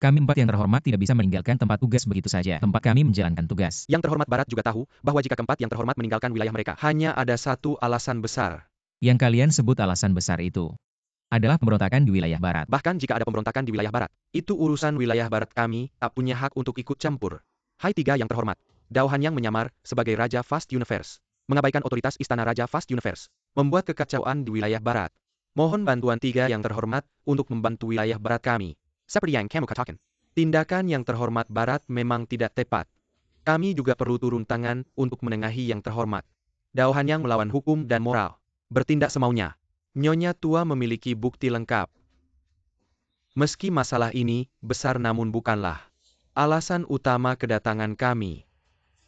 S3: Kami 4 yang terhormat tidak bisa meninggalkan tempat tugas begitu saja. Tempat kami menjalankan tugas.
S1: Yang terhormat barat juga tahu bahwa jika keempat yang terhormat meninggalkan wilayah mereka, hanya ada satu alasan besar.
S3: Yang kalian sebut alasan besar itu adalah pemberontakan di wilayah barat.
S1: Bahkan jika ada pemberontakan di wilayah barat, itu urusan wilayah barat, kami tak punya hak untuk ikut campur. Hai 3 yang terhormat, Dao Hanyang menyamar sebagai Raja Fast Universe, mengabaikan otoritas Istana Raja Fast Universe, membuat kekacauan di wilayah barat. Mohon bantuan 3 yang terhormat untuk membantu wilayah barat kami. Seperti yang kamu katakan, tindakan yang terhormat barat memang tidak tepat. Kami juga perlu turun tangan untuk menengahi yang terhormat. Dao Hanyang melawan hukum dan moral, bertindak semaunya. Nyonya tua memiliki bukti lengkap. Meski masalah ini besar namun bukanlah alasan utama kedatangan kami.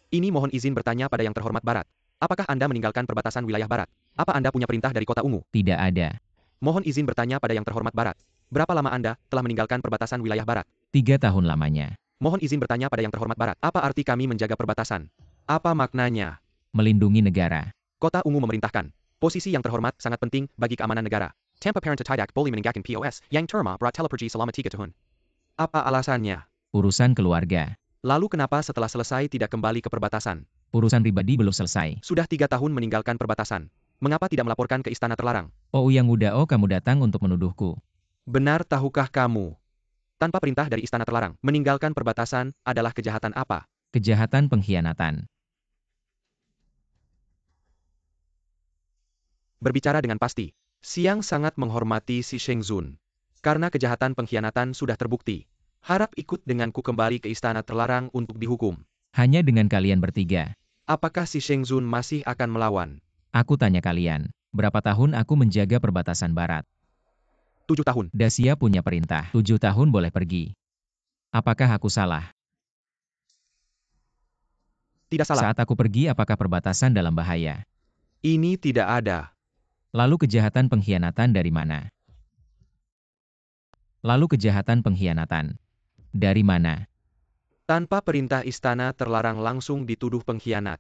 S1: Ini mohon izin bertanya pada yang terhormat barat. Apakah Anda meninggalkan perbatasan wilayah barat? Apa Anda punya perintah dari kota ungu?
S3: Tidak ada.
S1: Mohon izin bertanya pada yang terhormat barat. Berapa lama Anda telah meninggalkan perbatasan wilayah barat?
S3: 3 tahun lamanya.
S1: Mohon izin bertanya pada yang terhormat barat. Apa arti kami menjaga perbatasan? Apa maknanya?
S3: Melindungi negara.
S1: Kota ungu memerintahkan. Posisi yang terhormat sangat penting bagi keamanan negara. Tanpa parent tidak boleh meninggalkan POS yang terma berat telepergi selama 3 tahun. Apa alasannya?
S3: Urusan keluarga.
S1: Lalu kenapa setelah selesai tidak kembali ke perbatasan?
S3: Urusan pribadi belum selesai.
S1: Sudah 3 tahun meninggalkan perbatasan. Mengapa tidak melaporkan ke istana terlarang?
S3: Ouyang Wudao, kamu datang untuk menuduhku.
S1: Benar tahukah kamu? Tanpa perintah dari istana terlarang, meninggalkan perbatasan adalah kejahatan apa?
S3: Kejahatan pengkhianatan.
S1: Berbicara dengan pasti, Siang sangat menghormati si Shengzun. Karena kejahatan pengkhianatan sudah terbukti. Harap ikut denganku kembali ke istana terlarang untuk dihukum.
S3: Hanya dengan kalian bertiga.
S1: Apakah si Shengzun masih akan melawan?
S3: Aku tanya kalian, berapa tahun aku menjaga perbatasan barat?
S1: 7 tahun.
S3: Dacia punya perintah, 7 tahun boleh pergi. Apakah aku salah?
S1: Tidak salah.
S3: Saat aku pergi, apakah perbatasan dalam bahaya?
S1: Ini tidak ada.
S3: Lalu kejahatan pengkhianatan dari mana? Lalu kejahatan pengkhianatan dari mana?
S1: Tanpa perintah istana terlarang langsung dituduh pengkhianat.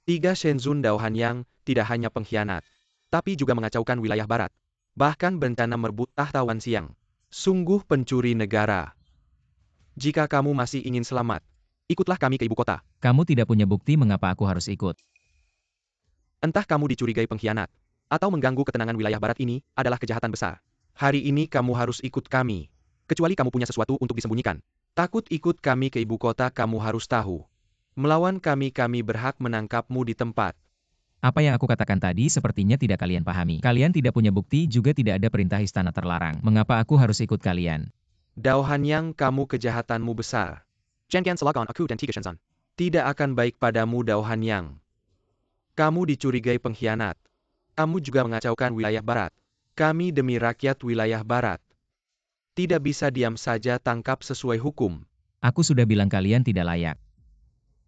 S1: 3 Shenzun Dao Hanyang tidak hanya pengkhianat, tapi juga mengacaukan wilayah barat. Bahkan berencana merebut tahta Wanxiang. Sungguh pencuri negara. Jika kamu masih ingin selamat, ikutlah kami ke ibu kota.
S3: Kamu tidak punya bukti mengapa aku harus ikut.
S1: Entah kamu dicurigai pengkhianat, atau mengganggu ketenangan wilayah barat ini adalah kejahatan besar. Hari ini kamu harus ikut kami. Kecuali kamu punya sesuatu untuk disembunyikan. Takut ikut kami ke ibu kota, kamu harus tahu. Melawan kami berhak menangkapmu di tempat.
S3: Apa yang aku katakan tadi sepertinya tidak kalian pahami. Kalian tidak punya bukti juga tidak ada perintah istana terlarang. Mengapa aku harus ikut kalian?
S1: Dao Hanyang, kamu kejahatanmu besar.
S5: Jangan selagon aku dan Tiga Shenzhen.
S1: Tidak akan baik padamu Dao Hanyang. Kamu dicurigai pengkhianat. Kamu juga mengacaukan wilayah barat. Kami demi rakyat wilayah barat. Tidak bisa diam saja, tangkap sesuai hukum.
S3: Aku sudah bilang kalian tidak layak.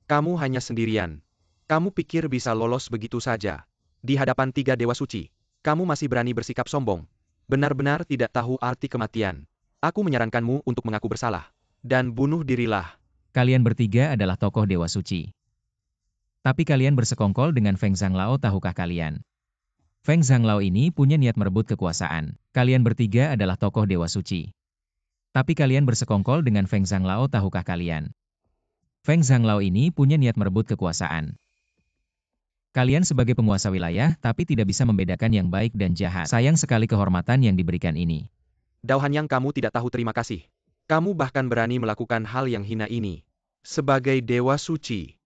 S1: Kamu hanya sendirian. Kamu pikir bisa lolos begitu saja. Di hadapan 3 dewa suci. Kamu masih berani bersikap sombong. Benar-benar tidak tahu arti kematian. Aku menyarankanmu untuk mengaku bersalah. Dan bunuh dirilah.
S3: Kalian bertiga adalah tokoh dewa suci. Tapi kalian bersekongkol dengan Feng Zhanglao, tahukah kalian? Feng Zhanglao ini punya niat merebut kekuasaan. Kalian bertiga adalah tokoh dewa suci. Tapi kalian bersekongkol dengan Feng Zhanglao, tahukah kalian? Feng Zhanglao ini punya niat merebut kekuasaan. Kalian sebagai penguasa wilayah, tapi tidak bisa membedakan yang baik dan jahat. Sayang sekali kehormatan yang diberikan ini.
S1: Dao Hanyang, kamu tidak tahu terima kasih. Kamu bahkan berani melakukan hal yang hina ini. Sebagai dewa suci.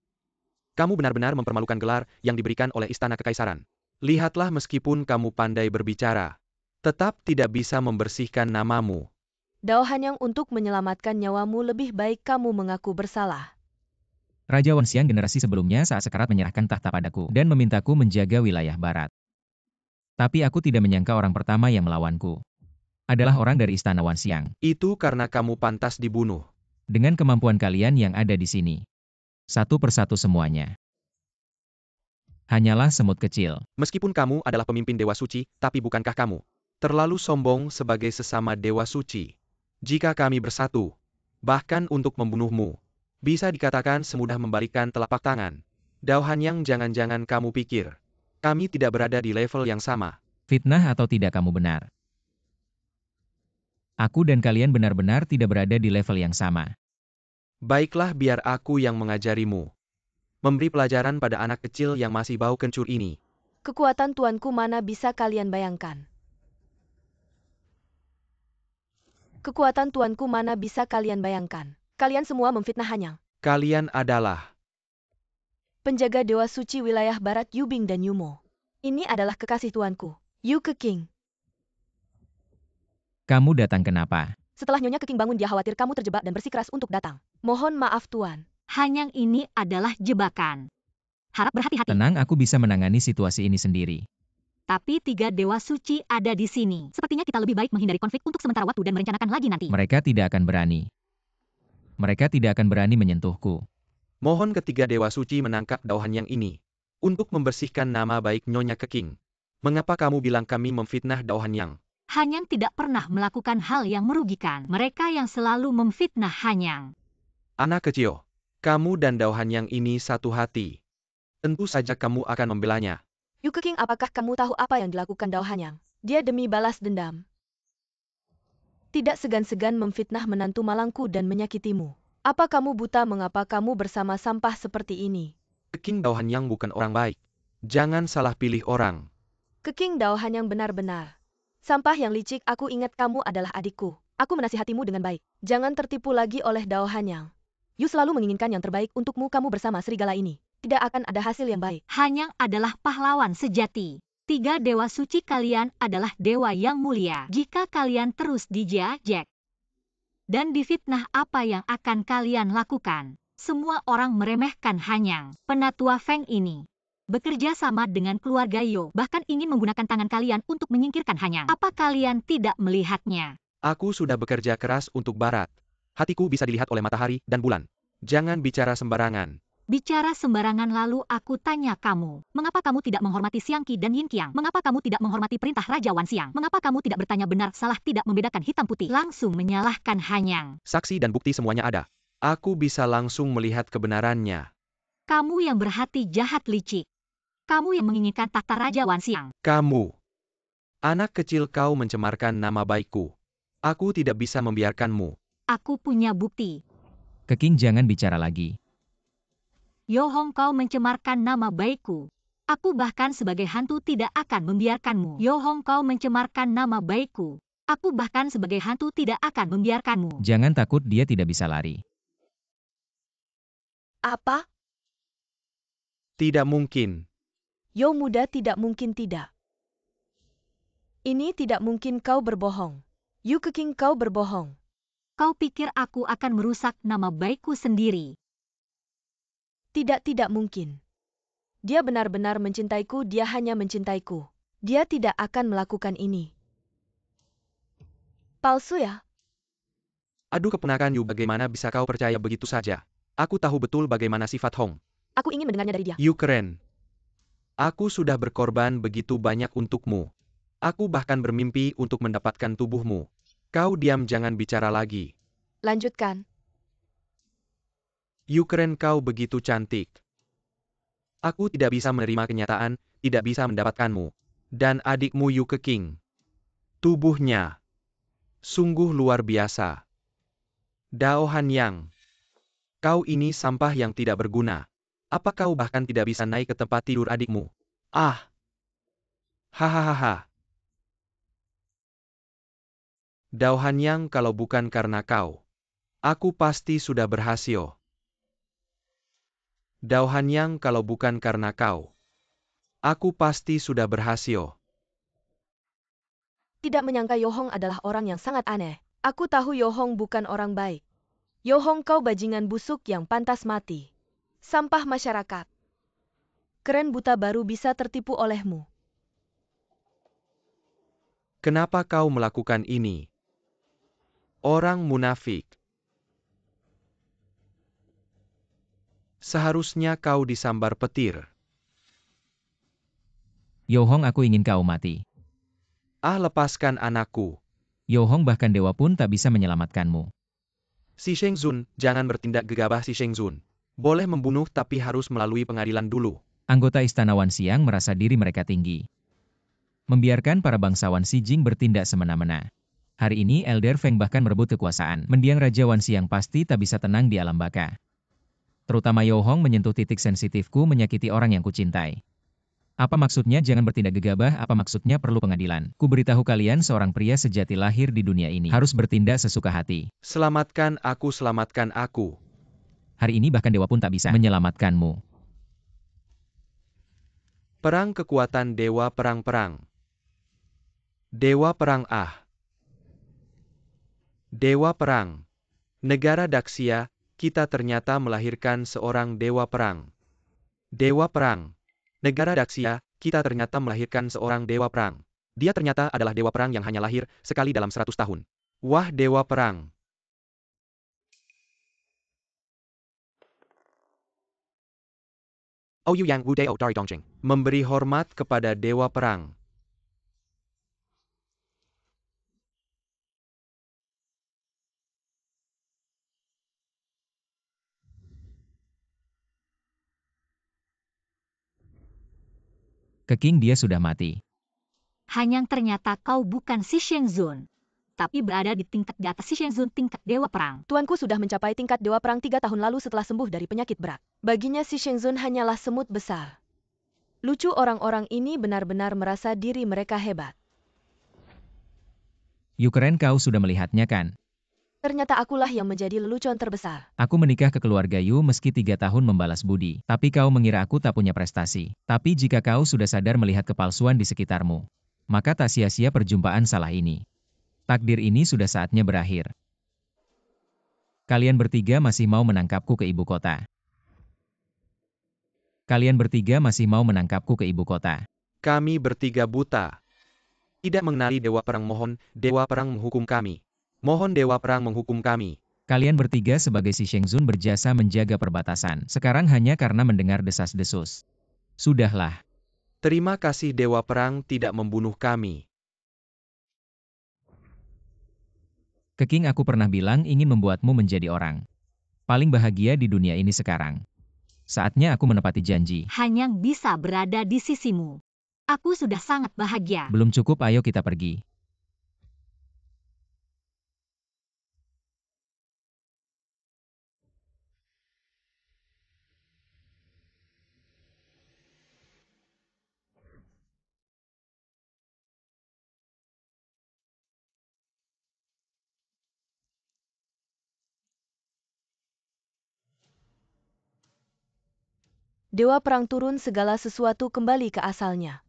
S1: Kamu benar-benar mempermalukan gelar yang diberikan oleh istana kekaisaran. Lihatlah, meskipun kamu pandai berbicara, tetap tidak bisa membersihkan namamu.
S2: Dao Hanyang, untuk menyelamatkan nyawamu lebih baik kamu mengaku bersalah.
S3: Raja Wanxiang generasi sebelumnya saat sekarat menyerahkan tahta padaku dan memintaku menjaga wilayah barat. Tapi aku tidak menyangka orang pertama yang melawanku adalah orang dari istana Wanxiang.
S1: Itu karena kamu pantas dibunuh.
S3: Dengan kemampuan kalian yang ada di sini. Satu persatu semuanya. Hanyalah semut kecil.
S1: Meskipun kamu adalah pemimpin dewa suci, tapi bukankah kamu terlalu sombong sebagai sesama dewa suci? Jika kami bersatu, bahkan untuk membunuhmu, bisa dikatakan semudah membalikkan telapak tangan. Dao Hanyang, jangan-jangan kamu pikir kami tidak berada di level yang sama.
S3: Fitnah atau tidak, kamu benar. Aku dan kalian benar-benar tidak berada di level yang sama.
S1: Baiklah, biar aku yang mengajarimu. Memberi pelajaran pada anak kecil yang masih bau kencur ini.
S2: Kekuatan tuanku mana bisa kalian bayangkan? Kekuatan tuanku mana bisa kalian bayangkan? Kalian semua memfitnah Hanyang.
S1: Kalian adalah
S2: Penjaga dewa suci wilayah barat Yubing dan Yumo. Ini adalah kekasih tuanku, Yu Keqing.
S3: Kamu datang kenapa?
S2: Setelah Nyonya Keqing bangun, dia khawatir kamu terjebak dan bersikeras untuk datang. Mohon maaf tuan.
S4: Hanyang ini adalah jebakan. Harap berhati-hati.
S3: Tenang, aku bisa menangani situasi ini sendiri.
S4: Tapi 3 dewa suci ada di sini. Sepertinya kita lebih baik menghindari konflik untuk sementara waktu dan merencanakan lagi nanti.
S3: Mereka tidak akan berani. Mereka tidak akan berani menyentuhku.
S1: mohon ketiga dewa suci menangkap Dao Hanyang ini untuk membersihkan nama baik Nyonya Keqing. Mengapa kamu bilang kami memfitnah Dao Hanyang?
S4: Hanyang tidak pernah melakukan hal yang merugikan. Mereka yang selalu memfitnah Hanyang.
S1: Anak kecil, kamu dan Dao Hanyang ini satu hati. Tentu saja kamu akan membelanya.
S2: Yu Keqing, apakah kamu tahu apa yang dilakukan Dao Hanyang? Dia demi balas dendam tidak segan-segan memfitnah menantu malangku dan menyakitimu. Apa kamu buta? Mengapa kamu bersama sampah seperti ini?
S1: Keqing, Dao Hanyang bukan orang baik. Jangan salah pilih orang.
S2: Keqing, Dao Hanyang benar-benar sampah yang licik. Aku ingat kamu adalah adikku. Aku menasihatimu dengan baik. Jangan tertipu lagi oleh Dao Hanyang. Yu selalu menginginkan yang terbaik untukmu. Kamu bersama serigala ini tidak akan ada hasil yang baik.
S4: Hanyang adalah pahlawan sejati. 3 dewa suci kalian adalah dewa yang mulia. Jika kalian terus dijajak dan difitnah, apa yang akan kalian lakukan? Semua orang meremehkan Hanyang. Penatua Feng ini bekerja sama dengan keluarga Yo, bahkan ingin menggunakan tangan kalian untuk menyingkirkan Hanyang. Apa kalian tidak melihatnya?
S1: Aku sudah bekerja keras untuk Barat. Hatiku bisa dilihat oleh matahari dan bulan. Jangan bicara sembarangan.
S4: Bicara sembarangan. Lalu aku tanya kamu, mengapa kamu tidak menghormati Xiang Qi dan Yin Qiang? Mengapa kamu tidak menghormati perintah Raja Wanxiang? Mengapa kamu tidak bertanya benar salah, tidak membedakan hitam putih? Langsung menyalahkan Hanyang.
S1: Saksi dan bukti semuanya ada. Aku bisa langsung melihat kebenarannya.
S4: Kamu yang berhati jahat licik. Kamu yang menginginkan tahta Raja Wanxiang.
S1: Kamu, anak kecil, kau mencemarkan nama baikku. Aku tidak bisa membiarkanmu.
S4: Aku punya bukti.
S3: Keqing, jangan bicara lagi.
S4: Yo Hong, kau mencemarkan nama baikku. Aku bahkan sebagai hantu tidak akan membiarkanmu. Yo Hong, kau mencemarkan nama baikku. Aku bahkan sebagai hantu tidak akan membiarkanmu.
S3: Jangan takut, dia tidak bisa lari.
S2: Apa?
S1: Tidak mungkin.
S2: Yo muda, tidak mungkin tidak. Ini tidak mungkin, kau berbohong. Yu Keqing, kau berbohong.
S4: Kau pikir aku akan merusak nama baikku sendiri?
S2: Tidak mungkin. Dia benar-benar mencintaiku, dia hanya mencintaiku. Dia tidak akan melakukan ini. Palsu ya?
S1: Aduh keponakan Yu, bagaimana bisa kau percaya begitu saja? Aku tahu betul bagaimana sifat Hong.
S2: Aku ingin mendengarnya dari dia.
S1: Yu keren. Aku sudah berkorban begitu banyak untukmu. Aku bahkan bermimpi untuk mendapatkan tubuhmu. Kau diam, jangan bicara lagi.
S2: Lanjutkan.
S1: Yu keren, kau begitu cantik. Aku tidak bisa menerima kenyataan, tidak bisa mendapatkanmu. Dan adikmu Yu Keqing. Tubuhnya sungguh luar biasa. Dao Hanyang. Kau ini sampah yang tidak berguna. Apa kau bahkan tidak bisa naik ke tempat tidur adikmu? Ah! Hahaha. Dao Hanyang, kalau bukan karena kau, aku pasti sudah berhasil. Dao Hanyang, kalau bukan karena kau, aku pasti sudah berhasil.
S2: Tidak menyangka Yo Hong adalah orang yang sangat aneh. Aku tahu Yo Hong bukan orang baik. Yo Hong, kau bajingan busuk yang pantas mati. Sampah masyarakat. Keren buta baru bisa tertipu olehmu.
S1: Kenapa kau melakukan ini? Orang munafik. Seharusnya kau disambar petir.
S3: Yo Hong, aku ingin kau mati.
S1: Ah, lepaskan anakku.
S3: Yo Hong, bahkan dewa pun tak bisa menyelamatkanmu.
S1: Si Sheng Zun, jangan bertindak gegabah si Sheng Zun. Boleh membunuh tapi harus melalui pengadilan dulu.
S3: Anggota Istana Wan Xiang merasa diri mereka tinggi. Membiarkan para bangsawan Si Jing bertindak semena-mena. Hari ini Elder Feng bahkan merebut kekuasaan. Mendiang Raja Wan Xiang pasti tak bisa tenang di alam baka. Terutama Yo Hong menyentuh titik sensitifku, menyakiti orang yang kucintai. Apa maksudnya jangan bertindak gegabah? Apa maksudnya perlu pengadilan? Ku beritahu kalian, seorang pria sejati lahir di dunia ini harus bertindak sesuka hati.
S1: Selamatkan aku, selamatkan aku.
S3: Hari ini bahkan dewa pun tak bisa menyelamatkanmu.
S1: Perang kekuatan dewa, perang-perang. Dewa perang, ah. Dewa perang. Negara Daxia, kita ternyata melahirkan seorang dewa perang. Dewa perang. Negara Daxia, kita ternyata melahirkan seorang dewa perang. Dia ternyata adalah dewa perang yang hanya lahir sekali dalam 100 tahun. Wah, dewa perang. Ouyang Yang Wu Deo Dari Dongqing. Memberi hormat kepada dewa perang.
S3: Keqing, dia sudah mati.
S4: Hanyang, ternyata kau bukan si Sheng Zun, tapi berada di tingkat di atas si Sheng Zun, tingkat dewa perang.
S2: Tuanku sudah mencapai tingkat dewa perang 3 tahun lalu setelah sembuh dari penyakit berat. Baginya si Sheng Zun hanyalah semut besar. Lucu, orang-orang ini benar-benar merasa diri mereka hebat.
S3: Yu keren, kau sudah melihatnya kan?
S2: Ternyata akulah yang menjadi lelucon terbesar.
S3: Aku menikah ke keluarga Yu meski 3 tahun membalas budi. Tapi kau mengira aku tak punya prestasi. Tapi jika kau sudah sadar melihat kepalsuan di sekitarmu, maka tak sia-sia perjumpaan salah ini. Takdir ini sudah saatnya berakhir. Kalian bertiga masih mau menangkapku ke ibu kota. Kalian bertiga masih mau menangkapku ke ibu kota.
S1: Kami bertiga buta. Tidak mengenali dewa perang, mohon dewa perang menghukum kami. Mohon dewa perang menghukum kami.
S3: Kalian bertiga sebagai si Sheng Zun berjasa menjaga perbatasan. Sekarang hanya karena mendengar desas-desus. Sudahlah.
S1: Terima kasih, dewa perang tidak membunuh kami.
S3: Keqing, aku pernah bilang ingin membuatmu menjadi orang paling bahagia di dunia ini sekarang. Saatnya aku menepati janji.
S4: Hanyang bisa berada di sisimu. Aku sudah sangat bahagia.
S3: Belum cukup, ayo kita pergi.
S2: Dewa Perang turun, segala sesuatu kembali ke asalnya.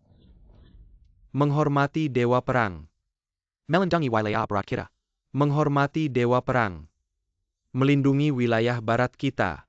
S1: Menghormati Dewa Perang.
S5: Melindungi wilayah barat kita.
S1: Menghormati Dewa Perang. Melindungi wilayah barat kita.